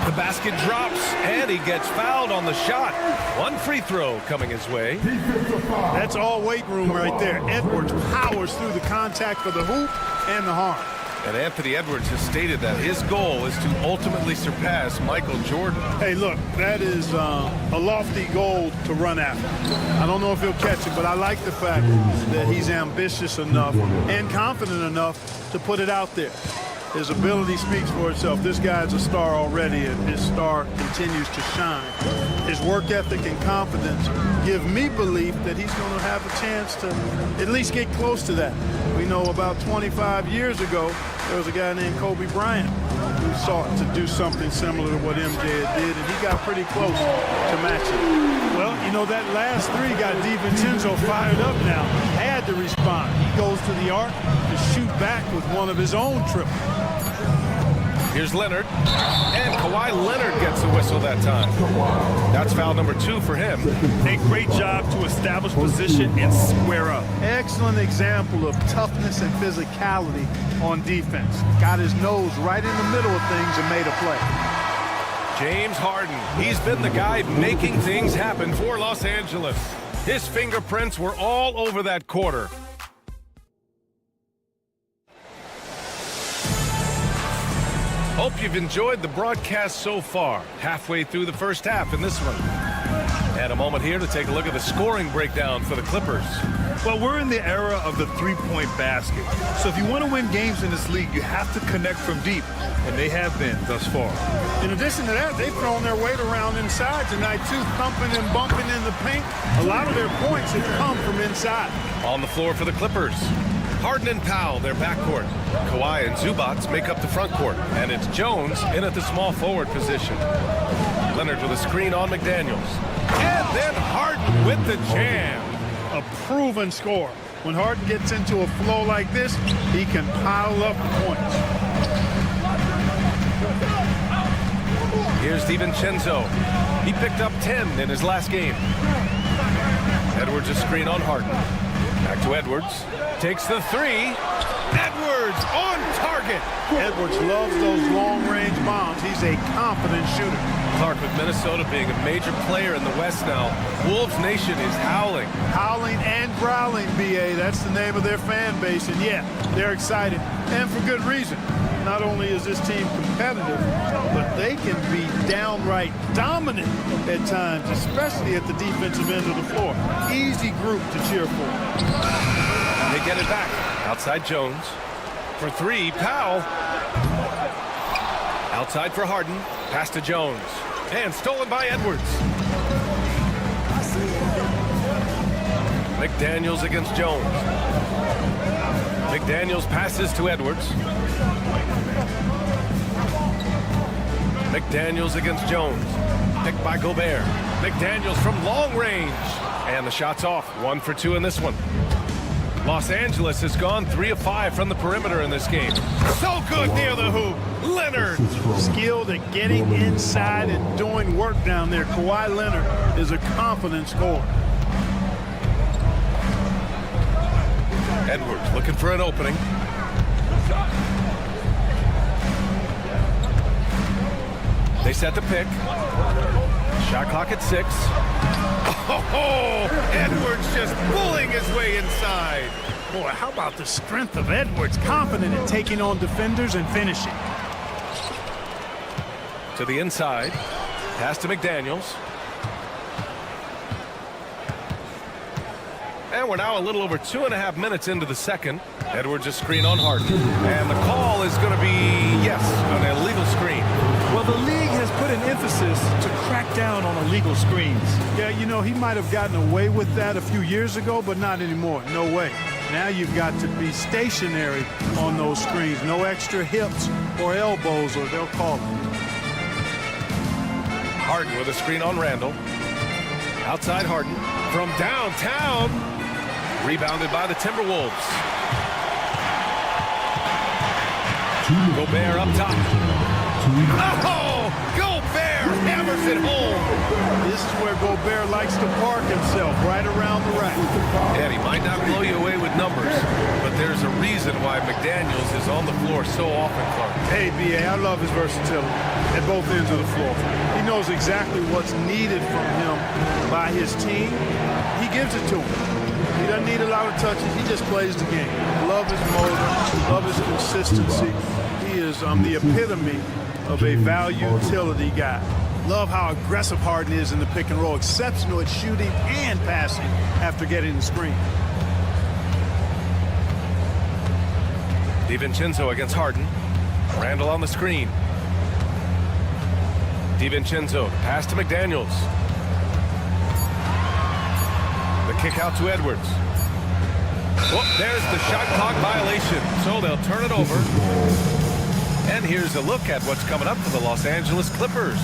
The basket drops, and he gets fouled on the shot. One free throw coming his way. That's all weight room right there. Edwards powers through the contact for the hoop and the harm. And Anthony Edwards has stated that his goal is to ultimately surpass Michael Jordan. Hey, look, that is a lofty goal to run after. I don't know if he'll catch it, but I like the fact that he's ambitious enough and confident enough to put it out there. His ability speaks for itself. This guy's a star already, and his star continues to shine His work ethic and confidence give me belief that he's going to have a chance to at least get close to that. We know about 25 years ago, there was a guy named Kobe Bryant who sought to do something similar to what MJ did, and he got pretty close to matching. Well, you know, that last three got DiVincenzo fired up now. Had to respond. He goes to the arc to shoot back with one of his own triples. Here's Leonard, and Kawhi Leonard gets a whistle that time. That's foul number 2 for him. A great job to establish position and square up. Excellent example of toughness and physicality on defense. Got his nose right in the middle of things and made a play. James Harden, he's been the guy making things happen for Los Angeles. His fingerprints were all over that quarter. Hope you've enjoyed the broadcast so far. Halfway through the first half in this one. And a moment here to take a look at the scoring breakdown for the Clippers. Well, we're in the era of the three-point basket. So if you want to win games in this league, you have to connect from deep. And they have been thus far. In addition to that, they've thrown their weight around inside tonight, too, thumping and bumping in the paint. A lot of their points have come from inside. On the floor for the Clippers, Harden and Powell, their backcourt. Kawhi and Zubats make up the front court. And it's Jones in at the small forward position. Leonard with a screen on McDaniels. And then Harden with the jam. A proven scorer. When Harden gets into a flow like this, he can pile up points. Here's DiVincenzo. He picked up 10 in his last game. Edwards a screen on Harden. Back to Edwards. Takes the three. Edwards on target. Edwards loves those long-range bombs. He's a confident shooter. Clark with Minnesota being a major player in the West now. Wolves Nation is howling. Howling and growling, B.A. That's the name of their fan base. And, yeah, they're excited. And for good reason. Not only is this team competitive, but they can be downright dominant at times, especially at the defensive end of the floor. Easy group to cheer for. They get it back. Outside Jones. For three, Powell. Outside for Harden. Pass to Jones. And stolen by Edwards. McDaniels against Jones. McDaniels passes to Edwards. McDaniels against Jones. Picked by Gobert. McDaniels from long range. And the shot's off. 1 for 2 in this one. Los Angeles has gone 3 of 5 from the perimeter in this game. So good near the hoop. Leonard. Skilled at getting inside and doing work down there. Kawhi Leonard is a confident scorer. Edwards looking for an opening. They set the pick. Shot clock at 6. Oh, Edwards just pulling his way inside. Boy, how about the strength of Edwards? Confident in taking on defenders and finishing. To the inside. Pass to McDaniels. And we're now a little over 2.5 minutes into the second. Edwards a screen on Harden. And the call is going to be, yes, an illegal screen. Well, the league has put an emphasis to crack down on illegal screens. Yeah, you know, he might have gotten away with that a few years ago, but not anymore. No way. Now you've got to be stationary on those screens. No extra hips or elbows, or they'll call it. Harden with a screen on Randall. Outside Harden. From downtown. Rebounded by the Timberwolves. Gobert up top. Oh! Gobert hammers it home. This is where Gobert likes to park himself, right around the rack. And he might not blow you away with numbers, but there's a reason why McDaniels is on the floor so often, Clark. Hey, B.A., I love his versatility at both ends of the floor. He knows exactly what's needed from him by his team. He gives it to him. He doesn't need a lot of touches. He just plays the game. Love his motor. Love his consistency. He is the epitome of a value utility guy. Love how aggressive Harden is in the pick and roll. Exceptional at shooting and passing after getting the screen. DiVincenzo against Harden. Randall on the screen. DiVincenzo, pass to McDaniels. kick out to Edwards. Oh, there's the shot clock violation, so they'll turn it over. And here's a look at what's coming up for the Los Angeles Clippers.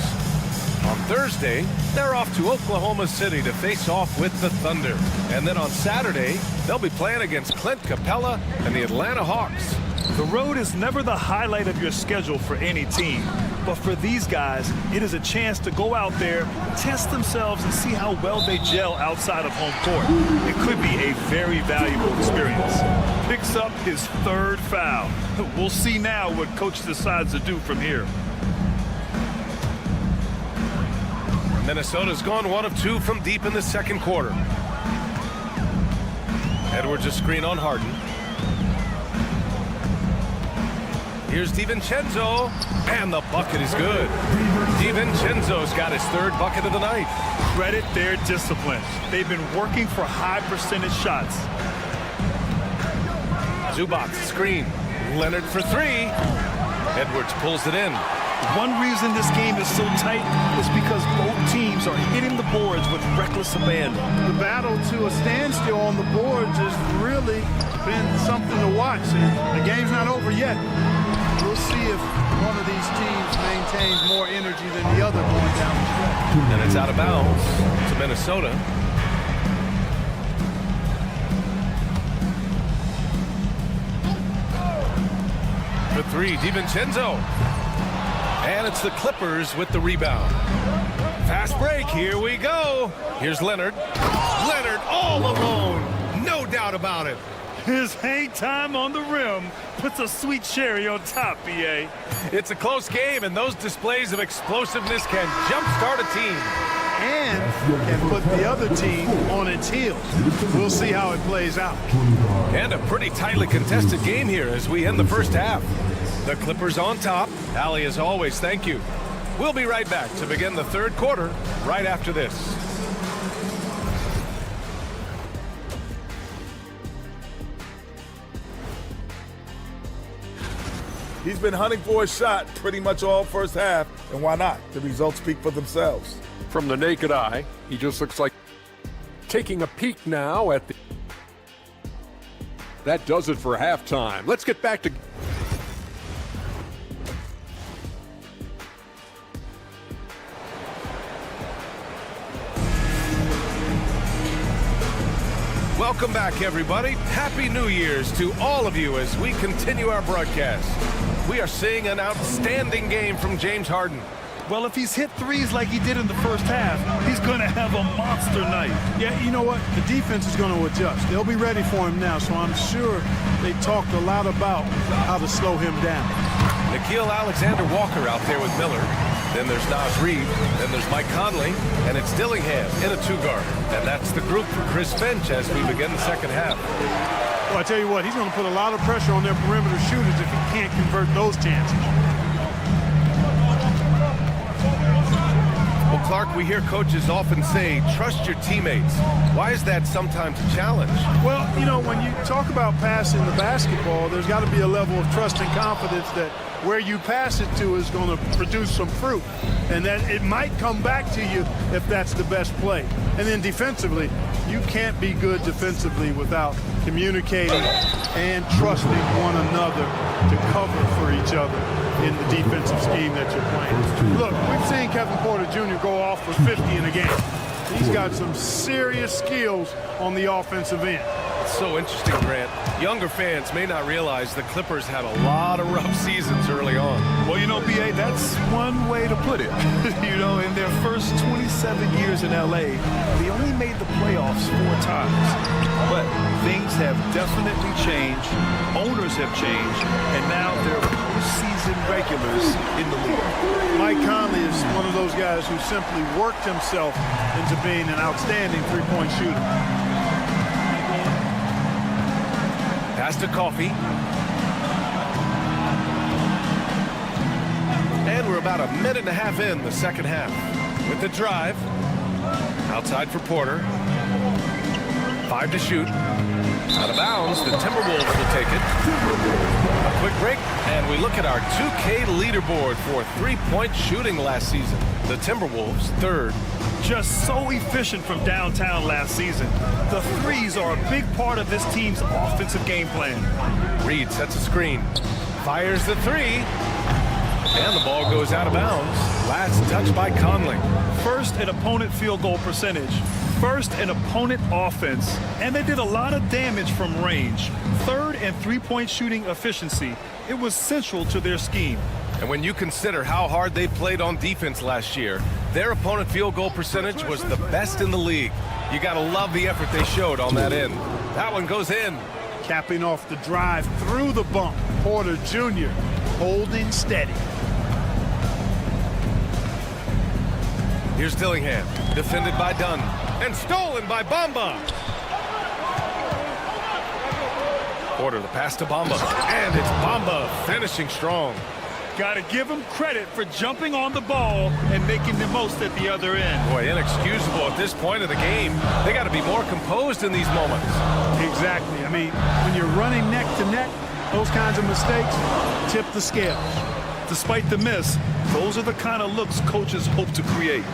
On Thursday, they're off to Oklahoma City to face off with the Thunder. And then on Saturday, they'll be playing against Clint Capella and the Atlanta Hawks. The road is never the highlight of your schedule for any team. But for these guys, it is a chance to go out there, test themselves, and see how well they gel outside of home court. It could be a very valuable experience. Picks up his third foul. We'll see now what coach decides to do from here. Minnesota's gone 1 of 2 from deep in the second quarter. Edwards a screen on Harden. Here's DiVincenzo, and the bucket is good. DiVincenzo's got his 3rd bucket of the night. Credit their discipline. They've been working for high percentage shots. Zubac screen. Leonard for 3. Edwards pulls it in. One reason this game is so tight is because both teams are hitting the boards with reckless abandon. The battle to a standstill on the boards has really been something to watch. And the game's not over yet. We'll see if one of these teams maintains more energy than the other going down the stretch. And it's out of bounds to Minnesota. For 3, DiVincenzo. And it's the Clippers with the rebound. Fast break, here we go. Here's Leonard. Leonard all alone, no doubt about it. His hang time on the rim puts a sweet cherry on top, BA. It's a close game, and those displays of explosiveness can jumpstart a team. And can put the other team on its heels. We'll see how it plays out. And a pretty tightly contested game here as we end the first half. The Clippers on top. Allie, as always, thank you. We'll be right back to begin the third quarter right after this. He's been hunting for a shot pretty much all first half, and why not? The results speak for themselves. From the naked eye, he just looks like taking a peek now at the... That does it for halftime. Let's get back to... Welcome back, everybody. Happy New Year's to all of you as we continue our broadcast. We are seeing an outstanding game from James Harden. Well, if he's hit threes like he did in the first half, he's going to have a monster night. Yeah, you know what? The defense is going to adjust. They'll be ready for him now, so I'm sure they talked a lot about how to slow him down. Nickeil Alexander-Walker out there with Miller. Then there's Naz Reid. Then there's Mike Conley. And it's Dillingham in a 2-guard. And that's the group for Chris Finch as we begin the second half. Well, I tell you what, he's going to put a lot of pressure on their perimeter shooters if he can't convert those chances. Well, Clark, we hear coaches often say, trust your teammates. Why is that sometimes a challenge? Well, you know, when you talk about passing the basketball, there's got to be a level of trust and confidence that where you pass it to is going to produce some fruit. And that it might come back to you if that's the best play. And then defensively, you can't be good defensively without communicating and trusting one another to cover for each other in the defensive scheme that you're playing. Look, we've seen Kevin Porter Jr. go off for 50 in a game. He's got some serious skills on the offensive end. It's so interesting, Grant. Younger fans may not realize the Clippers had a lot of rough seasons early on. Well, you know, B.A., that's one way to put it. You know, in their first 27 years in L.A., they only made the playoffs 4 times. But things have definitely changed. Owners have changed. And now they're postseason regulars in the league. Mike Conley is one of those guys who simply worked himself into being an outstanding three-point shooter. Pass to Coffey. And we're about a minute and a half in the second half. With the drive. Outside for Porter. 5 to shoot. Out of bounds. The Timberwolves will take it. quick break, and we look at our 2K leaderboard for three-point shooting last season. The Timberwolves, third. Just so efficient from downtown last season. The threes are a big part of this team's offensive game plan. Reed sets a screen, fires the three, and the ball goes out of bounds. Last touch by Conley. First in opponent field goal percentage. First in opponent offense. And they did a lot of damage from range. Third in three-point shooting efficiency. It was central to their scheme. And when you consider how hard they played on defense last year, their opponent field goal percentage was the best in the league. You got to love the effort they showed on that end. That one goes in. Capping off the drive through the bump, Porter Jr. holding steady. Here's Dillingham, defended by Dunn, and stolen by Bamba. Porter, the pass to Bamba, and it's Bamba finishing strong. Got to give him credit for jumping on the ball and making the most at the other end. Boy, inexcusable at this point of the game. They got to be more composed in these moments. Exactly. I mean, when you're running neck to neck, those kinds of mistakes tip the scales. Despite the miss, those are the kind of looks coaches hope to create.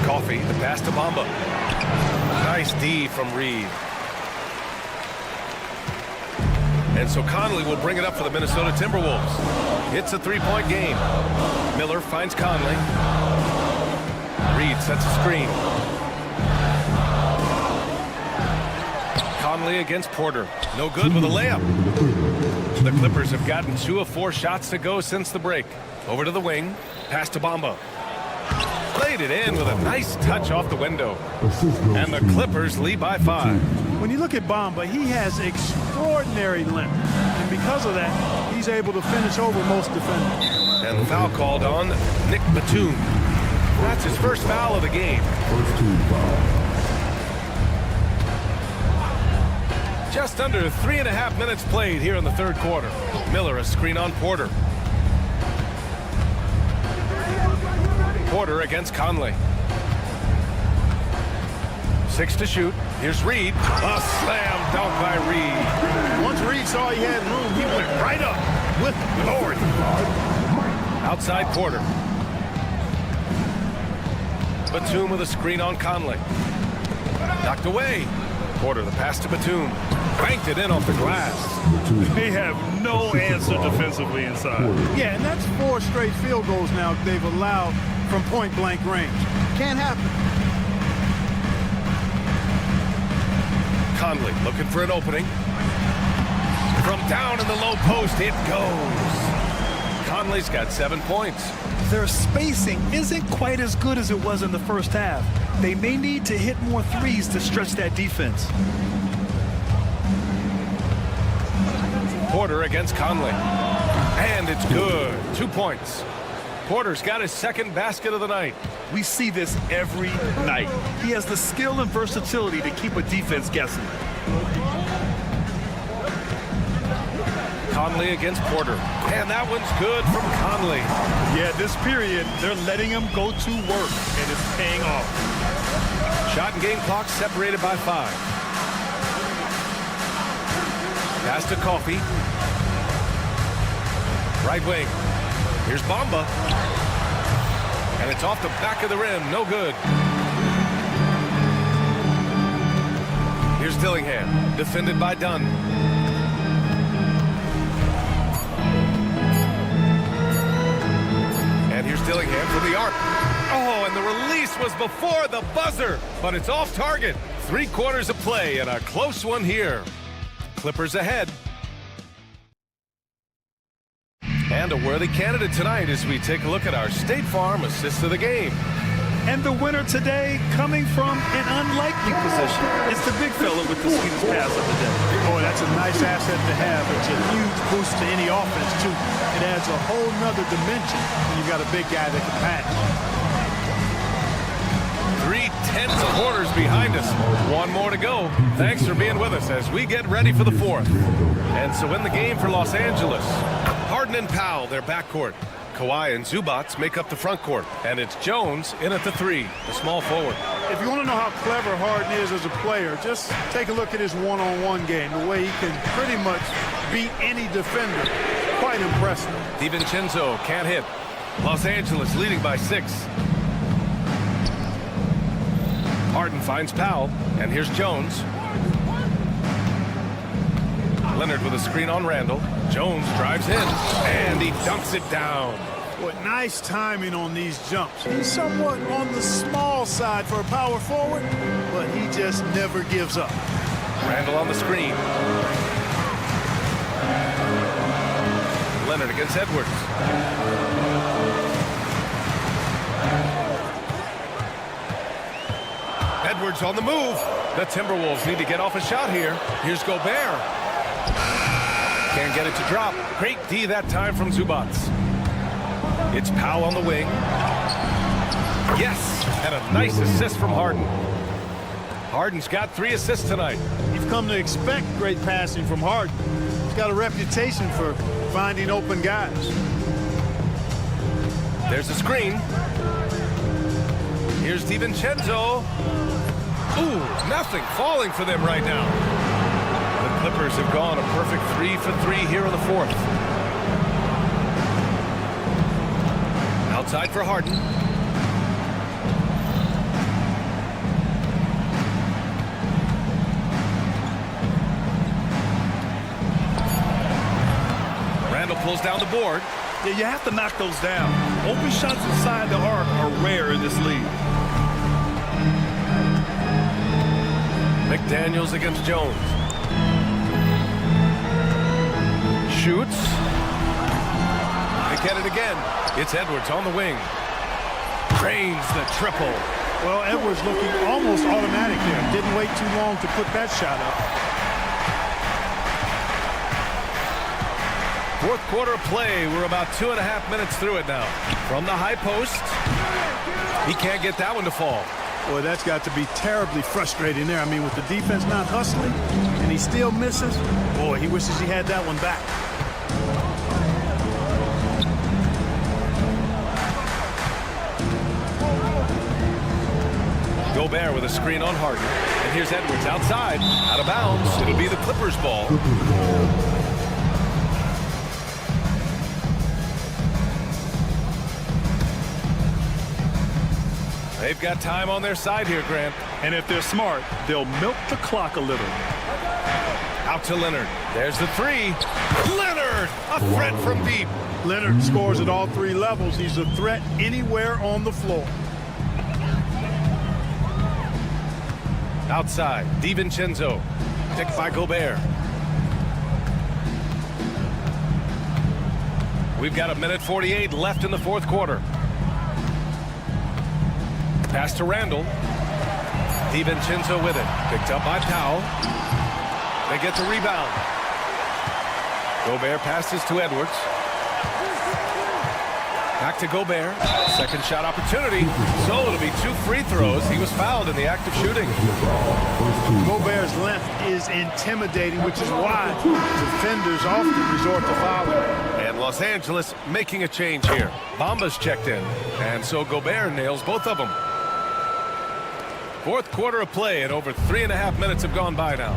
Coffee, the pass to Bamba. Nice D from Reed. And so Conley will bring it up for the Minnesota Timberwolves. It's a three-point game. Miller finds Conley. Reed sets a screen. Conley against Porter. No good with a layup. The Clippers have gotten 2 of 4 shots to go since the break. Over to the wing. Pass to Bamba. Played it in with a nice touch off the window. And the Clippers lead by 5. When you look at Bamba, he has extraordinary length. And because of that, he's able to finish over most defenders. And the foul called on Nick Batum. That's his first foul of the game. First team foul. Just under 3.5 minutes played here in the third quarter. Miller a screen on Porter. Porter against Conley. 6 to shoot. Here's Reed. A slam dunk by Reed. Once Reed saw he had room, he went right up with authority. Outside Porter. Batum with a screen on Conley. Knocked away. Porter, the pass to Batum. Banked it in off the glass. They have no answer defensively inside. Yeah, and that's 4 straight field goals now they've allowed from point-blank range. Can't happen. Conley looking for an opening. From down in the low post, it goes. Conley's got 7 points. Their spacing isn't quite as good as it was in the first half. They may need to hit more threes to stretch that defense. Porter against Conley. And it's good. 2 points. Porter's got his second basket of the night. We see this every night. He has the skill and versatility to keep a defense guessing. Conley against Porter. And that one's good from Conley. Yeah, this period, they're letting him go to work, and it's paying off. Shot and game clock separated by 5. Pass to Coffee. Right wing. Here's Bamba. And it's off the back of the rim. No good. Here's Dillingham. Defended by Dunn. And here's Dillingham for the arc. Oh, and the release was before the buzzer. But it's off target. 3 quarters of play and a close one here. Clippers ahead. And a worthy candidate tonight as we take a look at our State Farm assist of the game. And the winner today coming from an unlikely position. It's the big fella with the sweetest pass of the day. Boy, that's a nice asset to have. It's a huge boost to any offense, too. It adds a whole nother dimension when you've got a big guy that can pass. 3/10 quarters behind us. 1 more to go. Thanks for being with us as we get ready for the 4th. And so in the game for Los Angeles, Harden and Powell, their backcourt. Kawhi and Zubats make up the front court, and it's Jones in at the 3, the small forward. If you want to know how clever Harden is as a player, just take a look at his one-on-one game, the way he can pretty much beat any defender. Quite impressive. DiVincenzo can't hit. Los Angeles leading by 6. Harden finds Powell, and here's Jones. Leonard with a screen on Randall. Jones drives in, and he dumps it down. What nice timing on these jumps. He's somewhat on the small side for a power forward, but he just never gives up. Randall on the screen. Leonard against Edwards. Edwards on the move. The Timberwolves need to get off a shot here. Here's Gobert. Can't get it to drop. Great D that time from Zubats. It's Powell on the wing. Yes, and a nice assist from Harden. Harden's got 3 assists tonight. You've come to expect great passing from Harden. He's got a reputation for finding open guys. There's a screen. Here's DiVincenzo. Ooh, nothing falling for them right now. The Clippers have gone a perfect 3 for 3 here in the 4th. Outside for Harden. Randall pulls down the board. Yeah, you have to knock those down. Open shots inside the arc are rare in this league. McDaniels against Jones. Shoots. They get it again. It's Edwards on the wing. Drains the triple. Well, Edwards looking almost automatic there. Didn't wait too long to put that shot up. 4th quarter of play. We're about 2.5 minutes through it now. From the high post. He can't get that one to fall. Boy, that's got to be terribly frustrating there. I mean, with the defense not hustling and he still misses, boy, he wishes he had that one back. Gobert with a screen on Harden. And here's Edwards outside. Out of bounds. It'll be the Clippers' ball. They've got time on their side here, Grant. And if they're smart, they'll milk the clock a little. Out to Leonard. There's the 3. Leonard! A threat from deep. Leonard scores at all 3 levels. He's a threat anywhere on the floor. Outside, DiVincenzo. Picked by Gobert. We've got 1:48 left in the 4th quarter. Pass to Randall. DiVincenzo with it. Picked up by Powell. They get the rebound. Gobert passes to Edwards. Back to Gobert. Second shot opportunity. So it'll be 2 free throws. He was fouled in the act of shooting. Gobert's length is intimidating, which is why defenders often resort to fouling. And Los Angeles making a change here. Bamba's checked in. And so Gobert nails both of them. 4th quarter of play, and over 3.5 minutes have gone by now.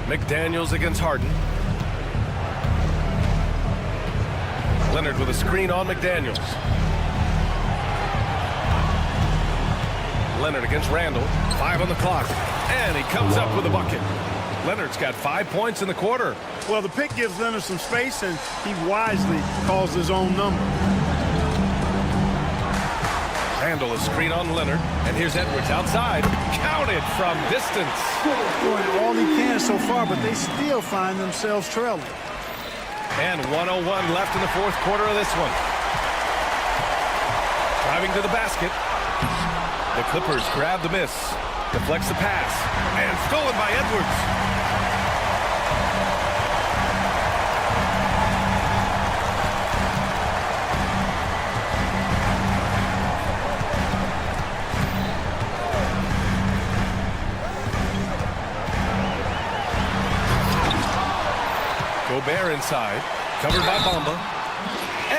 McDaniels against Harden. Leonard with a screen on McDaniels. Leonard against Randall. 5 on the clock. And he comes up with a bucket. Leonard's got 5 points in the quarter. Well, the pick gives Leonard some space, and he wisely calls his own number. Randall a screen on Leonard. And here's Edwards outside. Counted from distance. Doing all he can so far, but they still find themselves trailing. And 1:01 left in the 4th quarter of this one. Driving to the basket. The Clippers grab the miss. Deflects the pass. And stolen by Edwards. Gobert inside. Covered by Bamba.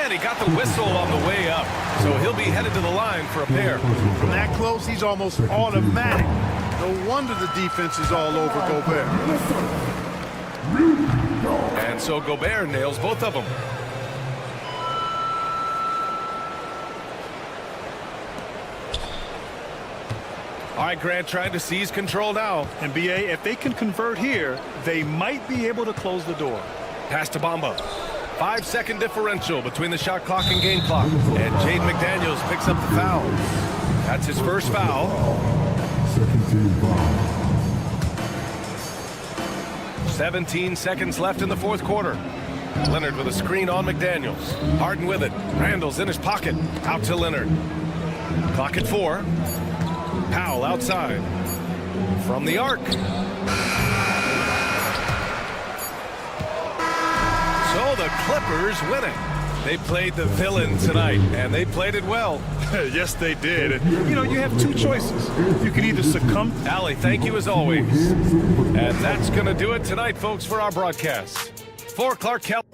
And he got the whistle on the way up. So he'll be headed to the line for a pair. From that close, he's almost automatic. No wonder the defense is all over Gobert. And so Gobert nails both of them. All right, Grant trying to seize control now. And BA, if they can convert here, they might be able to close the door. Pass to Bamba. 5-second differential between the shot clock and game clock. And Jaden McDaniels picks up the foul. That's his first foul. 17 seconds left in the fourth quarter. Leonard with a screen on McDaniels. Harden with it. Randall's in his pocket. Out to Leonard. Clock at 4. Powell outside. From the arc. So the Clippers winning. They played the villain tonight, and they played it well. Yes, they did. And, you have two choices. You can either succumb. Allie, thank you as always. And that's going to do it tonight, folks, for our broadcast. For Clark Kelly.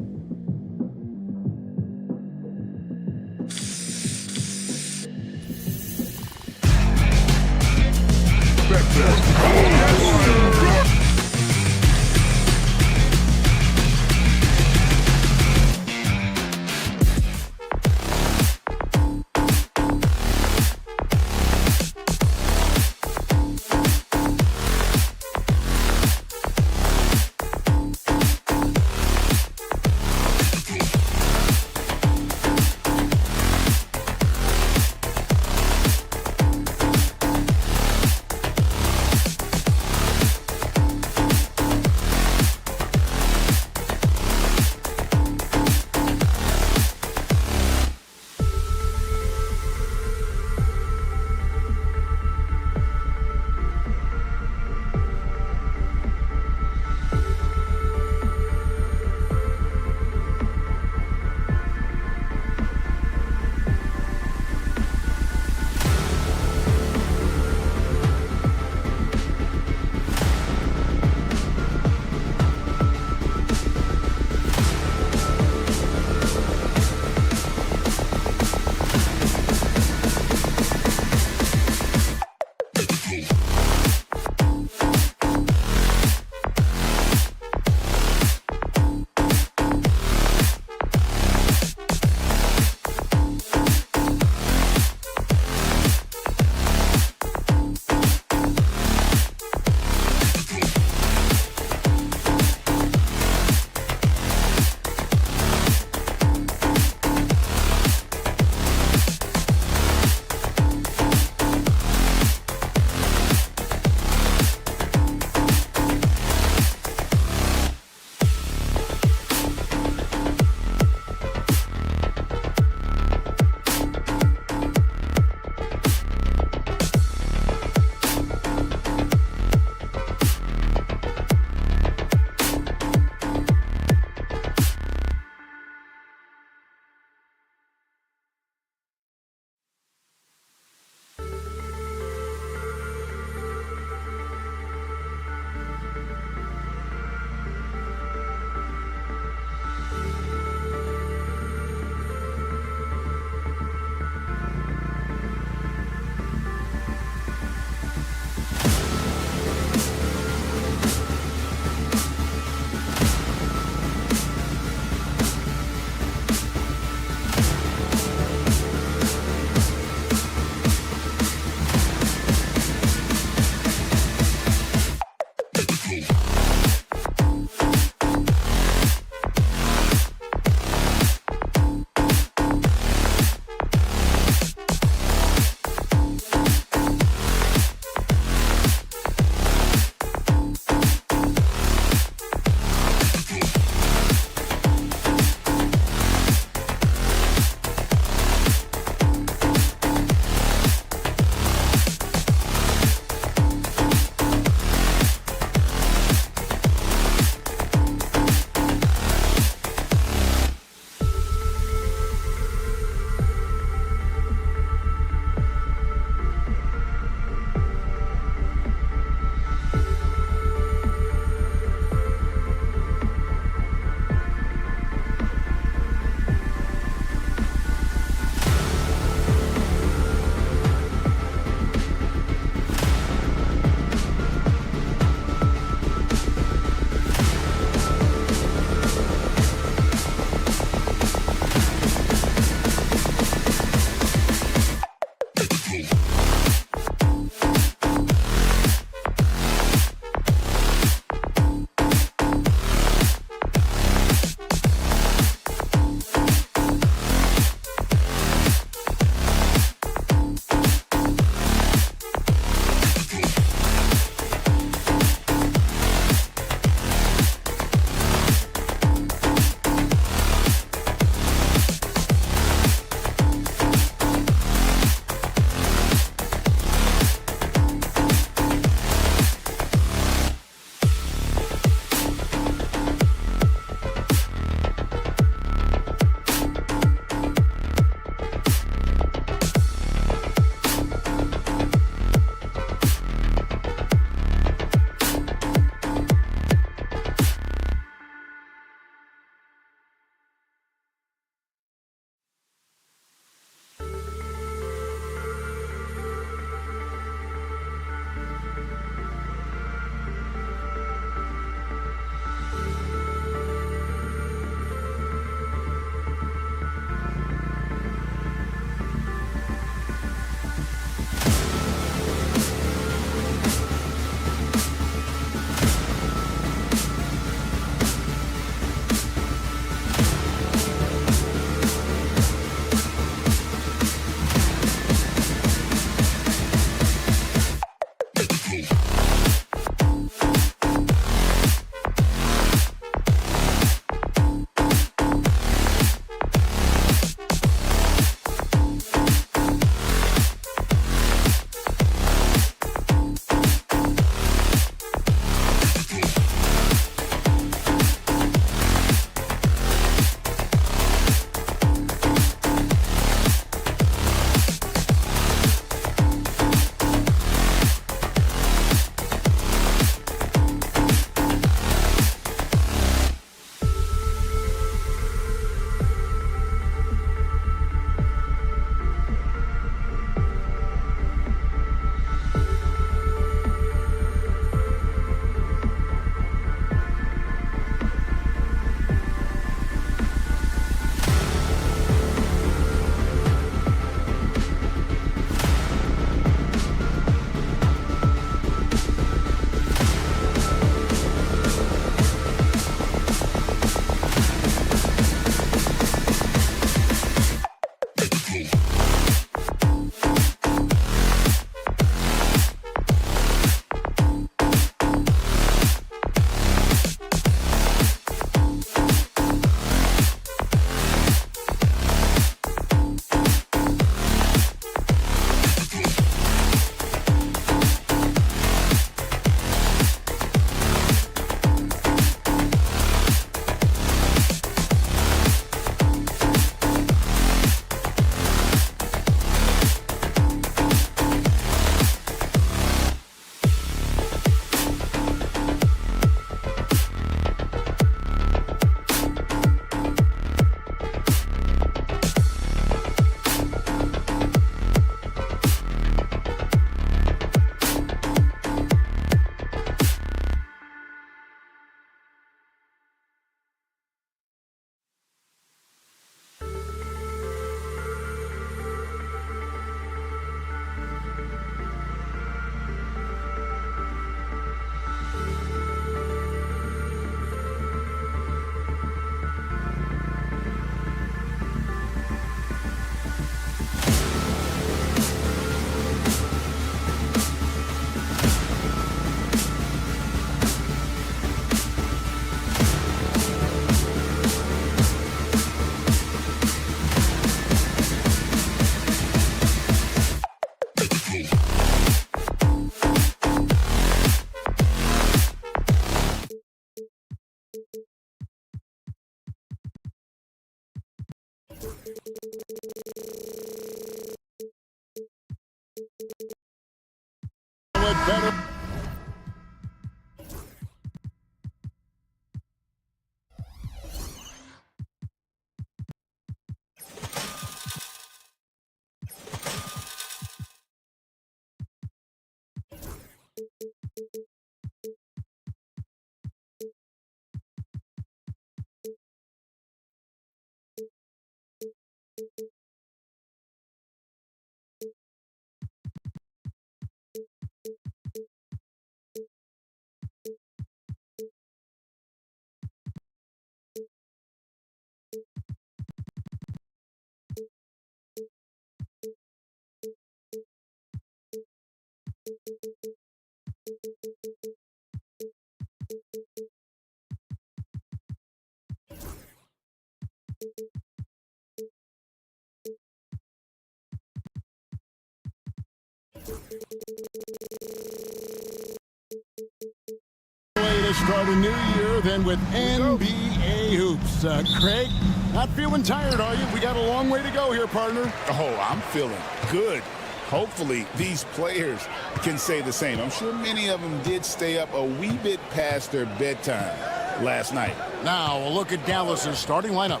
start a new year then with NBA hoops. Craig, not feeling tired, are you? We got a long way to go here, partner. Oh, I'm feeling good. Hopefully, these players can say the same. I'm sure many of them did stay up a wee bit past their bedtime last night. Now, a look at Dallas's starting lineup.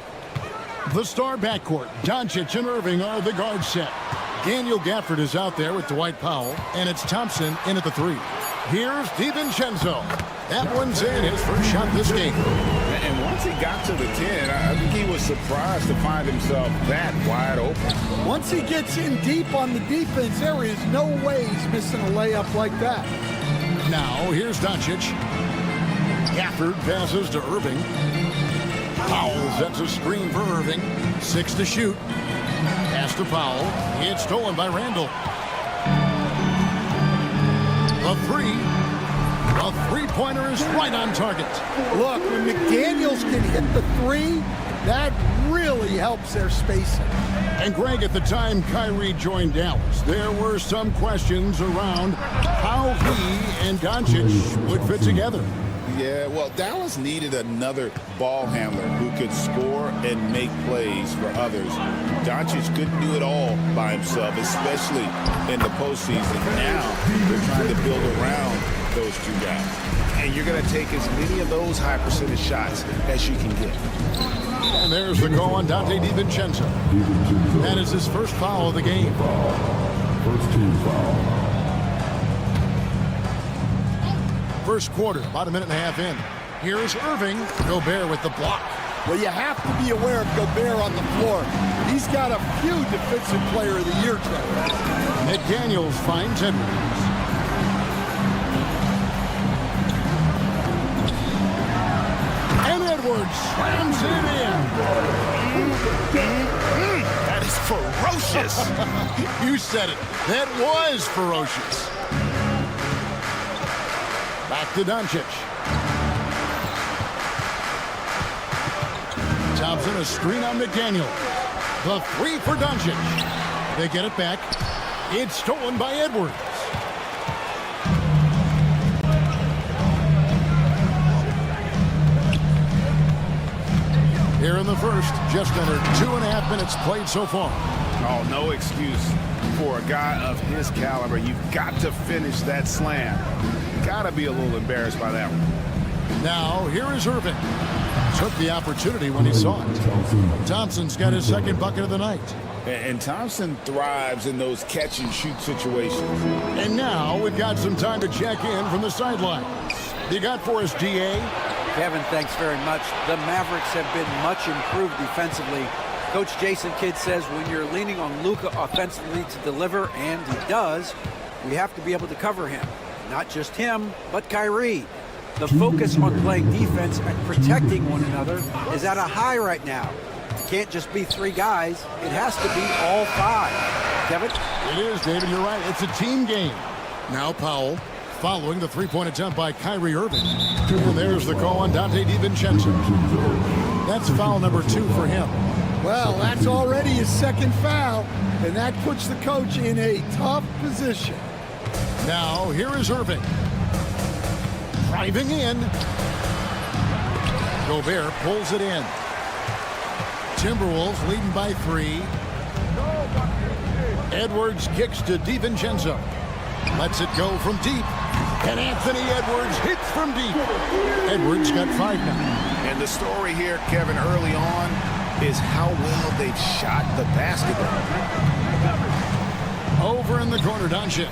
The star backcourt, Doncic and Irving are the guard set. Daniel Gafford is out there with Dwight Powell, and it's Thompson in at the 3. Here's DiVincenzo. That one's in, his first shot this game. And once he got to the 10, I think he was surprised to find himself that wide open. Once he gets in deep on the defense, there is no way he's missing a layup like that. Now, here's Doncic. Gafford passes to Irving. Powell sets a screen for Irving. 6 to shoot. Pass to Powell. It's stolen by Randall. The 3. A three-pointer is right on target. Look, when McDaniels can hit the 3, that really helps their spacing. And Greg, at the time Kyrie joined Dallas, there were some questions around how he and Doncic would fit together. Yeah, well, Dallas needed another ball handler who could score and make plays for others. Doncic couldn't do it all by himself, especially in the postseason. Now they're trying to build around those two guys. And you're going to take as many of those high percentage shots as you can get. And there's the call on Dante DiVincenzo. That is his first foul of the game. First team foul. First quarter, about a minute and a half in. Here's Irving. Gobert with the block. Well, you have to be aware of Gobert on the floor. He's got a few Defensive Player of the Year trophies. McDaniels finds Edwards. And Edwards slams it in. That is ferocious. You said it. That was ferocious. Back to Doncic. Thompson, a screen on McDaniel. The 3 for Doncic. They get it back. It's stolen by Edwards. Here in the first, just under 2.5 minutes played so far. Oh, no excuse for a guy of his caliber. You've got to finish that slam. Got to be a little embarrassed by that one. Now, here is Irving. Took the opportunity when he saw it. Thompson's got his second bucket of the night. And Thompson thrives in those catch-and-shoot situations. And now we've got some time to check in from the sidelines. You got for us, DA? Kevin, thanks very much. The Mavericks have been much improved defensively. Coach Jason Kidd says when you're leaning on Luka offensively to deliver, and he does, we have to be able to cover him. Not just him, but Kyrie. The focus on playing defense and protecting one another is at a high right now. It can't just be 3 guys. It has to be all 5. Kevin? It is, David. You're right. It's a team game. Now Powell following the three-point attempt by Kyrie Irving. And there's the call on Dante DiVincenzo. That's foul number 2 for him. Well, that's already his second foul, and that puts the coach in a tough position. Now, here is Irving. Driving in. Gobert pulls it in. Timberwolves leading by 3. Edwards kicks to DiVincenzo. Lets it go from deep. And Anthony Edwards hits from deep. Edwards got 5 now. And the story here, Kevin, early on is how well they've shot the basketball. Over in the corner, Doncic.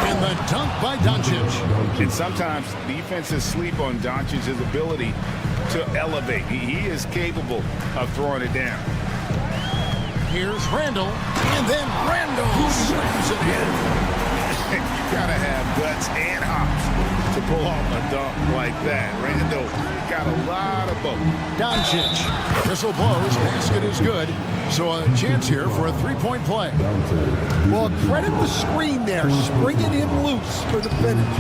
And the dunk by Doncic. And sometimes defenses sleep on Doncic's ability to elevate. He is capable of throwing it down. Here's Randall. And then Randall slams it in. You gotta have guts and hops to pull off a dunk like that. Randall got a lot of both. Doncic. Whistle blows. Basket is good. So a chance here for a 3-point play. Well, credit the screen there. Springing him loose for the finish.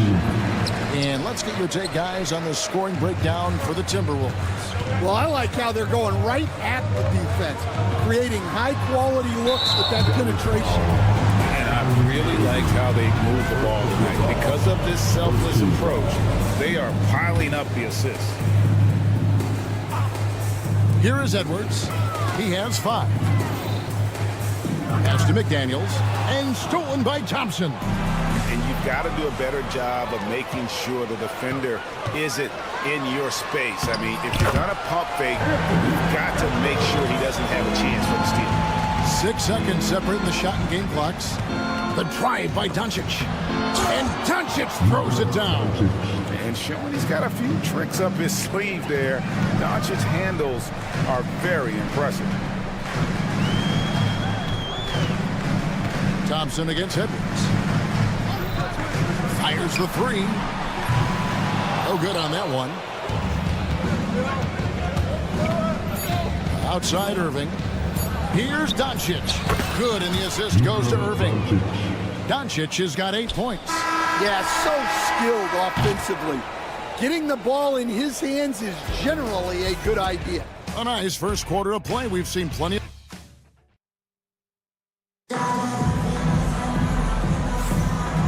And let's get your take, guys, on the scoring breakdown for the Timberwolves. Well, I like how they're going right at the defense, creating high-quality looks with that penetration. And I really liked how they moved the ball tonight. Because of this selfless approach, they are piling up the assists. Here is Edwards. He has 5. Pass to McDaniels, and stolen by Thompson. And you've got to do a better job of making sure the defender isn't in your space. I mean, if you're going to pump fake, you've got to make sure he doesn't have a chance for the steal. 6 seconds separating the shot and game clocks. The drive by Doncic. And Doncic throws it down. And showing he's got a few tricks up his sleeve there. Doncic's handles are very impressive. Thompson against Edwards. Fires the 3. No good on that one. Outside Irving. Here's Doncic. Good, and the assist goes to Irving. Doncic has got 8 points. Yeah, so skilled offensively. Getting the ball in his hands is generally a good idea. A nice first quarter of play. We've seen plenty of...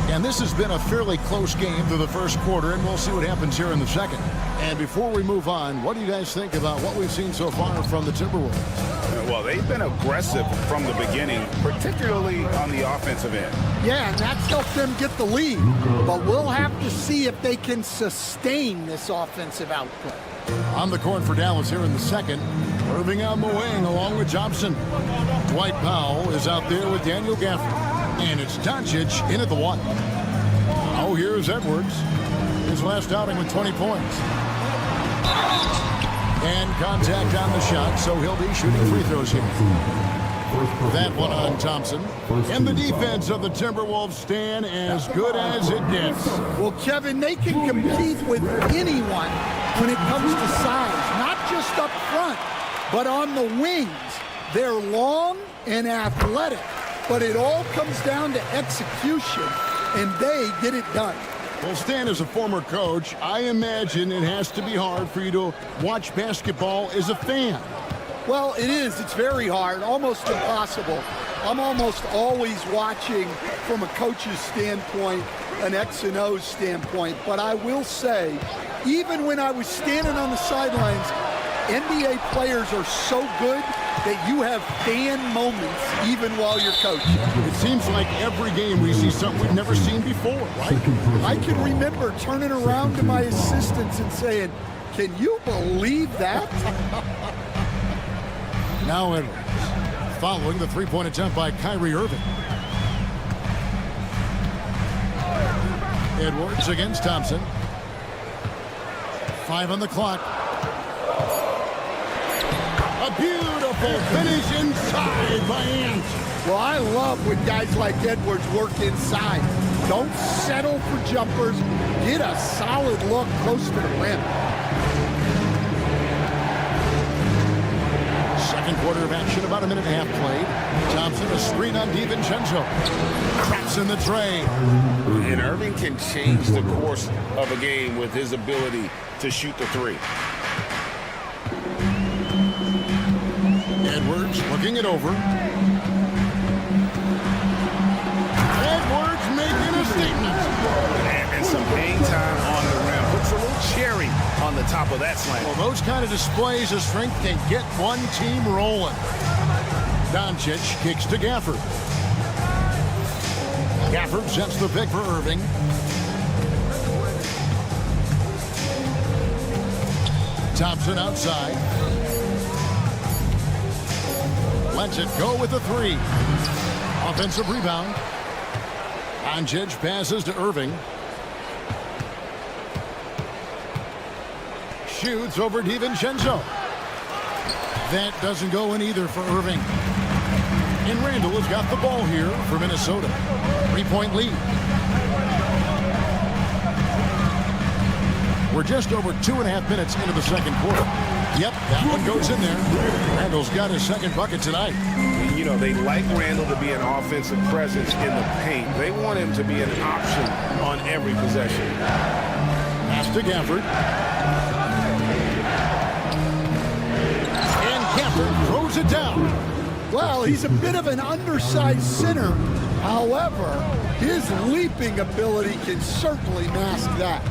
And this has been a fairly close game through the first quarter, and we'll see what happens here in the second. And before we move on, what do you guys think about what we've seen so far from the Timberwolves? Well, they've been aggressive from the beginning, particularly on the offensive end. Yeah, and that's helped them get the lead. But we'll have to see if they can sustain this offensive output. On the court for Dallas here in the second, Irving on the wing along with Johnson. Dwight Powell is out there with Daniel Gafford. And it's Doncic in at the 1. Oh, here's Edwards. His last outing with 20 points. And contact on the shot, so he'll be shooting free throws here. That one on Thompson. And the defense of the Timberwolves stand as good as it gets. Well, Kevin, they can compete with anyone when it comes to size, not just up front, but on the wings. They're long and athletic, but it all comes down to execution, and they get it done. Well, Stan, as a former coach, I imagine it has to be hard for you to watch basketball as a fan. Well, it is. It's very hard, almost impossible. I'm almost always watching from a coach's standpoint, an X and O's standpoint. But I will say, even when I was standing on the sidelines, NBA players are so good that you have fan moments even while you're coaching. It seems like every game we see something we've never seen before, right? I can remember turning around to my assistants and saying, "Can you believe that?" Now Edwards, following the three-point attempt by Kyrie Irving. Edwards against Thompson. 5 on the clock. A beautiful finish inside by Ant. Well, I love when guys like Edwards work inside. Don't settle for jumpers. Get a solid look close to the rim. Second quarter of action, about a minute and a half played. Thompson, a screen on DiVincenzo. Traps in the tray. And Irving can change the course of a game with his ability to shoot the 3. Edwards looking it over. Edwards making a statement. And some hang time on the rim. Puts a little cherry on the top of that slam. Well, those kind of displays of strength can get one team rolling. Doncic kicks to Gafford. Gafford sets the pick for Irving. Thompson outside. Lets it go with the 3. Offensive rebound. Doncic passes to Irving. Shoots over DiVincenzo. That doesn't go in either for Irving. And Randall has got the ball here for Minnesota. 3-point lead. We're just over 2.5 minutes into the second quarter. Yep, that one goes in there. Randall's got his second bucket tonight. You know, they like Randall to be an offensive presence in the paint. They want him to be an option on every possession. Pass to Gafford. And Gafford throws it down. Well, he's a bit of an undersized center, However, his leaping ability can certainly mask that.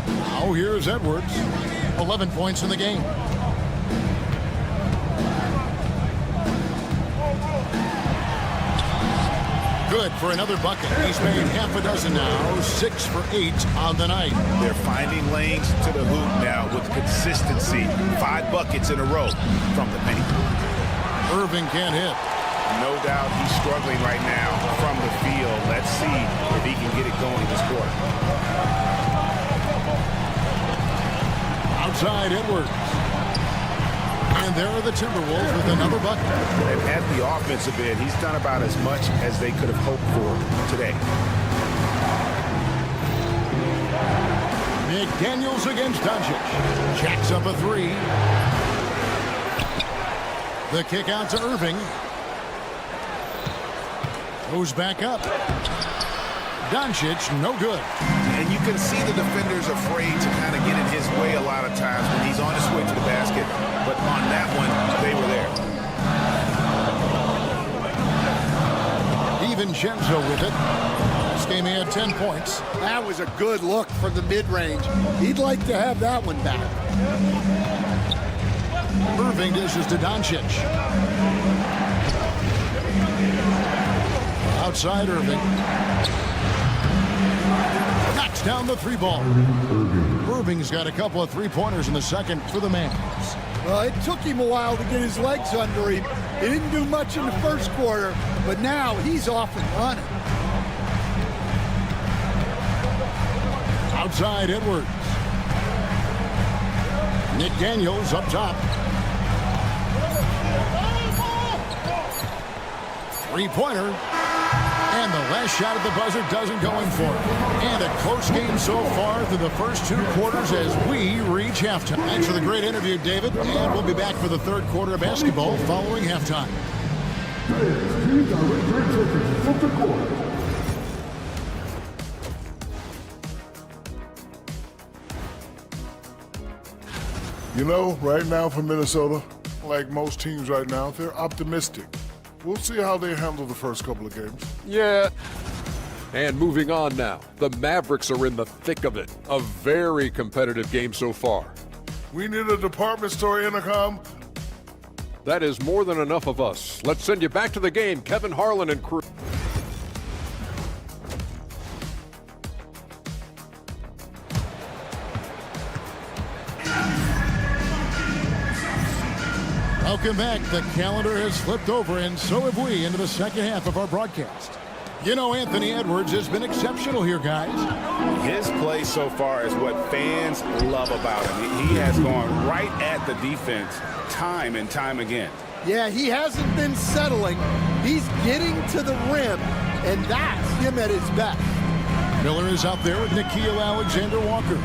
Now here's Edwards. 11 points in the game. Good for another bucket. He's made half a dozen now, 6 for 8 on the night. They're finding lanes to the hoop now with consistency. 5 buckets in a row from the paint. Irving can't hit. No doubt he's struggling right now from the field. Let's see if he can get it going this quarter. Outside Edwards. And there are the Timberwolves with another bucket. And at the offensive end, he's done about as much as they could have hoped for today. McDaniels against Doncic. Jacks up a 3. The kick out to Irving. Goes back up. Doncic, no good. And you can see the defenders afraid to kind of get in his way a lot of times when he's on his way to the basket. But on that one, they were there. Even Genzo with it. This game he had 10 points. That was a good look from the mid-range. He'd like to have that one back. Irving dishes to Doncic. Outside Irving. Knocks down the 3 ball. Irving's got a couple of 3-pointers in the second for the Mavs. Well, it took him a while to get his legs under him. He didn't do much in the first quarter, but now he's off and running. Outside Edwards. McDaniels up top. 3-pointer. And the last shot at the buzzer doesn't go in for it. And a close game so far through the first 2 quarters as we reach halftime. Thanks for the great interview, David. And we'll be back for the third quarter of basketball following halftime. You know, right now for Minnesota, like most teams right now, they're optimistic. We'll see how they handle the first couple of games. Yeah. And moving on now, the Mavericks are in the thick of it. A very competitive game so far. We need a department store intercom. That is more than enough of us. Let's send you back to the game, Kevin Harlan and crew. Welcome back. The calendar has flipped over, and so have we, into the second half of our broadcast. You know, Anthony Edwards has been exceptional here, guys. His play so far is what fans love about him. He has gone right at the defense time and time again. Yeah, he hasn't been settling. He's getting to the rim, and that's him at his best. Miller is out there with Nickeil Alexander-Walker.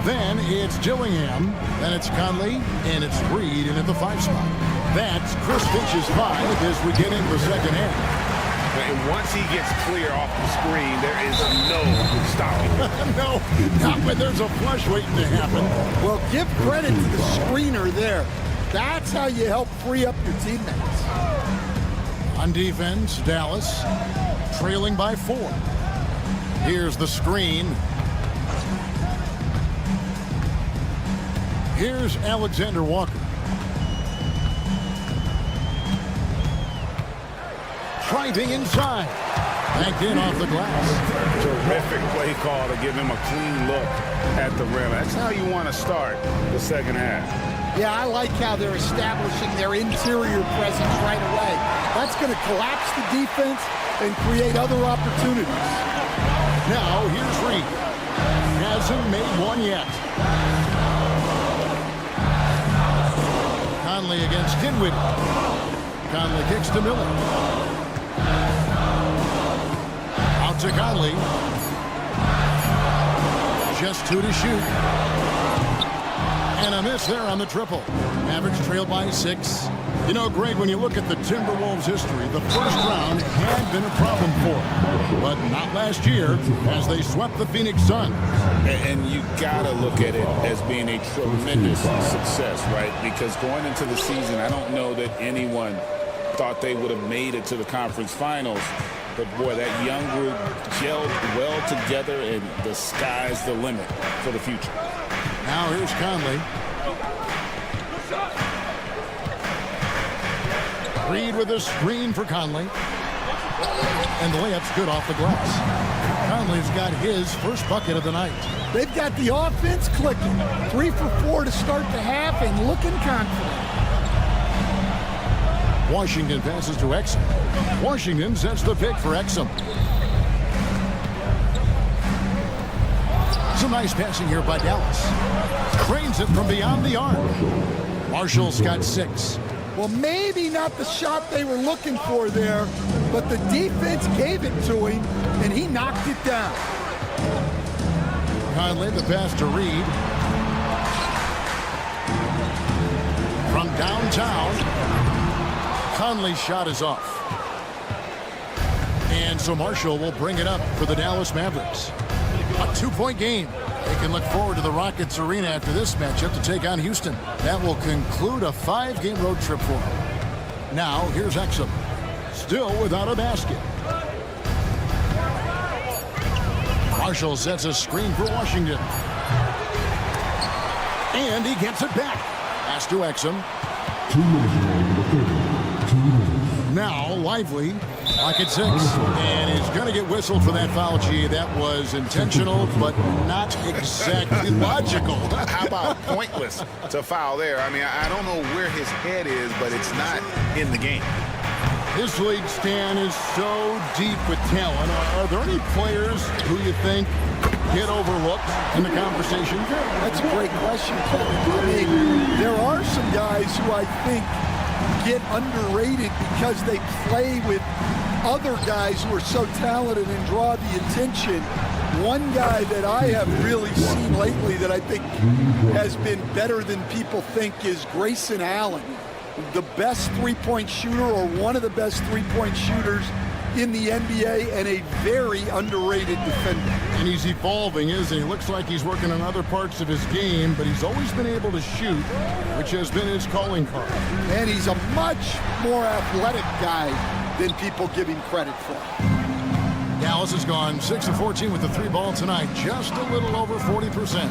Then it's Dillingham, then it's Conley, and it's Reed in at the 5 spot. That's Chris Finch's 5 as we get into the second half. And once he gets clear off the screen, there is no stopping. No, not when there's a flush waiting to happen. Well, give credit to the screener there. That's how you help free up your teammates. On defense, Dallas trailing by 4. Here's the screen. Here's Alexander Walker. Driving inside. Backed in off the glass. Terrific play call to give him a clean look at the rim. That's how you want to start the second half. Yeah, I like how they're establishing their interior presence right away. That's going to collapse the defense and create other opportunities. Now, here's Reed. Hasn't made one yet. Conley against Dinwiddie. Conley kicks to Miller. Out to Conley. Just 2 to shoot. And a miss there on the triple. Mavericks trail by 6. You know, Greg, when you look at the Timberwolves' history, the first round had been a problem for them. But not last year, as they swept the Phoenix Suns. And you got to look at it as being a tremendous success, right? Because going into the season, I don't know that anyone thought they would have made it to the conference finals. But, boy, that young group gelled well together, and the sky's the limit for the future. Now here's Conley. Reed with a screen for Conley. And the layup's good off the glass. Conley's got his first bucket of the night. They've got the offense clicking. 3 for 4 to start the half and looking confident. Washington passes to Exum. Washington sets the pick for Exum. Some nice passing here by Dallas. Cranes it from beyond the arc. Marshall's got 6. Well, maybe not the shot they were looking for there, but the defense gave it to him, and he knocked it down. Conley, the pass to Reed. From downtown, Conley's shot is off. And so Marshall will bring it up for the Dallas Mavericks. A 2-point game. They can look forward to the Rockets Arena after this matchup to take on Houston. That will conclude a 5-game road trip for them. Now, here's Exum. Still without a basket. Marshall sets a screen for Washington. And he gets it back. Pass to Exum. 2 minutes remaining in the third. 2 minutes. Now, Lively. Pocket 6. And he's going to get whistled for that foul, G. That was intentional, but not exactly logical. How about pointless to foul there? I mean, I don't know where his head is, but it's not in the game. This league, Stan, is so deep with talent. Are there any players who you think get overlooked in the conversation? That's a great question, Kevin. I mean, there are some guys who I think get underrated because they play with other guys who are so talented and draw the attention. One guy that I have really seen lately that I think has been better than people think is Grayson Allen, the best three-point shooter or one of the best three-point shooters in the NBA and a very underrated defender. And he's evolving, isn't he? Looks like he's working on other parts of his game, but he's always been able to shoot, which has been his calling card. And he's a much more athletic guy than people give him credit for. Dallas has gone 6 of 14 with the 3 ball tonight, just a little over 40%.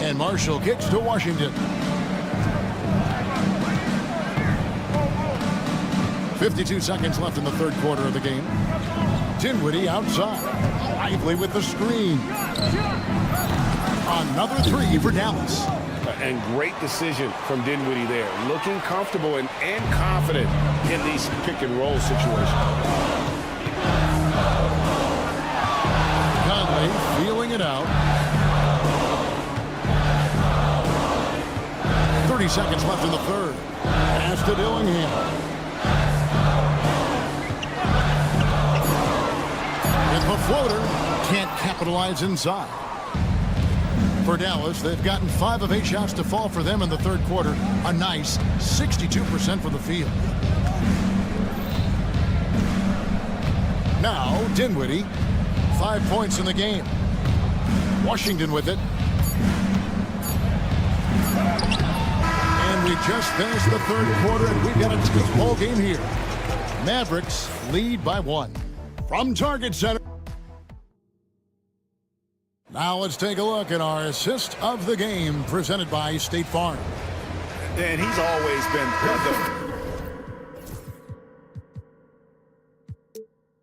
And Marshall kicks to Washington. 52 seconds left in the third quarter of the game. Dinwiddie outside. Lively with the screen. Another 3 for Dallas. And great decision from Dinwiddie there. Looking comfortable and confident in these pick and roll situations. Conley feeling it out. 30 seconds left in the third. Pass to Dillingham. With the floater, can't capitalize inside. For Dallas, they've gotten 5 of 8 shots to fall for them in the third quarter. A nice 62% for the field. Now, Dinwiddie, 5 points in the game. Washington with it. And we just finished the third quarter, and we've got a 2-ball game here. Mavericks lead by 1. From Target Center. Now let's take a look at our assist of the game presented by State Farm. And he's always been the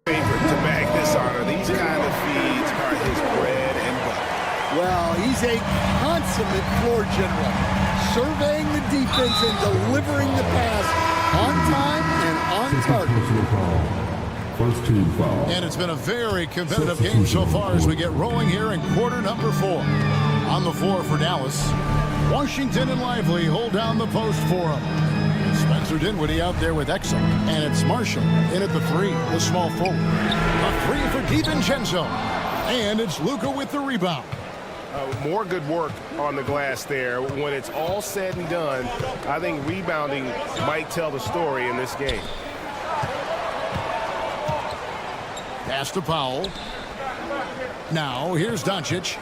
favorite to bag this honor. These kind of feeds are his bread and butter. Well, he's a consummate floor general, surveying the defense and delivering the pass on time and on target. First team foul. And it's been a very competitive game so far as we get rolling here in quarter number 4. On the floor for Dallas, Washington and Lively hold down the post for him. Spencer Dinwiddie out there with Exum. And it's Marshall in at the 3, the small forward. A 3 for DiVincenzo. And it's Luka with the rebound. More good work on the glass there. When it's all said and done, I think rebounding might tell the story in this game. Pass to Powell. Now, here's Doncic.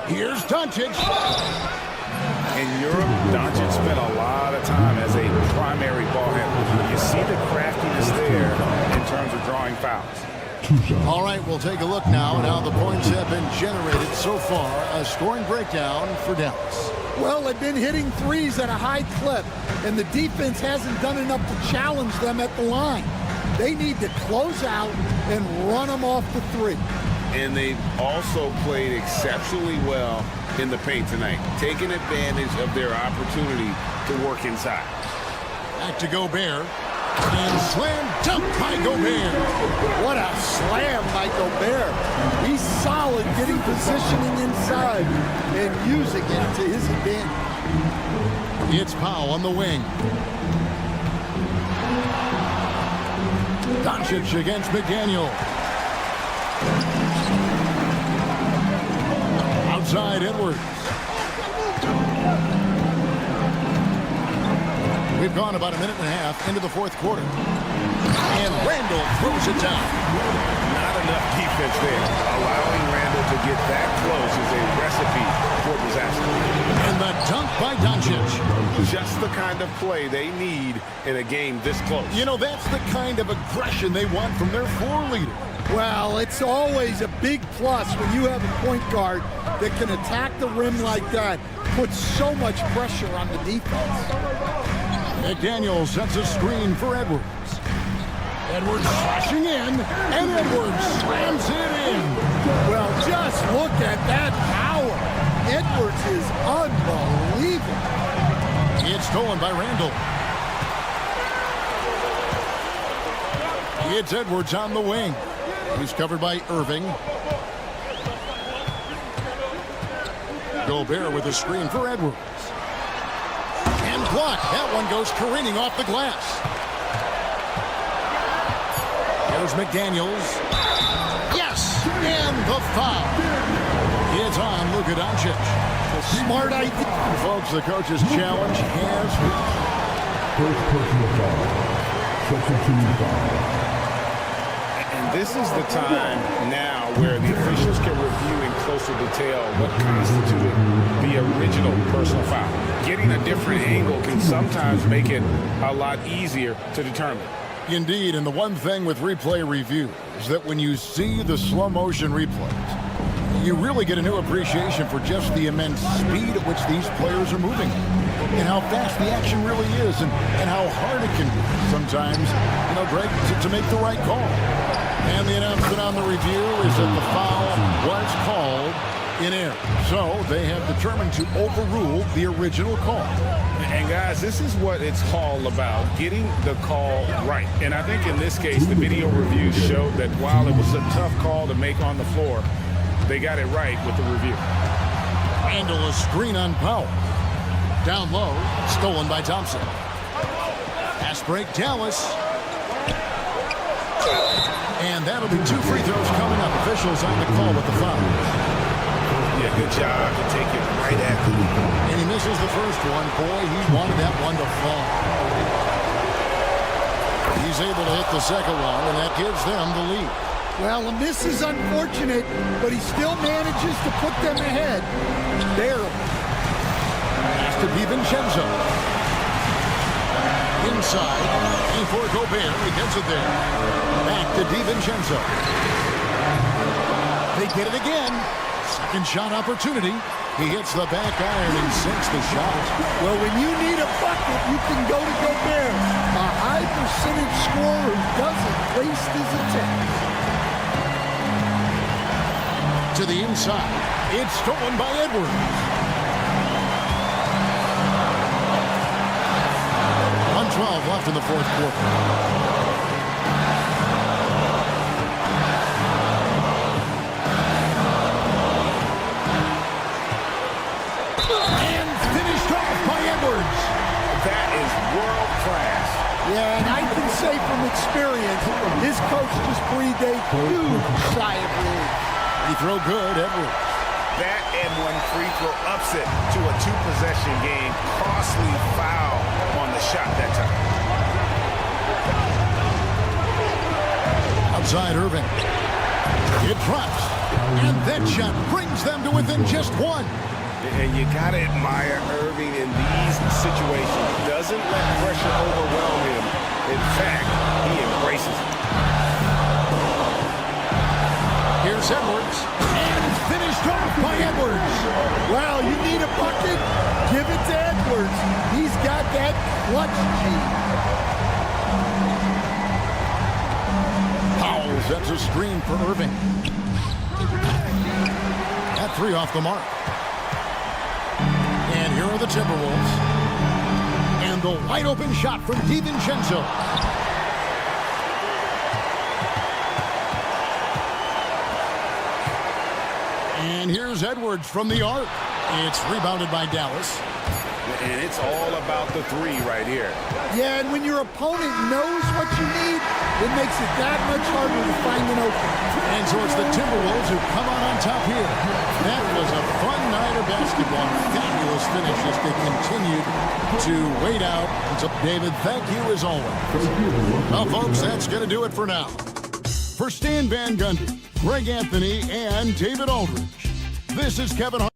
Here's Doncic. In Europe, Doncic spent a lot of time as a primary ball handler. You see the craftiness there in terms of drawing fouls. All right, we'll take a look now at how the points have been generated so far. A scoring breakdown for Dallas. Well, they've been hitting threes at a high clip, and the defense hasn't done enough to challenge them at the line. They need to close out and run them off the three. And they've also played exceptionally well in the paint tonight, taking advantage of their opportunity to work inside. Back to Gobert. And slam dunk by Gobert. What a slam by Gobert. He's solid getting positioning inside and using it to his advantage. It's Powell on the wing. Doncic against McDaniel. Outside Edwards. We've gone about a minute and a half into the fourth quarter. And Randall throws it down. Not enough defense there. Allowing Randall to get that close is a recipe for disaster. And the dunk by Doncic. Just the kind of play they need in a game this close. You know, that's the kind of aggression they want from their floor leader. Well, it's always a big plus when you have a point guard that can attack the rim like that. Puts so much pressure on the defense. McDaniel sets a screen for Edwards. Edwards slashing in, and Edwards slams it in. Well, just look at that power. Edwards is unbelievable. It's stolen by Randall. It's Edwards on the wing. He's covered by Irving. Gobert with a screen for Edwards. And blocked. That one goes careening off the glass. There's McDaniels. Yes! And the foul. It's on Luka Doncic. A smart idea. Folks, the coach's challenge has reached. First personal foul. Second team foul. And this is the time now where the officials can review in closer detail what constituted the original personal foul. Getting a different angle can sometimes make it a lot easier to determine. Indeed, and the one thing with replay review is that when you see the slow motion replays, you really get a new appreciation for just the immense speed at which these players are moving and how fast the action really is and how hard it can be sometimes, you know, Greg, to make the right call. And the announcement on the review is that the foul was called in error. So they have determined to overrule the original call. And guys, this is what it's all about, getting the call right. And I think in this case, the video review showed that while it was a tough call to make on the floor, they got it right with the review. Randall, a screen on Powell. Down low, stolen by Thompson. Pass break, Dallas. And that'll be 2 free throws coming up. Officials on the call with the foul. Yeah, good job to take it right at the lead. And he misses the first one. Boy, he wanted that one to fall. He's able to hit the second one, and that gives them the lead. Well, a miss is unfortunate, but he still manages to put them ahead. Barely. Pass to DiVincenzo. Inside. Before Gobert, he gets it there. Back to DiVincenzo. They get it again. Second shot opportunity. He hits the back iron and sinks the shot. Well, when you need a bucket, you can go to Gobert. A high percentage scorer who doesn't waste his attempt. To the inside. It's stolen by Edwards. 1:12 left in the fourth quarter. And finished off by Edwards. That is world class. Yeah, and I can say from experience, his coach just breathed a huge sigh of relief. He throw good, Edwards. That and one free throw upset to a 2-possession game. Costly foul on the shot that time. Outside Irving. It drops. And that shot brings them to within just one. And you got to admire Irving in these situations. He doesn't let pressure overwhelm him. In fact, he embraces it. Here's Edwards, and it's finished off by Edwards. Well, you need a bucket? Give it to Edwards. He's got that clutch gene. Powell sets a screen for Irving. That three off the mark. And here are the Timberwolves. And the wide open shot from DiVincenzo. And here's Edwards from the arc. It's rebounded by Dallas. And it's all about the three right here. Yeah, and when your opponent knows what you need, it makes it that much harder to find an opening. And so it's the Timberwolves who come on top here. That was a fun night of basketball. Fabulous finish as they continued to wait out. So, David, thank you as always. Well, folks, that's going to do it for now. For Stan Van Gundy, Greg Anthony, and David Aldridge, this is Kevin Hart.